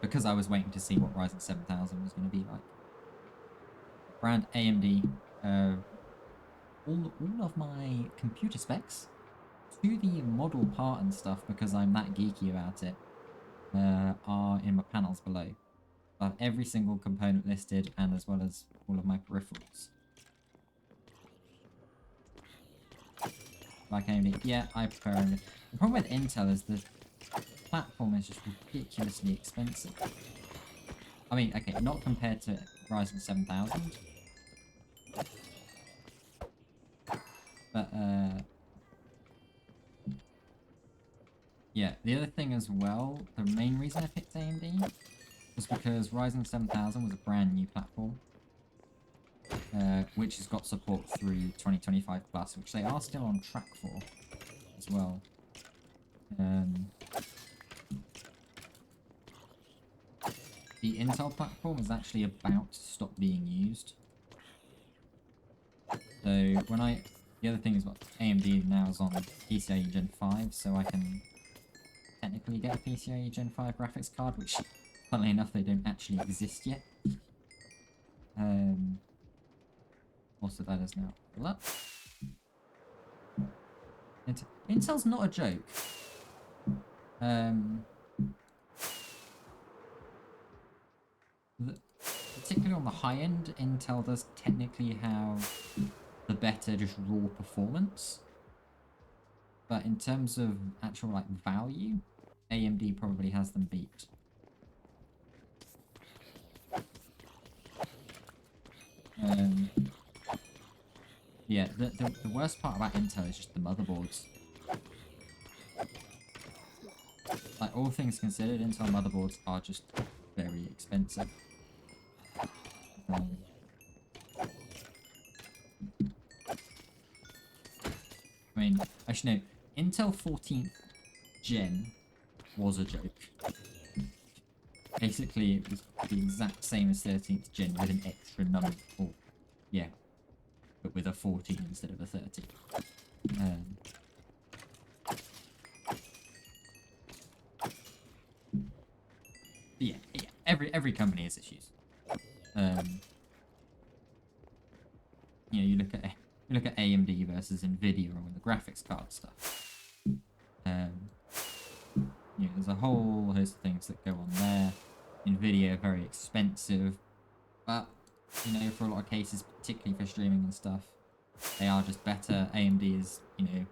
Because I was waiting to see what Ryzen 7000 was going to be like. Brand AMD, all of my computer specs, to the model part and stuff, because I'm that geeky about it, are in my panels below. I have every single component listed, and as well as all of my peripherals. Like AMD, yeah, I prefer AMD. The problem with Intel is the platform is just ridiculously expensive. I mean, okay, not compared to Ryzen 7000. But, yeah, the other thing as well, the main reason I picked AMD was because Ryzen 7000 was a brand new platform. Which has got support through 2025 plus, which they are still on track for as well. The Intel platform is actually about to stop being used. So the other thing is what AMD now is on PCIe Gen 5, so I can technically get a PCIe Gen 5 graphics card, which, funnily enough, they don't actually exist yet. Also, that is now full up. Intel's not a joke. Particularly on the high end, Intel does technically have the better just raw performance. But in terms of actual like value, AMD probably has them beat. Yeah, the worst part about Intel is just the motherboards. Like, all things considered, Intel motherboards are just very expensive. I mean, actually no, Intel 14th Gen was a joke. Basically, it was the exact same as 13th Gen with an extra number. Or, yeah, but with a 14 instead of a 13. Yeah, every company has issues. You know, you look at AMD versus Nvidia on the graphics card stuff. You know, there's a whole host of things that go on there. Nvidia very expensive, but you know, for a lot of cases, particularly for streaming and stuff, they are just better. AMD is, you know,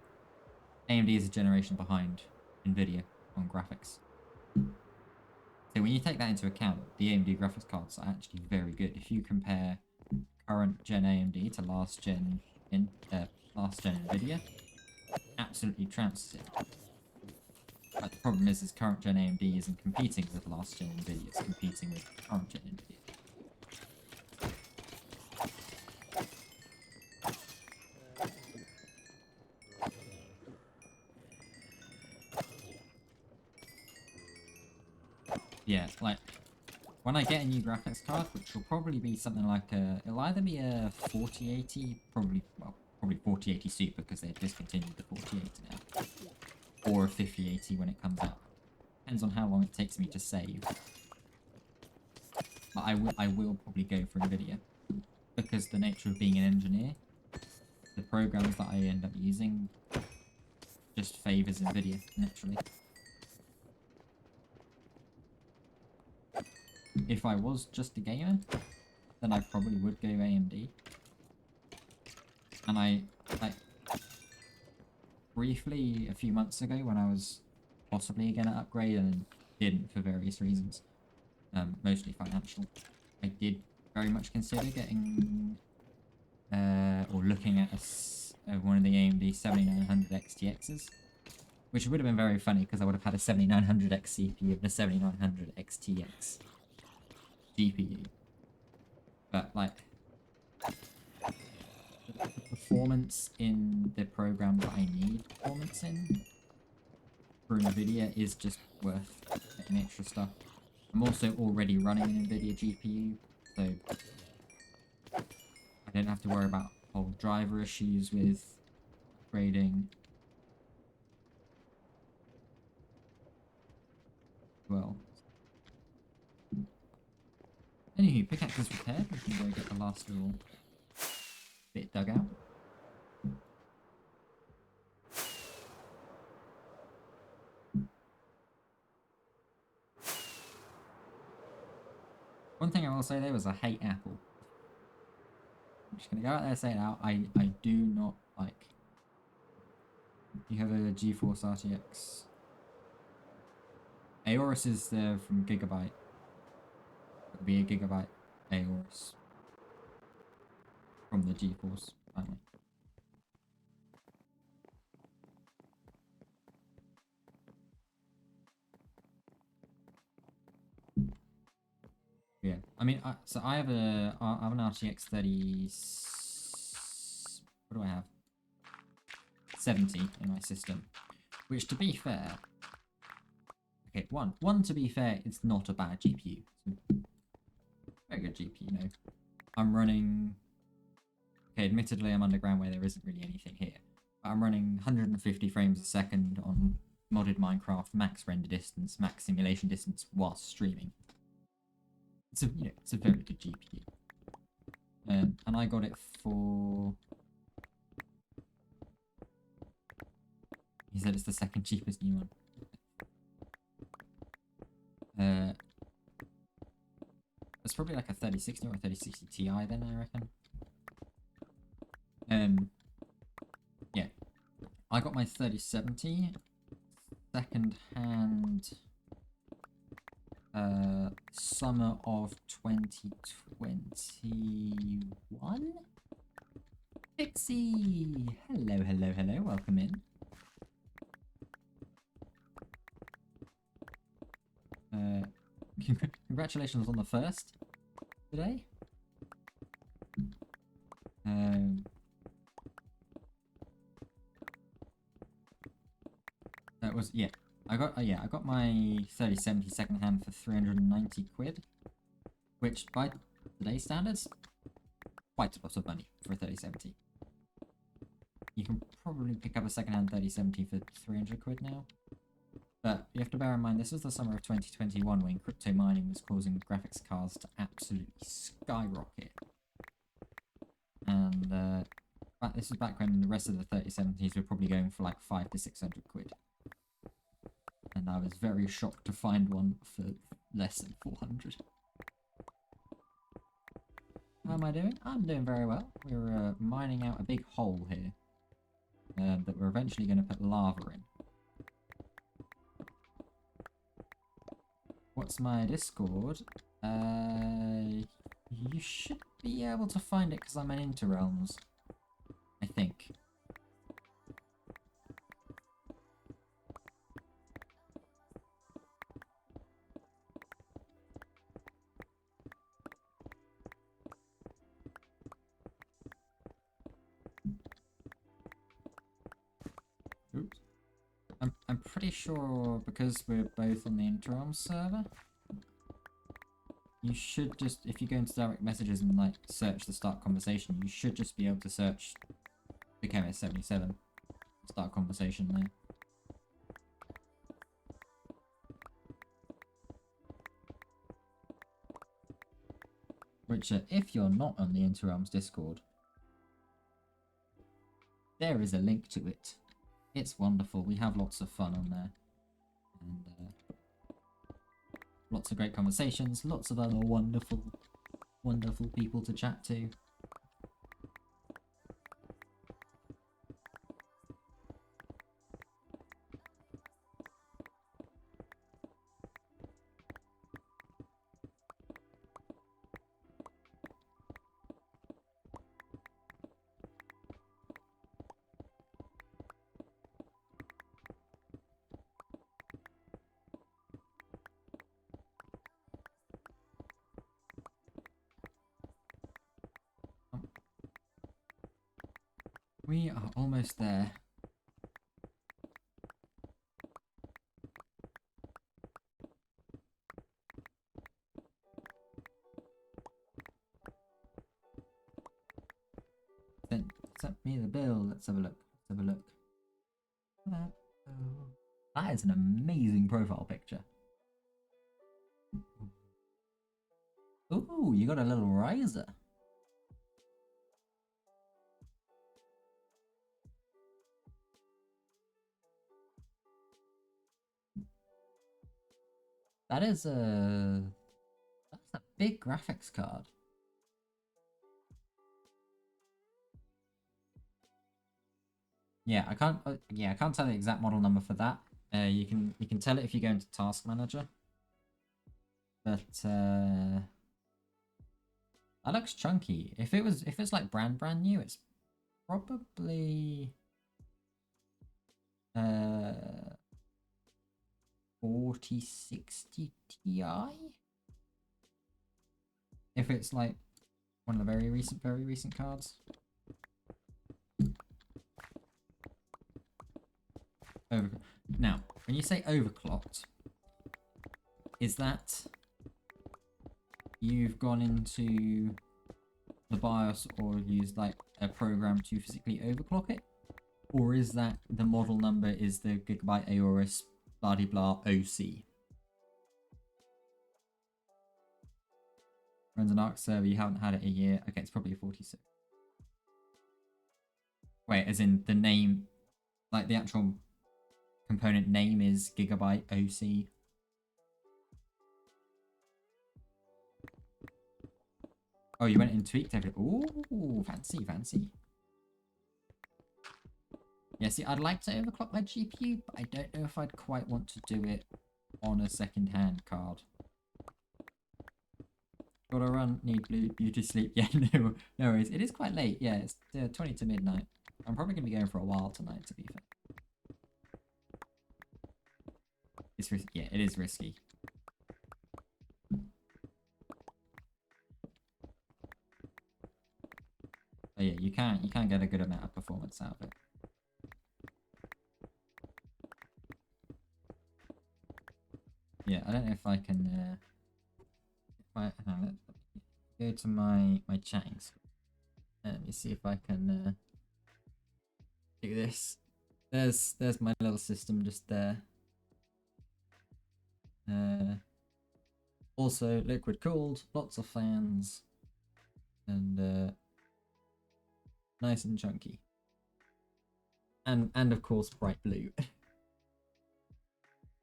AMD is a generation behind Nvidia on graphics. So when you take that into account, the AMD graphics cards are actually very good. If you compare current gen AMD to last gen Nvidia, absolutely trounces it. But the problem is current gen AMD isn't competing with last gen Nvidia, it's competing with current gen Nvidia. Yeah, like, when I get a new graphics card, which will probably be something like it'll either be a 4080, probably 4080 Super, because they've discontinued the 4080 now, or a 5080 when it comes out. Depends on how long it takes me to save. But I will probably go for Nvidia, because the nature of being an engineer, the programs that I end up using just favors Nvidia naturally. If I was just a gamer, then I probably would go AMD. And I, like, briefly a few months ago when I was possibly going to upgrade and didn't for various reasons, mostly financial. I did very much consider getting or looking at one of the AMD 7900 XTXs, which would have been very funny because I would have had a 7900X CPU and a 7900 XTX GPU. But like, the performance in the program that I need performance in for NVIDIA is just worth getting extra stuff. I'm also already running an NVIDIA GPU, so I don't have to worry about whole driver issues with upgrading. Well, anywho, pickaxe is repaired. We can go get the last little bit dug out. One thing I will say though is I hate Apple. I'm just gonna go out there and say it out. I do not like. You have a GeForce RTX. Aorus is from Gigabyte. It would be a Gigabyte Aorus from the GeForce family. Yeah, I mean, so I have an RTX 30. What do I have? 70 in my system, which, to be fair, okay, one to be fair, it's not a bad GPU. It's a very good GPU. No, I'm running. Okay, admittedly, I'm underground where there isn't really anything here, but I'm running 150 frames a second on modded Minecraft, max render distance, max simulation distance whilst streaming. It's a very good GPU, and I got it for. He said it's the second cheapest new one. It's probably like a 3060 or a 3060 Ti then, I reckon. Yeah, I got my 3070 second hand. Summer of 2021. Pixie! Hello, hello, hello, welcome in. Congratulations on the first today. That was, yeah. I got my 3070 second hand for 390 quid, which by today's standards, quite a lot of money for a 3070. You can probably pick up a second hand 3070 for 300 quid now. But you have to bear in mind, this was the summer of 2021 when crypto mining was causing graphics cards to absolutely skyrocket. And this was back when the rest of the 3070s were probably going for like 500 to 600 quid. And I was very shocked to find one for less than 400. How am I doing? I'm doing very well. We're mining out a big hole here that we're eventually going to put lava in. What's my Discord? You should be able to find it because I'm in Interrealms, I think. Oops. I'm pretty sure because we're both on the Interrealms server, you should just, if you go into direct messages and like search the start conversation, you should just be able to search the KMS77, start conversation there. Which, if you're not on the Interrealms Discord, there is a link to it. It's wonderful. We have lots of fun on there. And lots of great conversations, lots of other wonderful, wonderful people to chat to. We are almost there. Send me the bill. Let's have a look. Let's have a look. That is an amazing profile picture. Ooh, you got a little riser. That's a big graphics card. Yeah, I can't. I can't tell the exact model number for that. You can tell it if you go into Task Manager. But that looks chunky. If it's like brand new, it's probably 4060 Ti. If it's like one of the very recent cards. Now, when you say overclocked, is that you've gone into the BIOS or used like a program to physically overclock it? Or is that the model number is the Gigabyte Aorus blah de blah OC? Runs an ARC server, you haven't had it a year. Okay, it's probably a 46. Wait, as in the name, like the actual component name is Gigabyte OC. Oh, you went and tweaked everything. Ooh, fancy, fancy. Yeah, see, I'd like to overclock my GPU, but I don't know if I'd quite want to do it on a second-hand card. Gotta run, need beauty sleep. Yeah, no worries. It is quite late. Yeah, it's 20 to midnight. I'm probably going to be going for a while tonight, to be fair. It's risky. Yeah, it is risky. But yeah, you can get a good amount of performance out of it. Yeah, I don't know if I can. Go to my chatting screen. Let me see if I can do this. There's my little system just there. Also liquid cooled, lots of fans, and nice and chunky. And of course bright blue.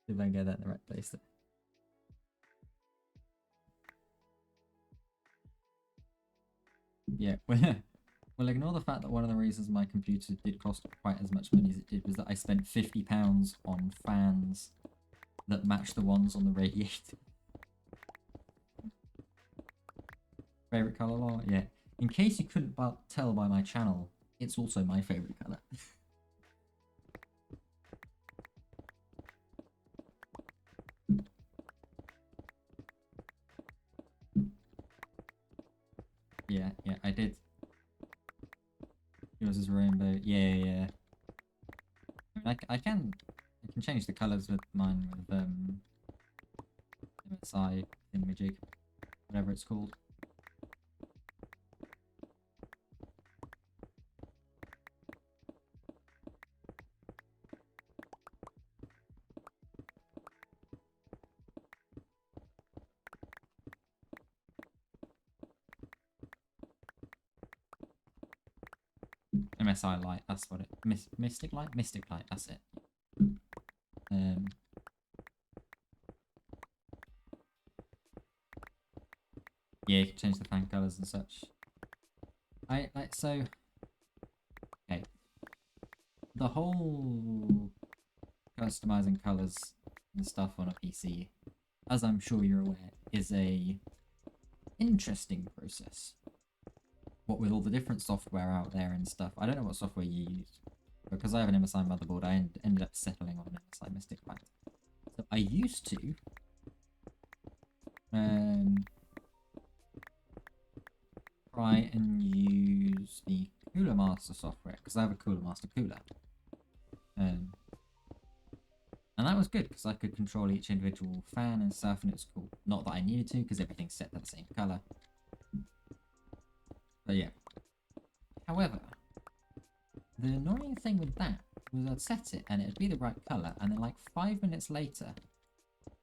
If I can get that in the right place there. Yeah, well, ignore the fact that one of the reasons my computer did cost quite as much money as it did was that I spent £50 on fans that match the ones on the radiator. Favorite color law? Yeah. In case you couldn't tell by my channel, it's also my favorite color. Yeah, I did. Yours is rainbow. Yeah. I mean, I can change the colors with mine with MSI thingamajig, whatever it's called. MSI Light, that's what it. Mystic Light, that's it. Yeah, you can change the fan colors and such. Okay. The whole customizing colors and stuff on a PC, as I'm sure you're aware, is a interesting process. What with all the different software out there and stuff. I don't know what software you use. Because I have an MSI motherboard, I ended up settling on an MSI Mystic Light. So I used to try and use the Cooler Master software because I have a Cooler Master cooler. And that was good because I could control each individual fan and stuff, and it's cool. Not that I needed to because everything's set to the same color. But yeah. However, the annoying thing with that was I'd set it and it'd be the right color, and then like 5 minutes later,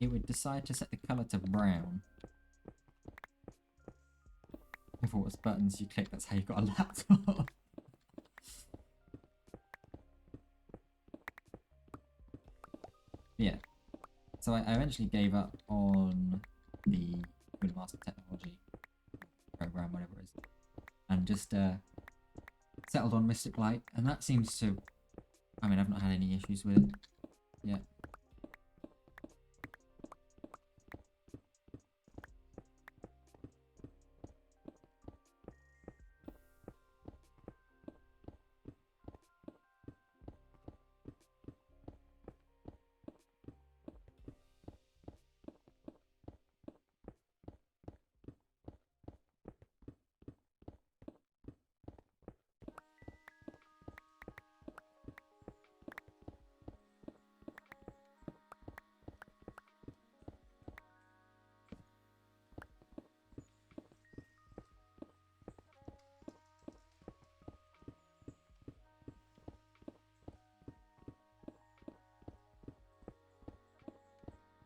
it would decide to set the color to brown. If it was buttons you click, that's how you got a laptop. Yeah. So I eventually gave up on the Cooler Master technology program, whatever it is, and just settled on Mystic Light, and that seems to, I mean, I've not had any issues with it yet.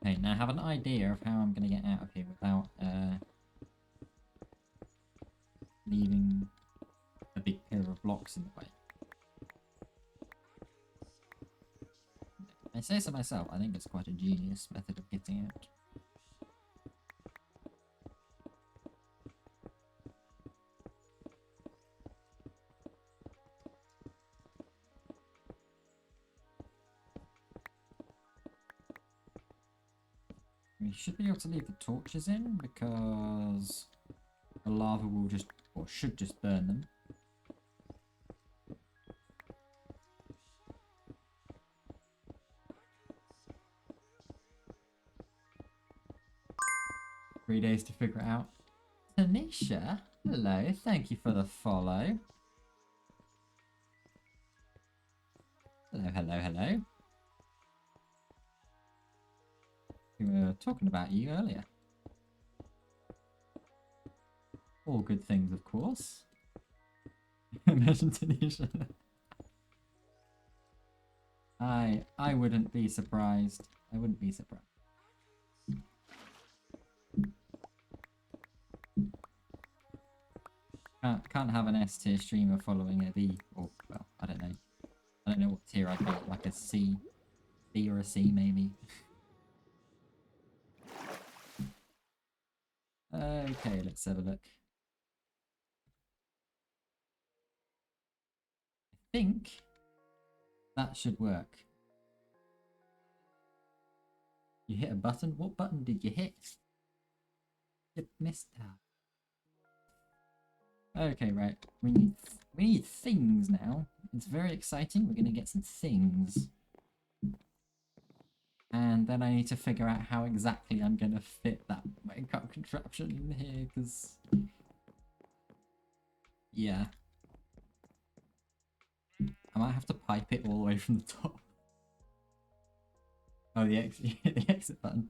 Okay, now I have an idea of how I'm going to get out of here without leaving a big pillar of blocks in the way. I say so myself, I think it's quite a genius method of getting out. We should be able to leave the torches in because the lava will just, or should just burn them. Three days to figure it out. Tanisha, hello, thank you for the follow. Hello, hello, hello. We were talking about you earlier. All good things, of course. Imagine Tanisha. I wouldn't be surprised. I wouldn't be surprised. Can't have an S tier streamer following a B, or well, I don't know. I don't know what tier I'd get, like a C, B or a C maybe. Okay, let's have a look. I think that should work. You hit a button? What button did you hit? You missed that. Okay, right. We need things now. It's very exciting. We're gonna get some things. And then I need to figure out how exactly I'm gonna fit that makeup contraption in here, because yeah. I might have to pipe it all the way from the top. Oh, the exit button.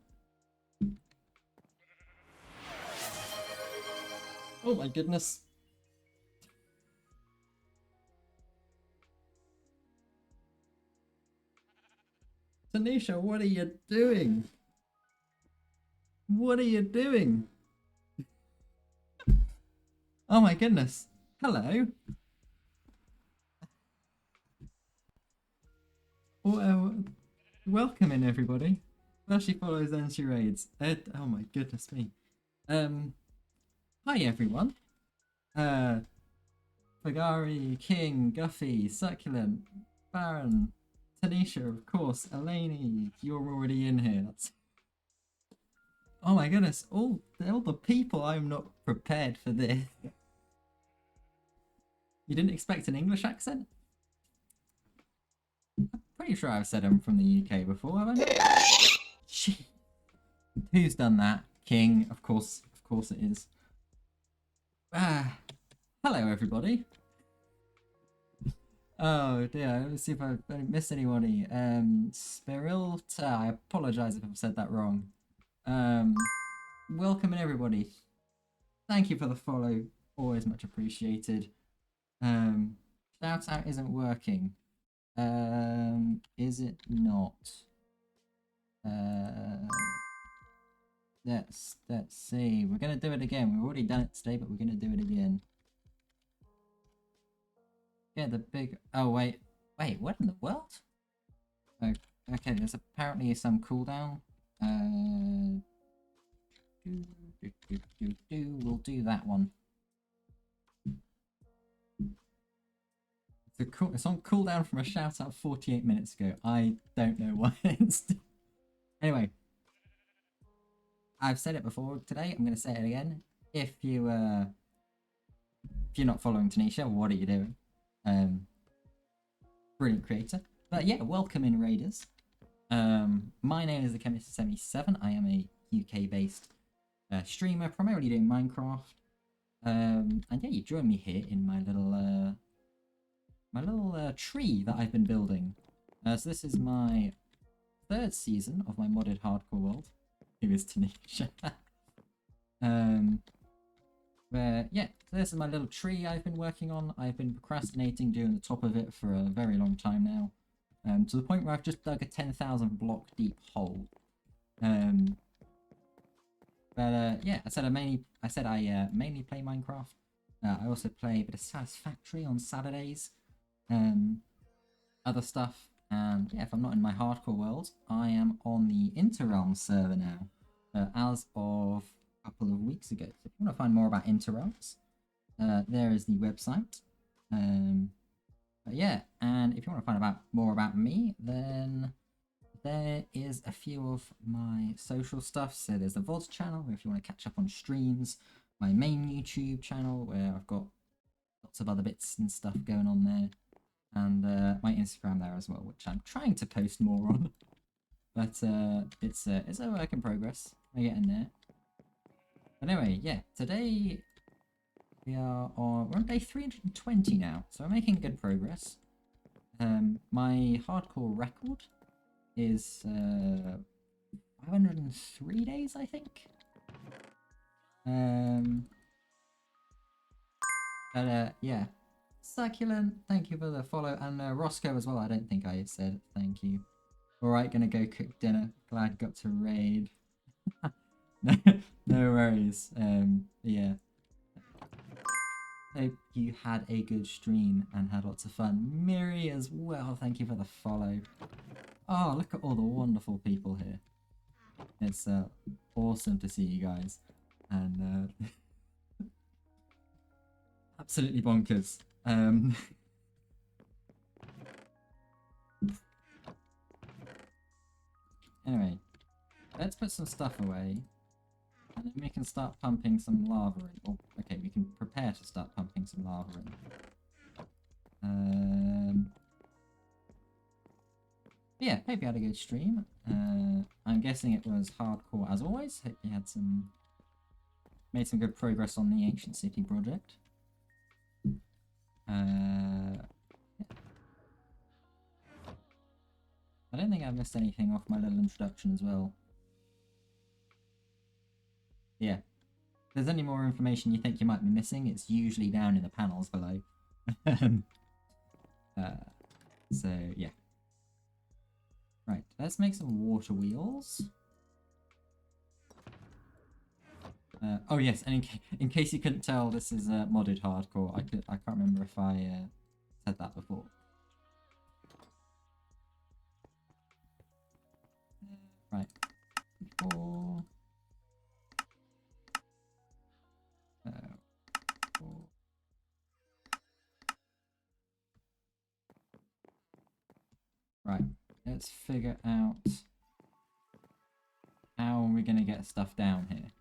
Oh my goodness. Tanisha, what are you doing? What are you doing? Oh my goodness. Hello. Well, welcome in everybody. Well, she follows and she raids. Oh my goodness me. Hi everyone. Fagari, King, Guffy, Succulent, Baron, Tanisha, of course, Eleni, you're already in here. That's... Oh my goodness, all the people, I'm not prepared for this. You didn't expect an English accent? I'm pretty sure I've said I'm from the UK before, haven't I? Gee. Who's done that? King, of course it is. Hello everybody. Oh dear, let me see if I missed anybody. Spirilta, I apologize if I've said that wrong. Um, welcome in everybody. Thank you for the follow, always much appreciated. Shout out isn't working. Is it not? Let's see. We're gonna do it again. We've already done it today, but we're gonna do it again. Yeah, the big. Oh wait, what in the world? Oh, okay, there's apparently some cooldown. We'll do that one. It's on cooldown from a shout out 48 minutes ago. I don't know why it's. Anyway, I've said it before today. I'm going to say it again. If you're not following Tanisha, what are you doing? Brilliant creator. But yeah, welcome in Raiders. My name is the Chemist77. I am a UK-based streamer, primarily doing Minecraft. And yeah, you join me here in my little tree that I've been building. So this is my 3rd season of my modded hardcore world. Who is Tanisha? Where yeah, so this is my little tree I've been working on. I've been procrastinating doing the top of it for a very long time now. To the point where I've just dug a 10,000 block deep hole. But yeah, I said I mainly play Minecraft. I also play a bit of Satisfactory on Saturdays. Other stuff. And yeah, if I'm not in my hardcore world, I am on the Interrealm server now, as of a couple of weeks ago. So if you want to find more about Interrealms, there is the website. But yeah, and if you want to find more about me, then there is a few of my social stuff. So there's the VODs channel, if you want to catch up on streams, my main YouTube channel, where I've got lots of other bits and stuff going on there, and my Instagram there as well, which I'm trying to post more on. But it's a work in progress. I get in there. But anyway, yeah, today we're on day 320 now, so we're making good progress. My hardcore record is 503 days, I think. But yeah, Succulent, thank you for the follow, and Roscoe as well. I don't think I said thank you. Alright, gonna go cook dinner. Glad got to raid. No worries. Yeah. Hope you had a good stream and had lots of fun. Miri as well, thank you for the follow. Oh, look at all the wonderful people here. It's awesome to see you guys. And absolutely bonkers. Anyway, let's put some stuff away. And then we can start pumping some lava in. Oh, okay, we can prepare to start pumping some lava in. Yeah, hope you had a good stream. I'm guessing it was hardcore as always. Hope you had made some good progress on the Ancient City project. Yeah. I don't think I've missed anything off my little introduction as well. Yeah. If there's any more information you think you might be missing, it's usually down in the panels below. So, yeah. Right, let's make some water wheels. Oh yes, and in case you couldn't tell, this is modded hardcore. I can't remember if I said that before. Right. 4. 4. Right. Let's figure out how we're gonna get stuff down here.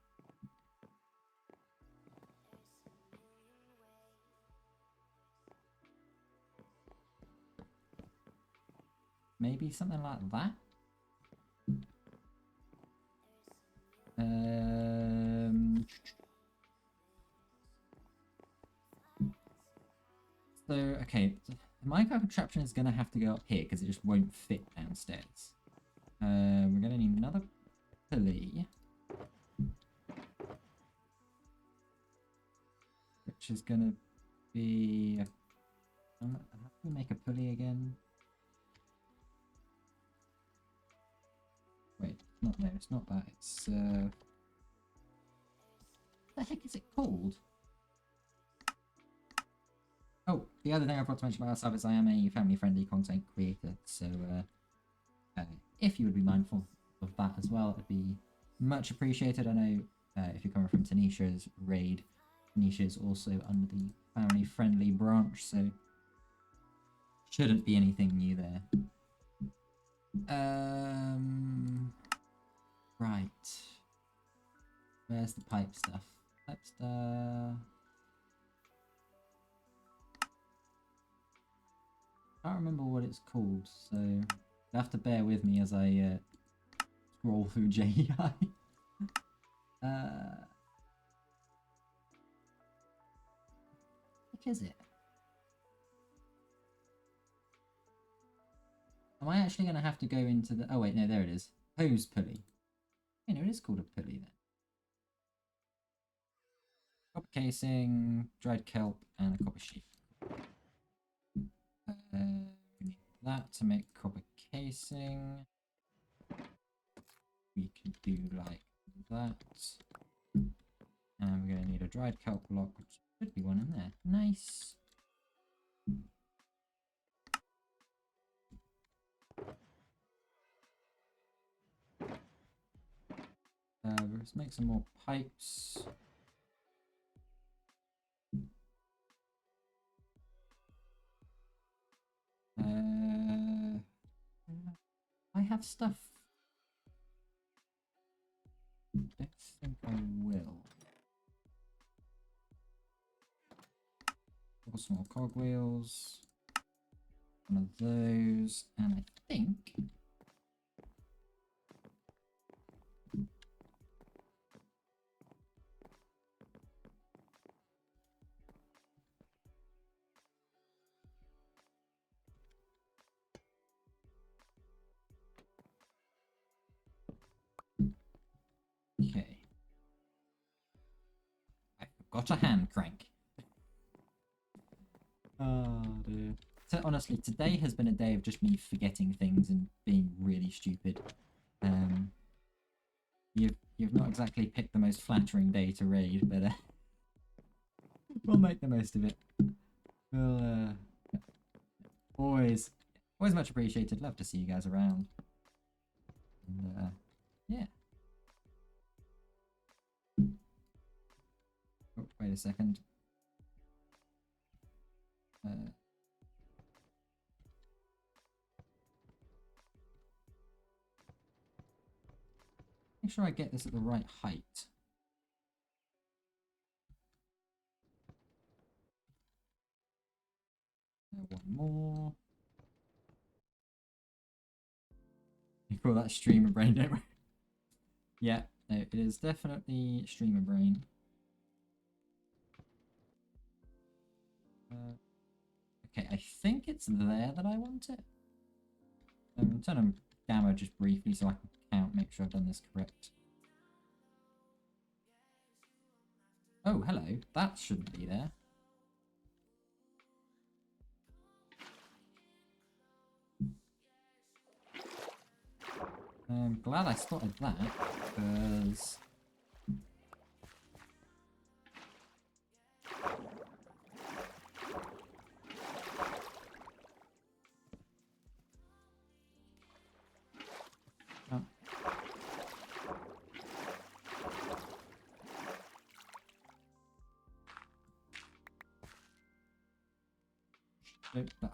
Maybe something like that. So, Okay, the Minecraft contraption is going to have to go up here because it just won't fit downstairs. We're going to need another pulley. Which is going to be... how do we make a pulley again? Wait, no, it's not that. It's... what the heck is it called? Oh, the other thing I forgot to mention about myself is I am a family-friendly content creator, so if you would be mindful of that as well, it'd be much appreciated. I know if you're coming from Tanisha's raid, Tanisha is also under the family-friendly branch, so shouldn't be anything new there. Right. Where's the pipe stuff? Pipe stuff... I can't remember what it's called, so you have to bear with me as I scroll through JEI. What is it? Am I actually going to have to go into the... Oh wait, no, there it is. Hose pulley. You know, it is called a pulley then. Copper casing, dried kelp, and a copper sheet. We need that to make copper casing. We can do like that. And we're going to need a dried kelp block, which should be one in there. Nice. Let's make some more pipes. I have stuff. I don't think I will. Couple small cogwheels. One of those, and I think. Okay. I forgot a hand crank. Oh dear. So honestly, today has been a day of just me forgetting things and being really stupid. You've not exactly picked the most flattering day to raid, but we'll make the most of it. We'll always much appreciated. Love to see you guys around. And yeah. Oh, wait a second. Make sure I get this at the right height. One more. You call that streamer brain, don't we? Yeah, no, it is definitely streamer brain. Okay, I think it's there that I want it. Turn on gamma just briefly so I can count, make sure I've done this correct. Oh, hello. That shouldn't be there. I'm glad I spotted that, because... Oh.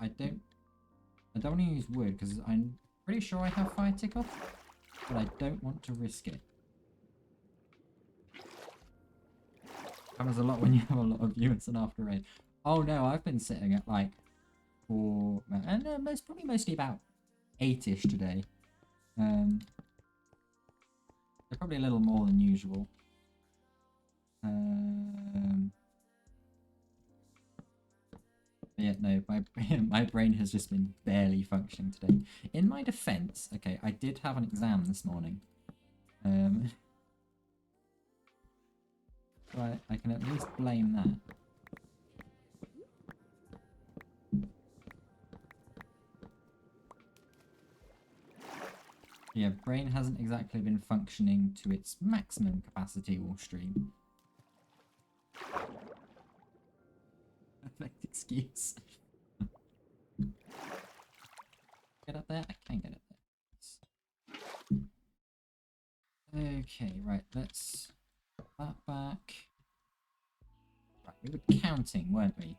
I don't want to use wood because I'm pretty sure I have fire tick off, but I don't want to risk it. Happens a lot when you have a lot of viewers and after raid. Oh no, I've been sitting at like and probably mostly about 8ish today. They're probably a little more than usual. Yeah, no, my my brain has just been barely functioning today. In my defense, okay, I did have an exam this morning. So I can at least blame that. Yeah, brain hasn't exactly been functioning to its maximum capacity all stream. Perfect excuse. Get up there? I can get up there. Okay, right, let's put that back. Right, we were counting, weren't we?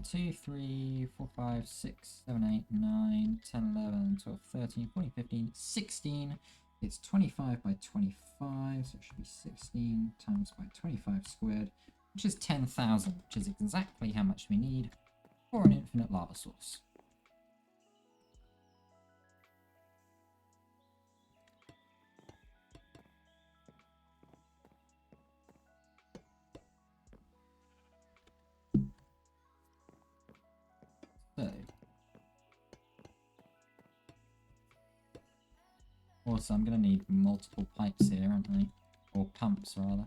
2, 3, 4, 5, 6, 7, 8, 9, 10, 11, 12, 13, 14, 15, 16. It's 25 by 25, so it should be 16 times by 25 squared, which is 10,000, which is exactly how much we need for an infinite lava source. So, also I'm going to need multiple pipes here, aren't I? Or pumps, rather.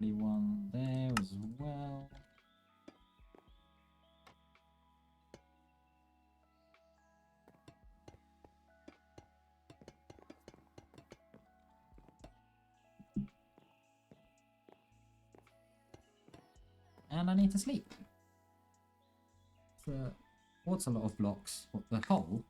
One there as well. And I need to sleep. So, what's a lot of blocks? What, the hole?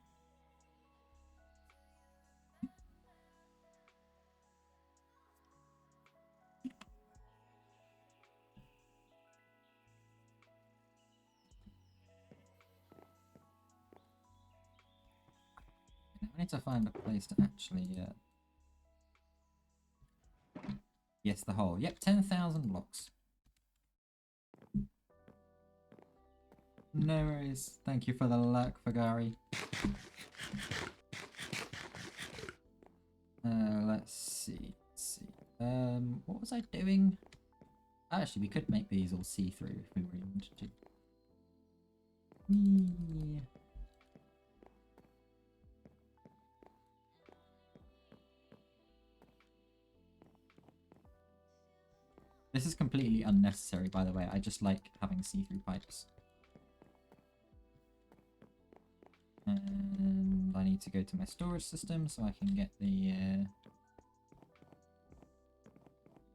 I need to find a place to actually... Yes, the hole. Yep, 10,000 blocks. No worries. Thank you for the luck, Fagari. Let's see. What was I doing? Actually, we could make these all see-through if we really wanted to. Whee. This is completely unnecessary, by the way. I just like having see-through pipes. And I need to go to my storage system so I can get the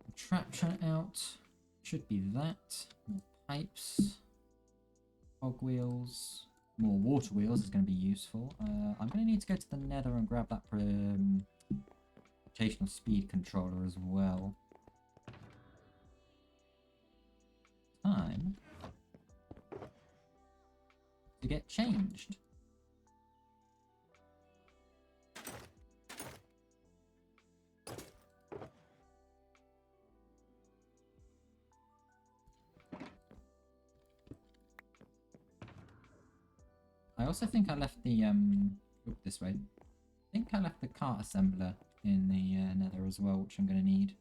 contraption out. Should be that. More pipes. Cog wheels. More water wheels is going to be useful. I'm going to need to go to the nether and grab that rotational speed controller as well. Time to get changed. I also think I left the this way. I think I left the cart assembler in the nether as well, which I'm going to need.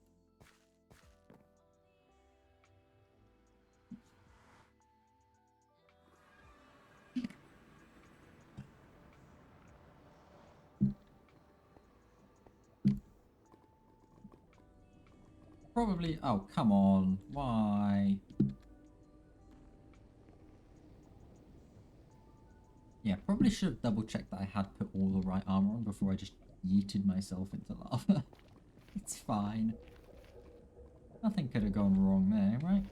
Probably... Oh, come on. Why? Yeah, probably should have double checked that I had put all the right armor on before I just yeeted myself into lava. It's fine. Nothing could have gone wrong there, right?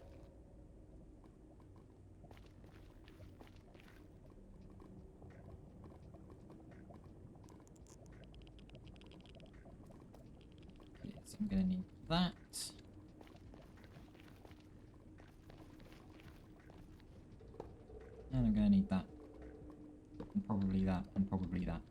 Okay, so I'm gonna need that. And I'm gonna need that. And probably that, and probably that.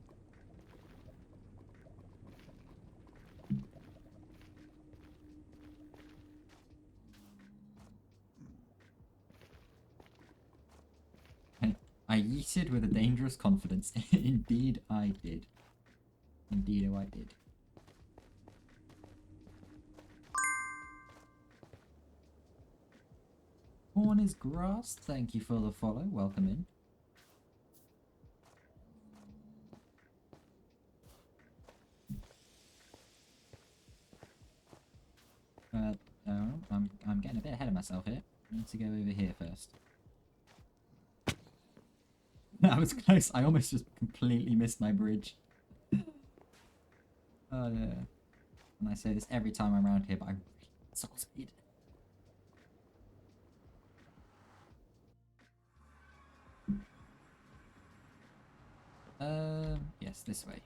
I yeeted with a dangerous confidence. Indeed I did. Indeed I did. Corn is grass. Thank you for the follow. Welcome in. No, I'm getting a bit ahead of myself here. I need to go over here first. That was close. I almost just completely missed my bridge. Oh yeah. And I say this every time I'm around here, but I'm really soul speed. Yes, this way.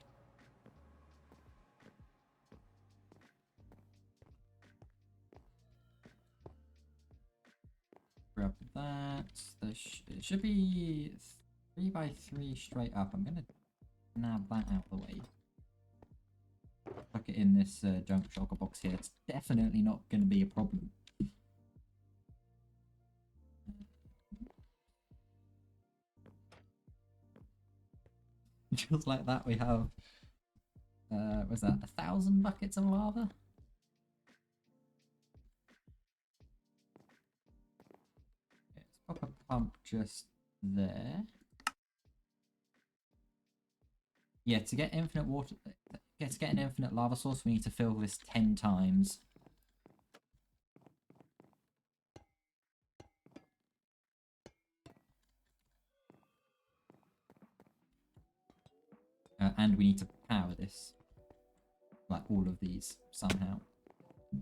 Grab that. It should be 3x3 straight up. I'm gonna nab that out of the way. Tuck it in this junk shulker box here. It's definitely not going to be a problem. Just like that, we have what's that? 1,000 buckets of lava. Let's pop a pump just there. Yeah, to get infinite water, to get an infinite lava source, we need to fill this 10 times. And we need to power this, like all of these somehow. I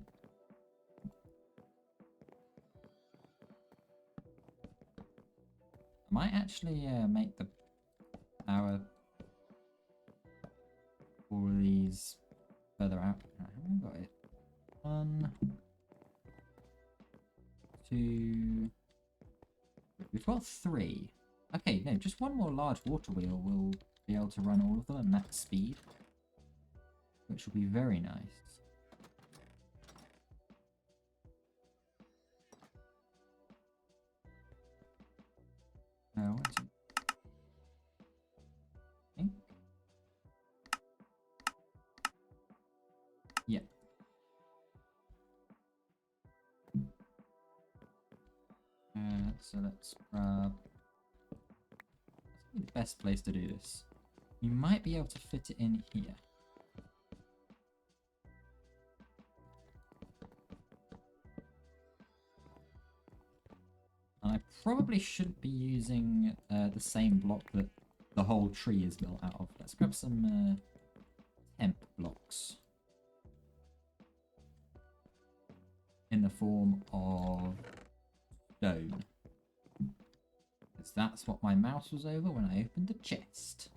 might actually make the power all of these further out. I haven't got it. 1, 2. We've got 3. Okay, no, just one more large water wheel will be able to run all of them at max speed, which will be very nice. Oh, I think. Yeah. So let's grab. The best place to do this. You might be able to fit it in here. And I probably shouldn't be using the same block that the whole tree is built out of. Let's grab some temp blocks in the form of stone. Because that's what my mouse was over when I opened the chest.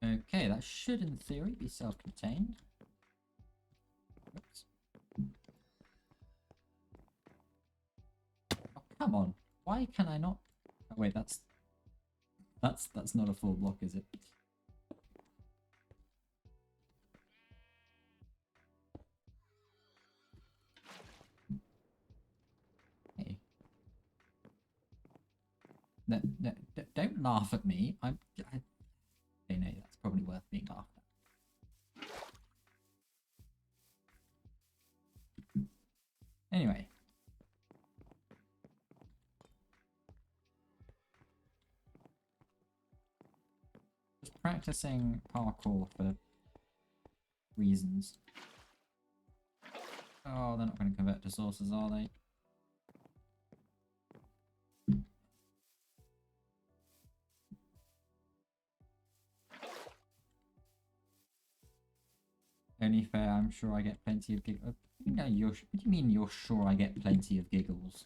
Okay, that should in theory be self-contained. Oops. Oh, come on. Why can I not? Oh, wait, that's not a full block, is it? Hey. No, don't laugh at me. Okay, no, that's probably worth being laughed at. Anyway. Just practicing parkour for reasons. Oh, they're not going to convert to sources, are they? Only be fair, I'm sure I get plenty of giggles. What do you mean you're sure I get plenty of giggles?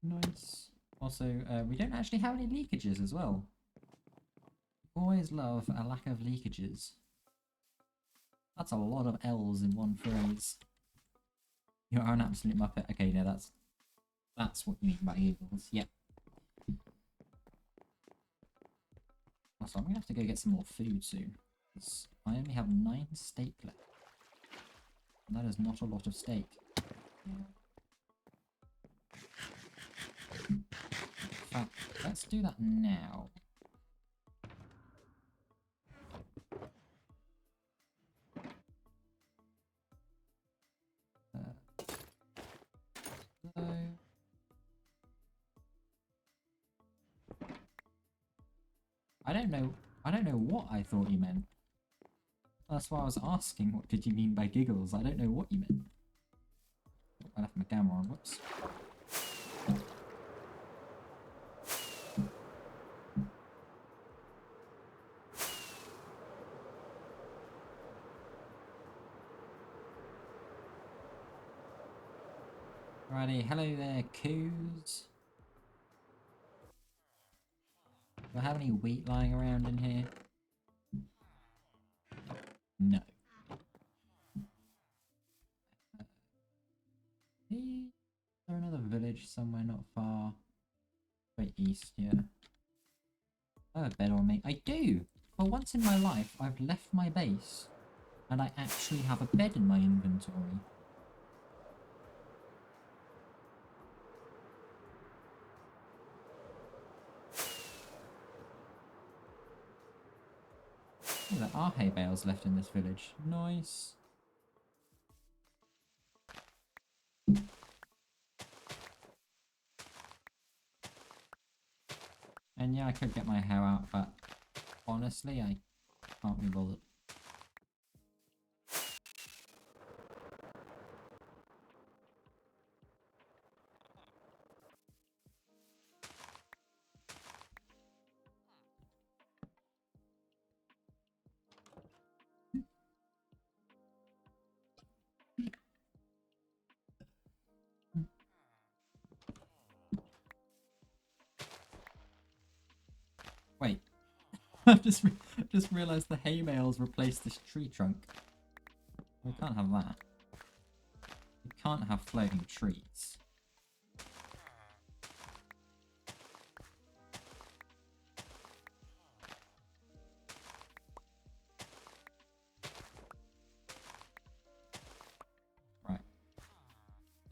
Nice. Also, we don't actually have any leakages as well. Always love a lack of leakages. That's a lot of L's in one phrase. You are an absolute muppet. Okay, no, that's what you mean by giggles. Yep. Also, I'm gonna have to go get some more food soon. 'Cause I only have 9 steak left. And that is not a lot of steak. In fact, let's do that now. So... I don't know what I thought you meant. That's why I was asking, what did you mean by giggles? I don't know what you meant. Oh, I left my camera on, whoops. Alrighty, hello there, coos. Do I have any wheat lying around in here? No. Is there another village somewhere not far? Way east, yeah. I have a bed on me. I do! For once in my life, I've left my base, and I actually have a bed in my inventory. Oh, there are hay bales left in this village. Nice. And yeah, I could get my hair out, but honestly, I can't be bothered. Wait, I've just realised the hay bales replaced this tree trunk. We can't have that. We can't have floating trees. Right.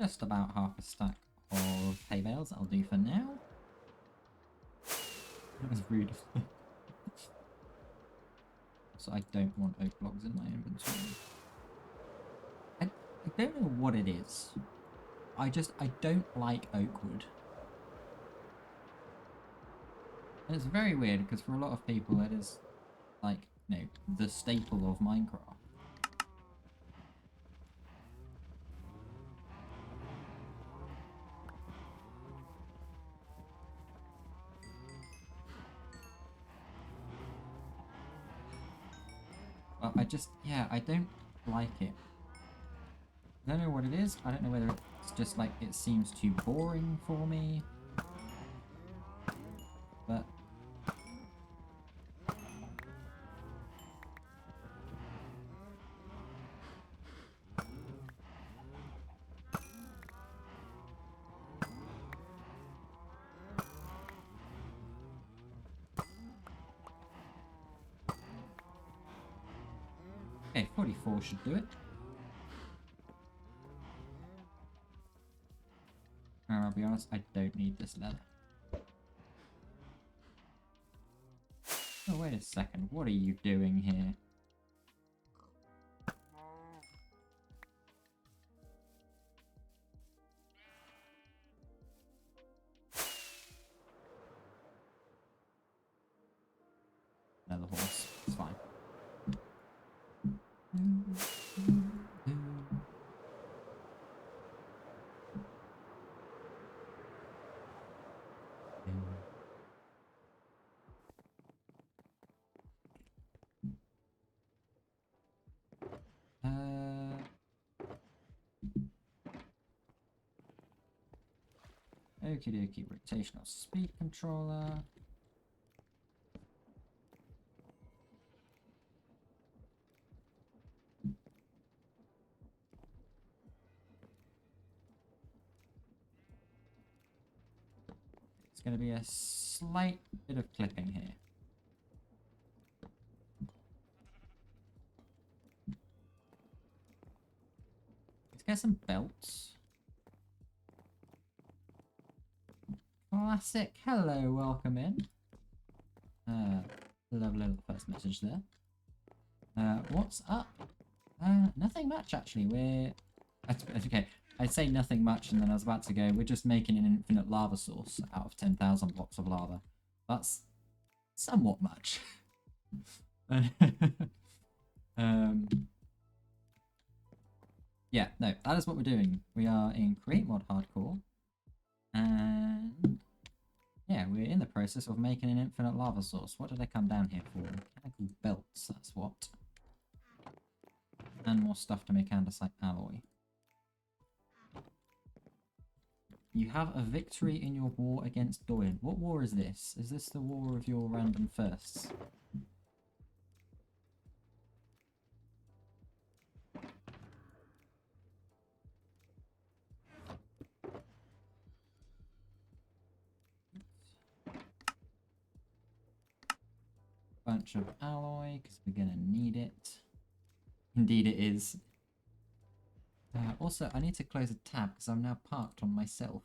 Just about half a stack of hay bales, that'll do for now. That was rude. So I don't want oak logs in my inventory. I don't know what it is. I don't like oak wood. And it's very weird because for a lot of people it is like, you know, the staple of Minecraft. But I don't like it. I don't know what it is. I don't know whether it's just like it seems too boring for me. But okay, 44 should do it. And I'll be honest, I don't need this leather. Oh, wait a second. What are you doing here? fine. Okie dokie, rotational speed controller. It's going to be a slight bit of clipping here. Let's get some belts. Classic. Hello, welcome in. Lovely little first message there. What's up? Nothing much actually. We're okay. I'd say nothing much, and then I was about to go. We're just making an infinite lava source out of 10,000 blocks of lava. That's somewhat much. Yeah, no, that is what we're doing. We are in Create Mod Hardcore, and yeah, we're in the process of making an infinite lava source. What did I come down here for? Mechanical belts, that's what. And more stuff to make andesite alloy. You have a victory in your war against Doyen. What war is this? Is this the war of your random firsts? Bunch of alloy, because we're going to need it. Indeed it is. Also, I need to close a tab, because I'm now parked on myself.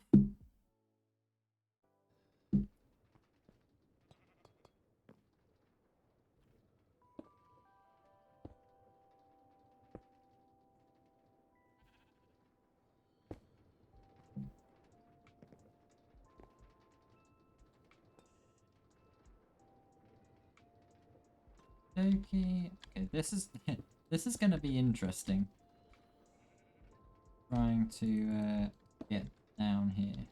Okay, this is this is gonna be interesting. Trying to get down here.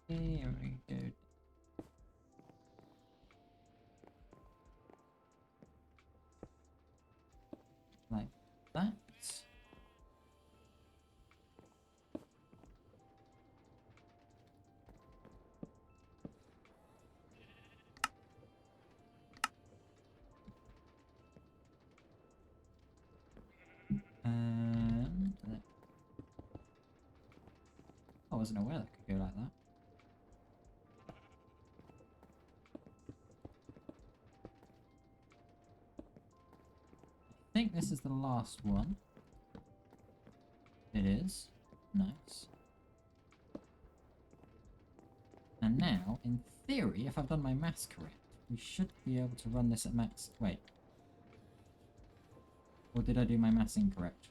Here we go. Like that. And I wasn't aware that could go like that. I think this is the last one. It is. Nice. And now, in theory, if I've done my maths correct, we should be able to run this at max. Wait. Or did I do my maths incorrect?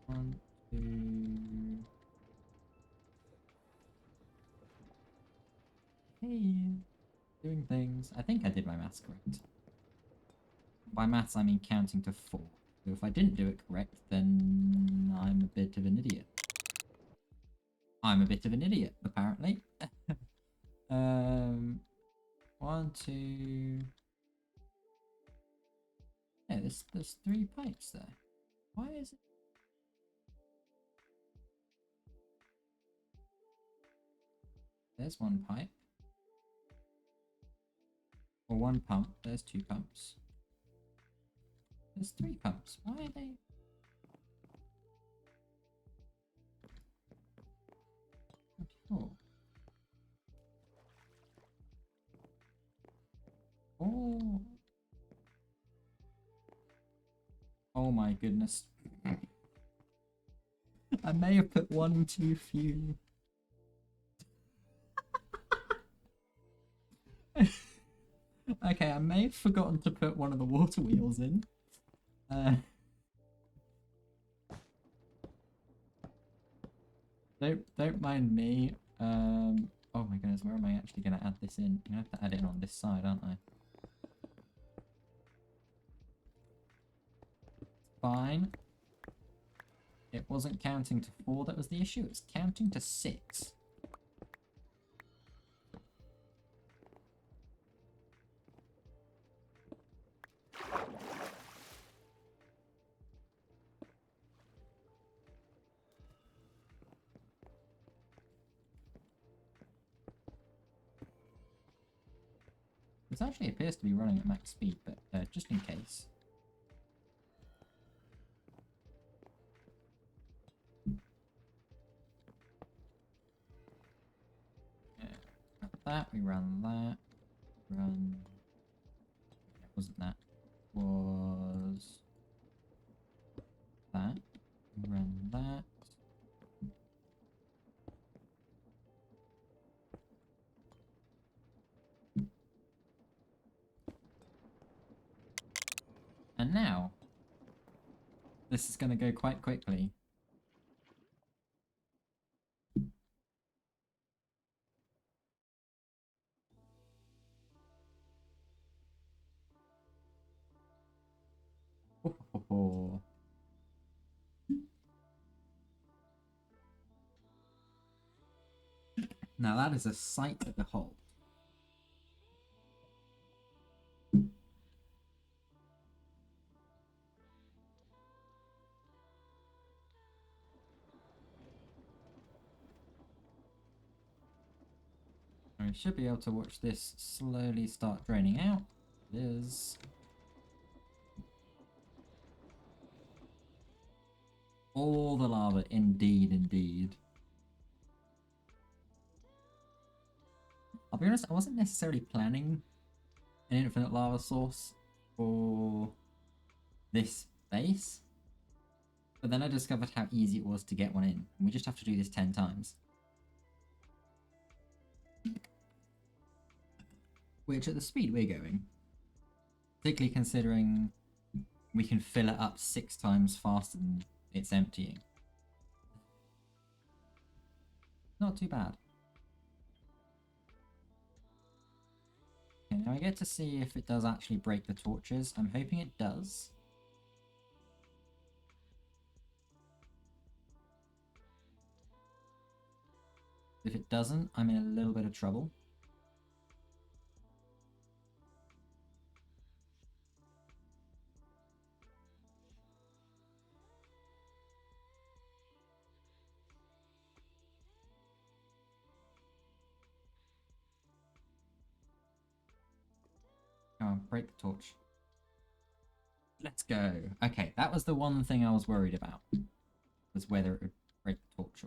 1, 2... Hey, doing things. I think I did my maths correct. By maths, I mean counting to 4. So if I didn't do it correct, then I'm a bit of an idiot. I'm a bit of an idiot, apparently. 1, 2... Yeah, there's 3 pipes there. Why is it? There's 1 pipe. Or 1 pump. There's 2 pumps. There's 3 pumps. Why are they? Oh. Oh. Oh my goodness. I may have put one too few. Okay, I may have forgotten to put one of the water wheels in. Don't mind me. Oh my goodness, where am I actually gonna add this in? I'm gonna have to add it in on this side, aren't I? Fine. It wasn't counting to 4 that was the issue, it's counting to 6. This actually appears to be running at max speed, but just in case. That, we run that, run... It wasn't that. Was... That. We run that. And now, this is going to go quite quickly. Oh. Now that is a sight to behold. We should be able to watch this slowly start draining out. It is. All the lava, indeed, indeed. I'll be honest, I wasn't necessarily planning an infinite lava source for this base, but then I discovered how easy it was to get one in, and we just have to do this 10 times. Which, at the speed we're going, particularly considering we can fill it up 6 times faster than it's emptying. Not too bad. Okay, now I get to see if it does actually break the torches. I'm hoping it does. If it doesn't, I'm in a little bit of trouble. Oh, break the torch. Let's go. Okay, that was the one thing I was worried about. Was whether it would break the torch.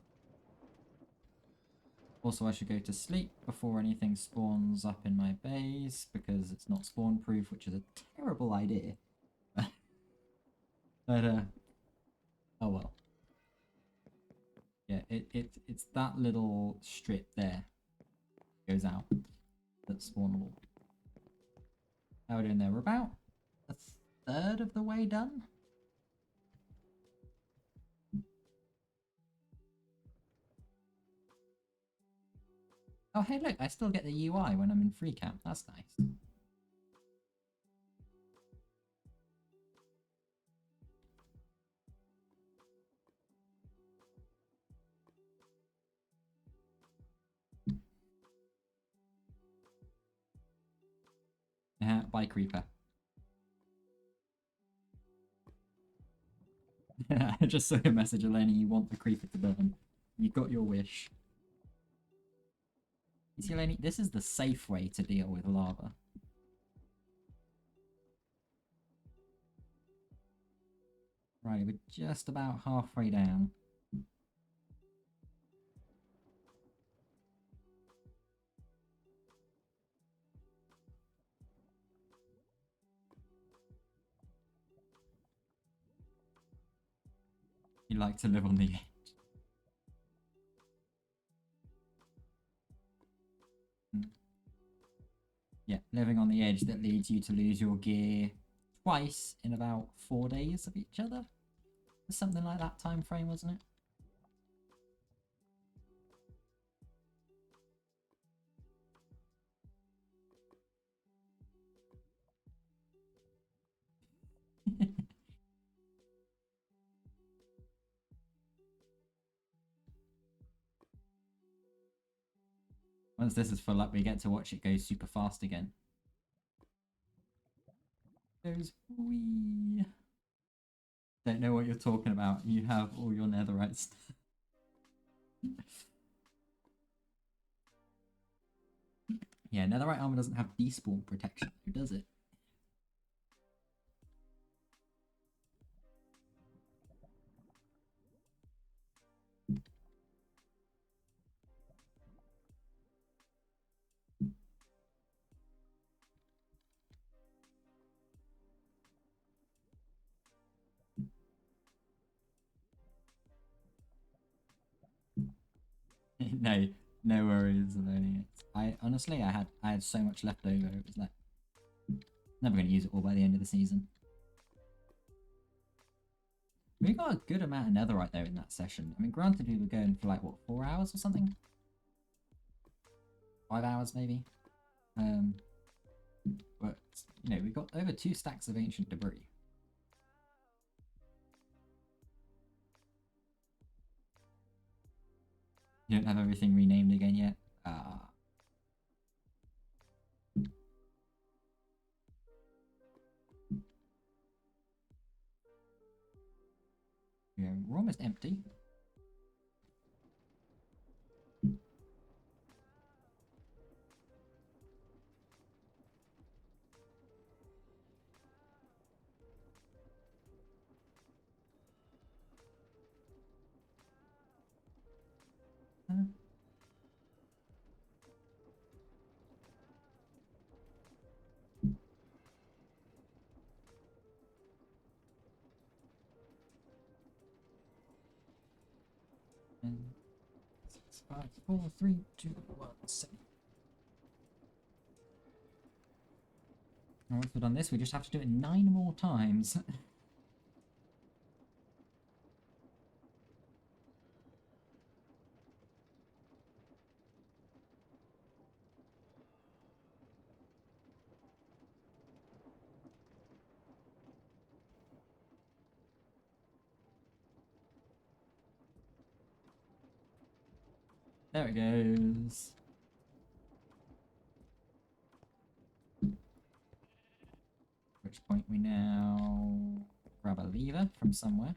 Also, I should go to sleep before anything spawns up in my base, because it's not spawn proof, which is a terrible idea. But, oh well. Yeah, it's that little strip there goes out that's spawnable. How are we doing there? We're about a third of the way done. Oh, hey, look, I still get the UI when I'm in free camp. That's nice. Bye, creeper. I just saw your message, Eleni. You want the creeper to burn. You got your wish. You see, Eleni, this is the safe way to deal with lava. Right, we're just about halfway down. You like to live on the edge. Yeah, living on the edge that leads you to lose your gear twice in about 4 days of each other. Something like that time frame, wasn't it? Once this is full up, we get to watch it go super fast again. Goes wee. Don't know what you're talking about. You have all your netherite stuff. Yeah, netherite armor doesn't have despawn protection, does it? No, no worries about it. I honestly, I had so much left over. It was like never going to use it all by the end of the season. We got a good amount of netherite though in that session. I mean, granted, we were going for like what 4 hours or something, 5 hours maybe. But you know, we got over 2 stacks of ancient debris. You don't have everything renamed again yet? Yeah, we're almost empty. And 6, 5, 4, 3, 2, 1, 7. And once we've done this, we just have to do it 9 more times. There it goes. At which point we now grab a lever from somewhere.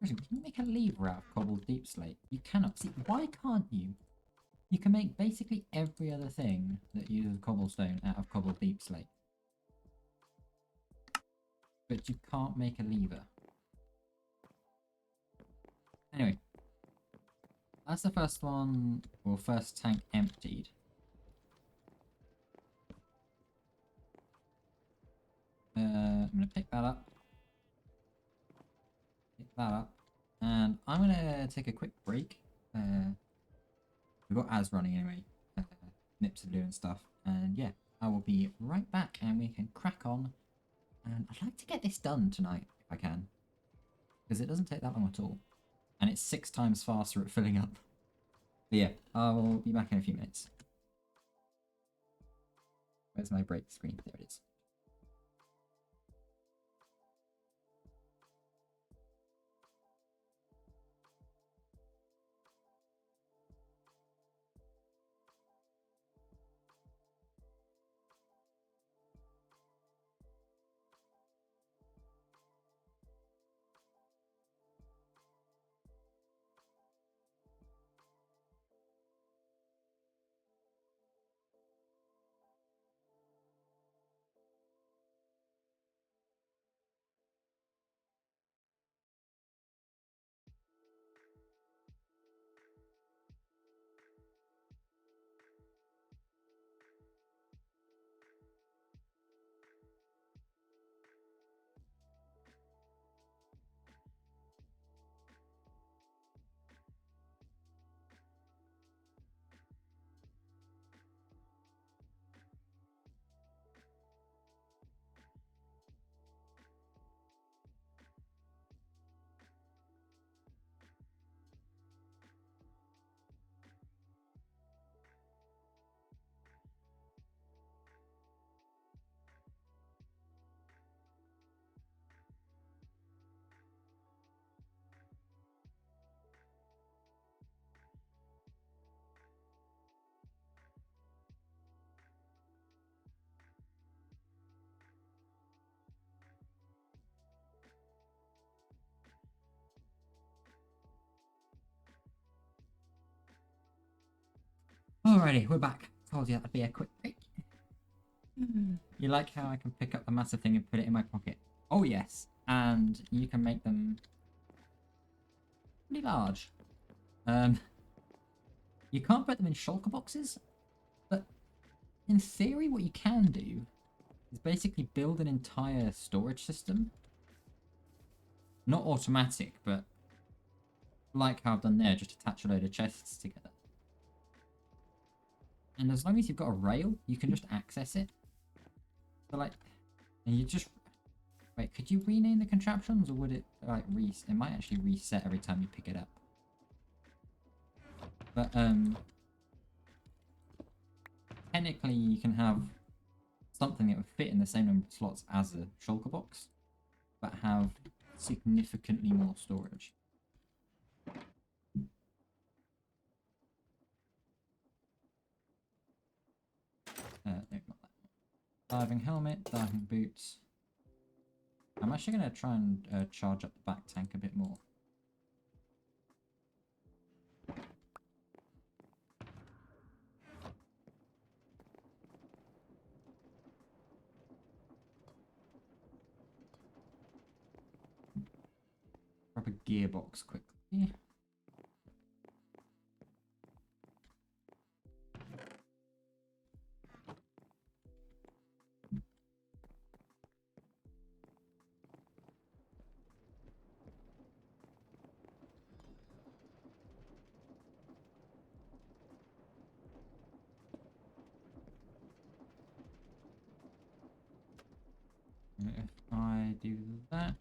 Can you make a lever out of cobbled deep slate? You cannot. See, why can't you? You can make basically every other thing that uses cobblestone out of cobbled deep slate. But you can't make a lever. Anyway. That's the first one, or first tank emptied. I'm going to pick that up. Pick that up. And I'm going to take a quick break. We've got Az running anyway. Nips are doing stuff. And yeah, I will be right back and we can crack on. And I'd like to get this done tonight, if I can. Because it doesn't take that long at all. And it's 6 times faster at filling up. But yeah, I'll be back in a few minutes. Where's my break screen? There it is. Alrighty, we're back. Told you that'd be a quick break. You like how I can pick up the massive thing and put it in my pocket? Oh yes, and you can make them pretty large. You can't put them in shulker boxes, but in theory what you can do is basically build an entire storage system. Not automatic, but like how I've done there, just attach a load of chests together. And as long as you've got a rail, you can just access it. So like, and you just, wait, could you rename the contraptions or would it like it might actually reset every time you pick it up. But technically you can have something that would fit in the same number of slots as a shulker box, but have significantly more storage. No, not that one. Diving helmet, diving boots. I'm actually going to try and charge up the back tank a bit more. Grab a gearbox quickly. If I do that.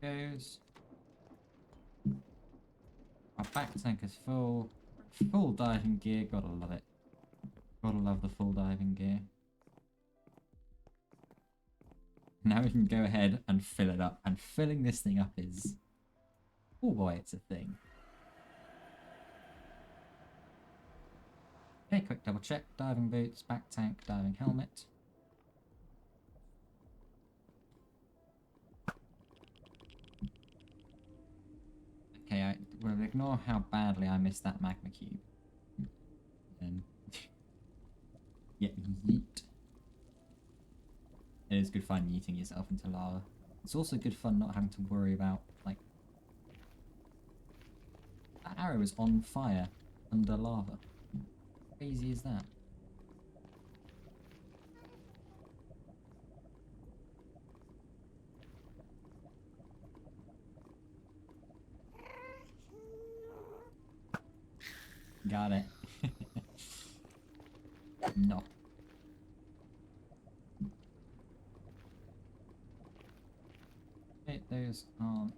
Goes. Our back tank is full. Full diving gear, gotta love it. Gotta love the full diving gear. Now we can go ahead and fill it up. And filling this thing up is... oh boy, it's a thing. Okay, quick double check. Diving boots, back tank, diving helmet. Okay, we'll ignore how badly I missed that magma cube. Yeah, yeet. It is good fun yeeting yourself into lava. It's also good fun not having to worry about, like... that arrow is on fire under lava. How crazy is that? Got it. No. Okay, those aren't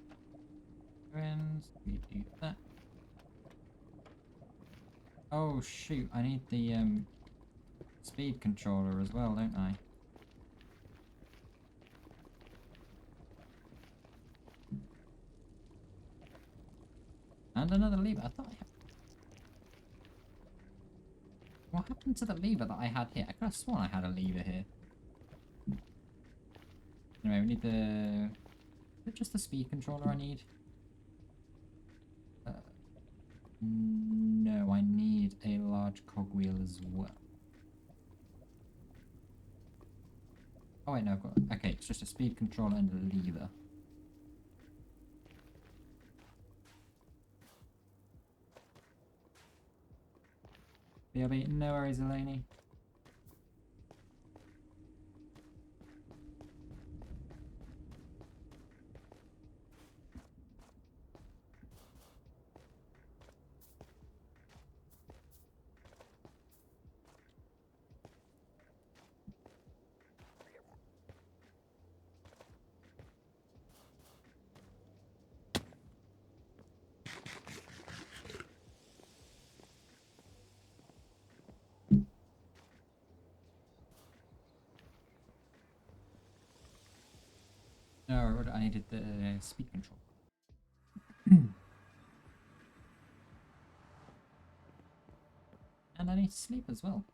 friends. We do that. Oh shoot, I need the speed controller as well, don't I? And another lever. I thought I had... what happened to the lever that I had here? I could have sworn I had a lever here. Anyway, we need the... is it just the speed controller I need? No, I need a large cogwheel as well. Oh wait, no, I've got... okay, it's just a speed controller and a lever. BRB, no worries, Eleni. No, I needed the speed control. And I need to sleep as well.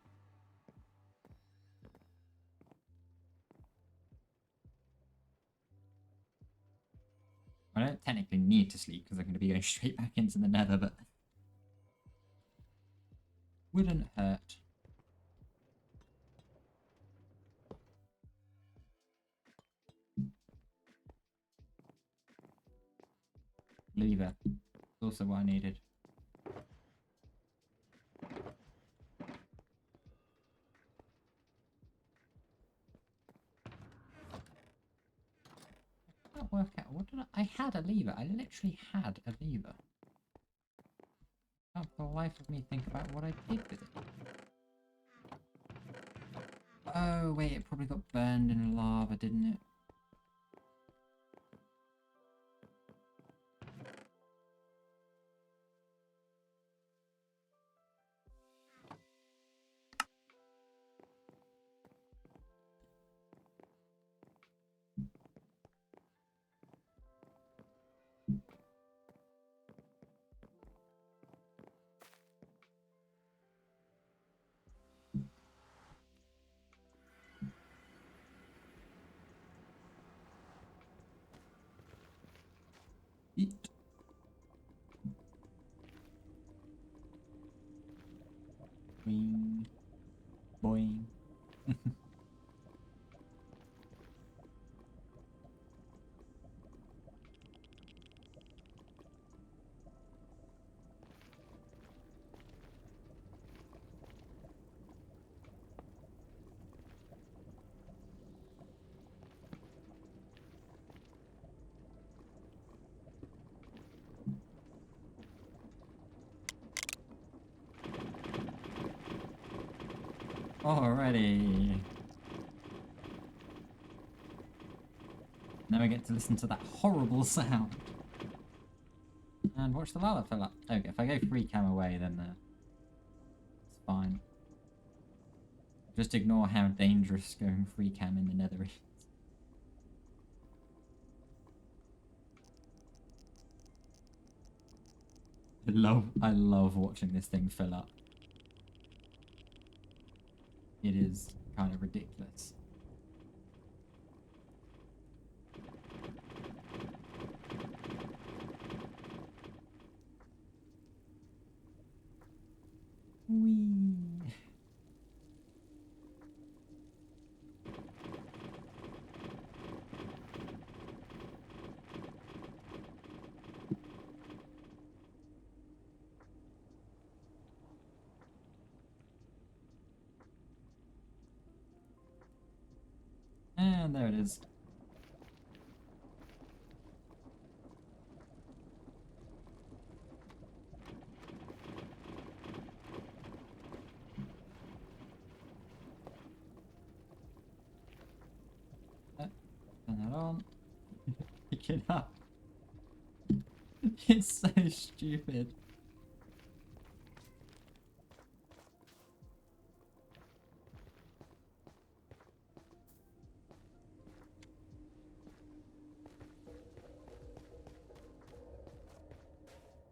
don't technically need to sleep because I'm going to be going straight back into the nether, but wouldn't hurt. Lever. That's also what I needed. I can't work out. What did I had a lever. I literally had a lever. Can't for the life of me think about what I did with it. Oh wait, it probably got burned in lava, didn't it? Eat. Boing. Boing. Alrighty. Now we get to listen to that horrible sound. And watch the lava fill up. Okay, if I go free cam away, then it's fine. Just ignore how dangerous going free cam in the nether is. I love watching this thing fill up. It is kind of ridiculous. Whee! And there it is. Turn that on. Pick it up. It's so stupid.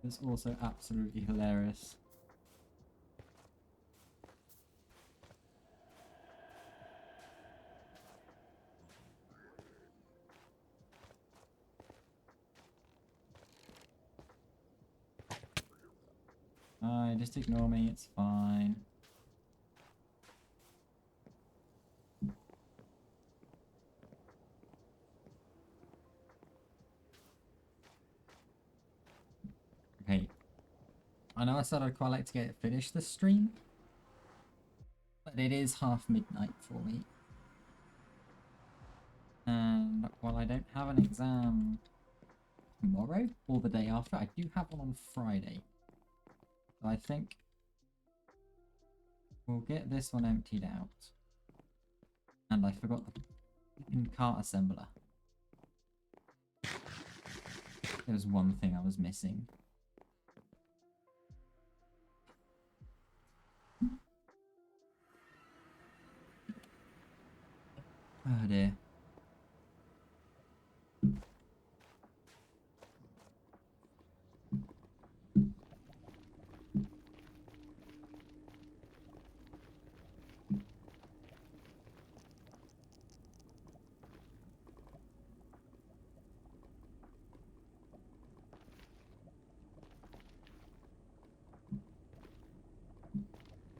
It's also absolutely hilarious. Just ignore me, it's fine. Okay. I know I said I'd quite like to finish the stream, but it is half midnight for me. And while I don't have an exam tomorrow or the day after, I do have one on Friday. So I think we'll get this one emptied out. And I forgot the cart assembler. There was one thing I was missing. Oh dear.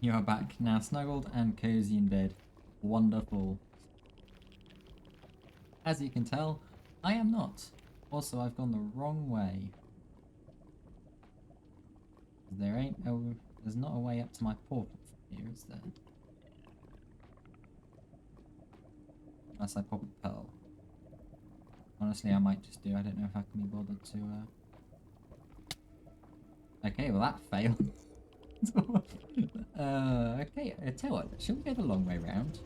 You are back, now snuggled and cozy in bed. Wonderful. As you can tell, I am not. Also, I've gone the wrong way. There's not a way up to my portal from here, is there? Unless I pop a pearl. Honestly, I might just do. I don't know if I can be bothered to. Okay, well that failed. Okay, I tell you what, shall we go the long way round?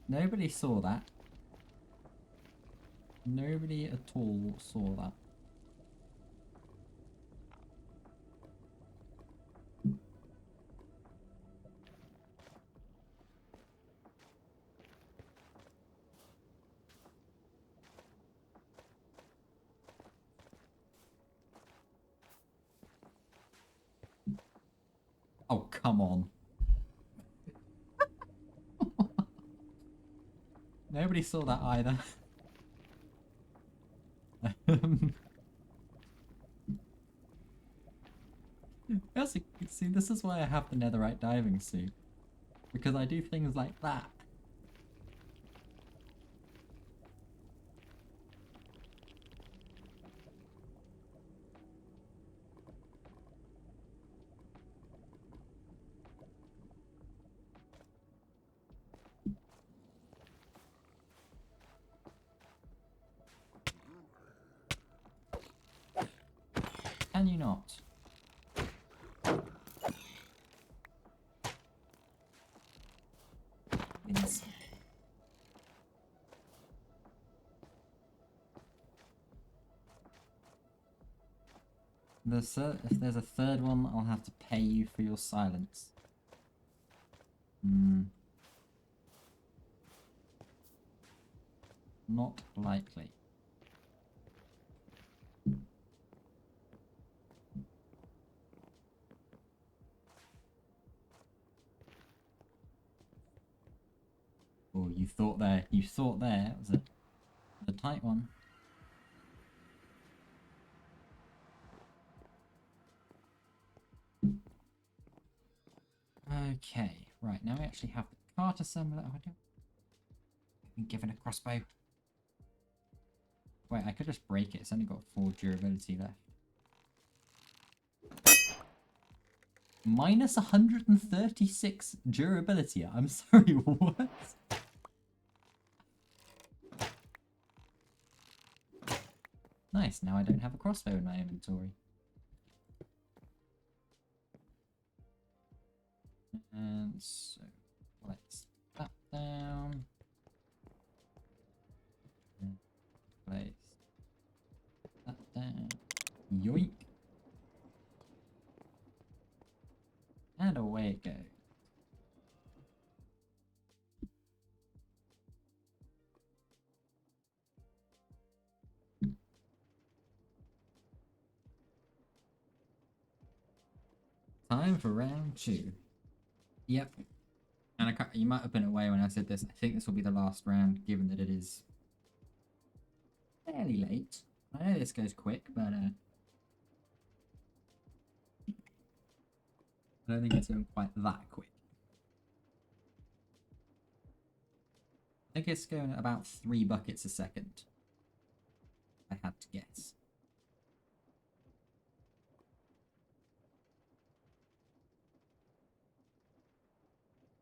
Nobody saw that. Nobody at all saw that. Oh, come on. Nobody saw that either. As you can see, this is why I have the netherite diving suit. Because I do things like that. Can you not? Yes. If there's a third one, I'll have to pay you for your silence. Not likely. Oh, you thought there. It was a tight one. Okay, right, now we actually have the cart assembler. Oh, I don't... I've been given a crossbow. Wait, I could just break it. It's only got 4 durability left. Minus 136 durability. I'm sorry, what? Nice, now I don't have a crossbow in my inventory. And so, let's that down. And place that down. Yoink. And away it goes. Time for round 2. Yep. And you might have been away when I said this. I think this will be the last round, given that it is fairly late. I know this goes quick, but I don't think it's going quite that quick. I think it's going at about 3 buckets a second. I had to guess.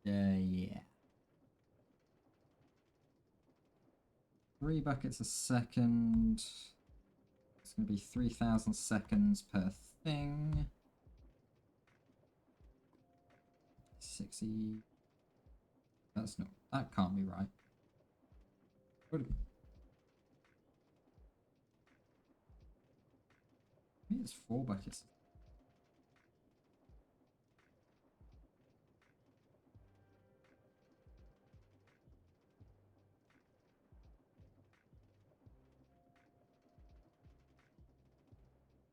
Yeah. 3 buckets a second. It's going to be 3,000 seconds per thing. 60. That can't be right. Maybe it's 4 buckets.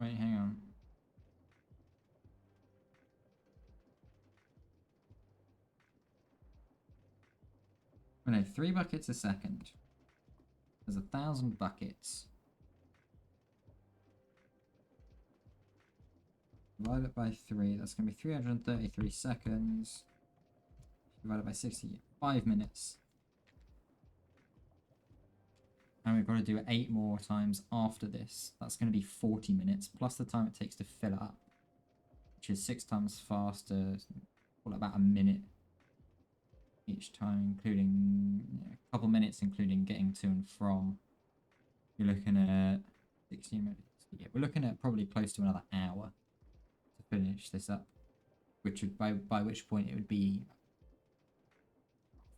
Wait, hang on. Oh, no, 3 buckets a second. There's 1,000 buckets. Divide it by 3. That's going to be 333 seconds. Divided by 60. 5 minutes. And we've got to do it 8 more times after this. That's going to be 40 minutes, plus the time it takes to fill it up, which is 6 times faster, well, about a minute each time, including a couple minutes, including getting to and from. You're looking at 16 minutes. Yeah, we're looking at probably close to another hour to finish this up, which would, by which point it would be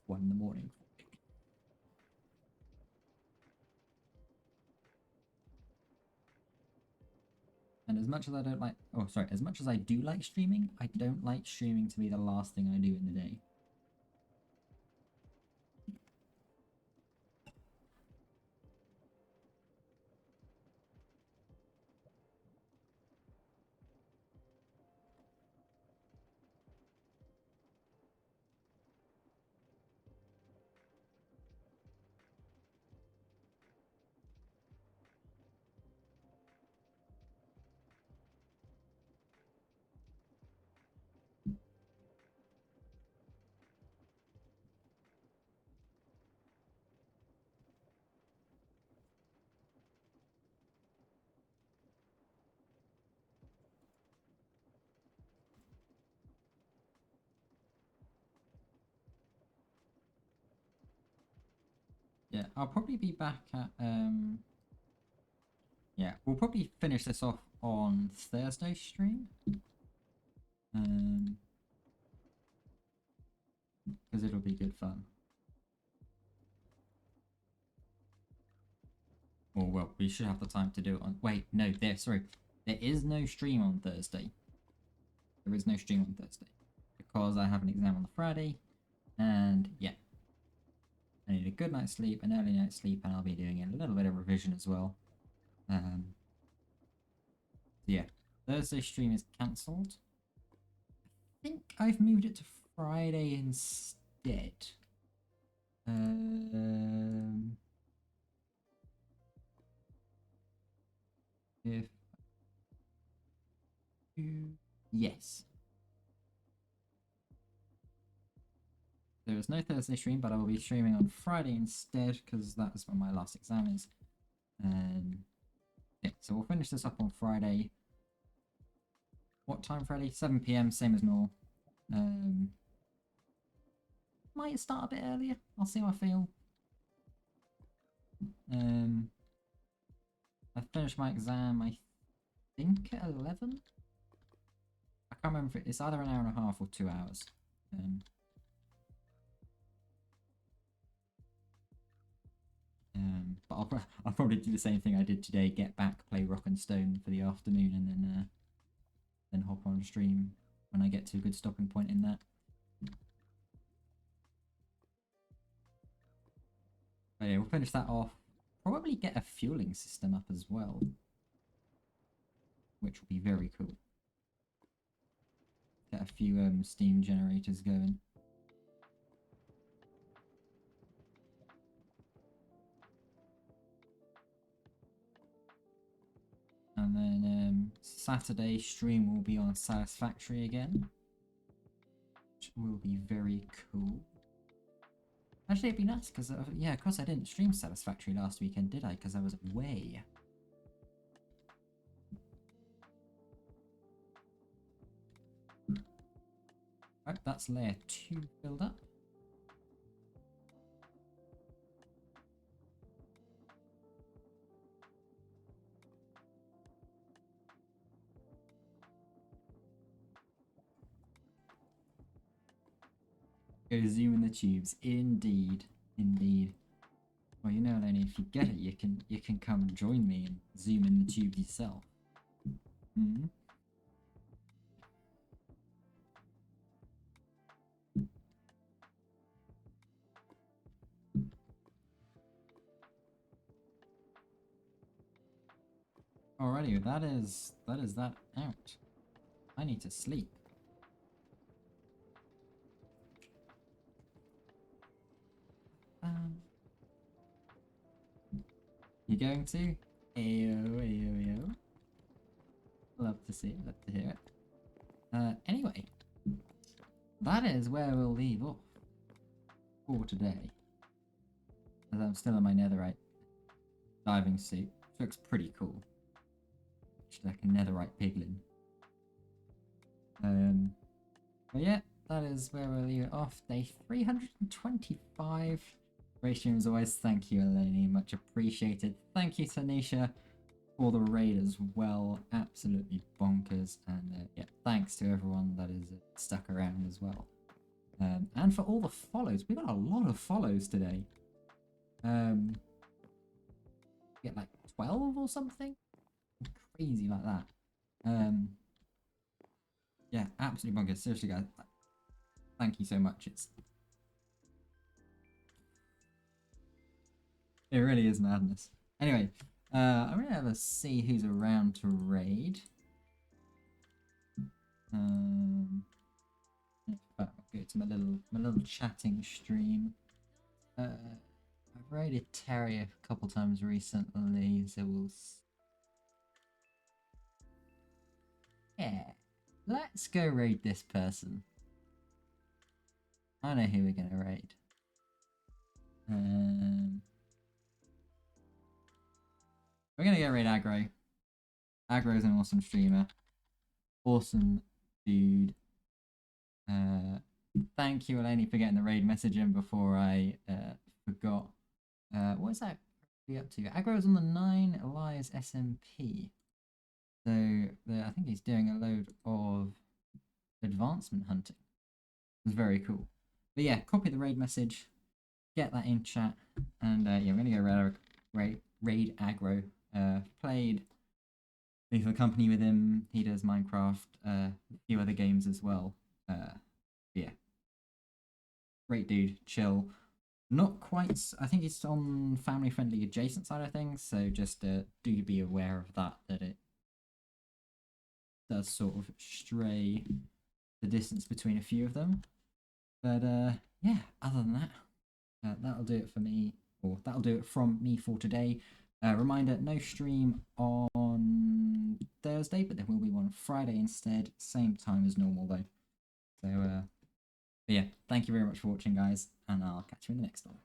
1 in the morning. And as much as I don't like, oh sorry, as much as I do like streaming, I don't like streaming to be the last thing I do in the day. Yeah, I'll probably be back at, yeah, we'll probably finish this off on Thursday stream. Because it'll be good fun. Or, well, we should have the time to do it on, wait, no, sorry. There is no stream on Thursday. There is no stream on Thursday. Because I have an exam on the Friday, and yeah. I need a good night's sleep, an early night's sleep, and I'll be doing a little bit of revision as well. Yeah, Thursday stream is cancelled. I think I've moved it to Friday instead. If you, yes. There is no Thursday stream, but I will be streaming on Friday instead, because that is when my last exam is. Yeah, so we'll finish this up on Friday. What time Friday? 7 PM, same as normal. Might start a bit earlier. I'll see how I feel. I finished my exam, I think, at 11? I can't remember if it's either an hour and a half or 2 hours. But I'll probably do the same thing I did today, get back, play Rock and Stone for the afternoon, and then hop on stream when I get to a good stopping point in that. But yeah, we'll finish that off. Probably get a fueling system up as well, which will be very cool. Get a few steam generators going. And then Saturday stream will be on Satisfactory again, which will be very cool. Actually, it'd be nice because, yeah, of course I didn't stream Satisfactory last weekend, did I? Because I was away. Right, that's layer 2 filled up. Go zoom in the tubes. Indeed. Indeed. Well, you know, Lenny, if you get it, you can come and join me and zoom in the tubes yourself. Hmm? Alrighty, that is that out. I need to sleep. You going to? Ayo, ayo, ayo. Love to see it. Love to hear it. Anyway, that is where we'll leave off for today. As I'm still in my netherite diving suit, which looks pretty cool. Just like a netherite piglin. But yeah, that is where we'll leave it off. Day 325. Great stream as always. Thank you, Eleni. Much appreciated. Thank you, Tanisha, for the raid as well. Absolutely bonkers. And yeah, thanks to everyone that is stuck around as well. And for all the follows. We got a lot of follows today. Get like 12 or something? Crazy like that. Yeah, absolutely bonkers. Seriously, guys. Thank you so much. It really is madness. Anyway, I'm gonna have a see who's around to raid. I'll go to my little chatting stream. I've raided Terry a couple times recently, so we'll. Yeah, let's go raid this person. I know who we're gonna raid. We're gonna go raid Aggro. Aggro's an awesome streamer. Awesome dude. Thank you, Eleni, for getting the raid message in before I forgot. What is that up to? Aggro's on the 9 Elias SMP. So I think he's doing a load of advancement hunting. It's very cool. But yeah, copy the raid message, get that in chat, and yeah, we're gonna go raid Aggro. Played Lethal Company with him. He does Minecraft, a few other games as well. Yeah, great dude, chill. Not quite. I think it's on family friendly adjacent side of things. So just do be aware of that. That it does sort of stray the distance between a few of them. But yeah, other than that, that'll do it for me, or that'll do it from me for today. Reminder, no stream on Thursday, but there will be one Friday instead, same time as normal though. So yeah, thank you very much for watching, guys, and I'll catch you in the next one.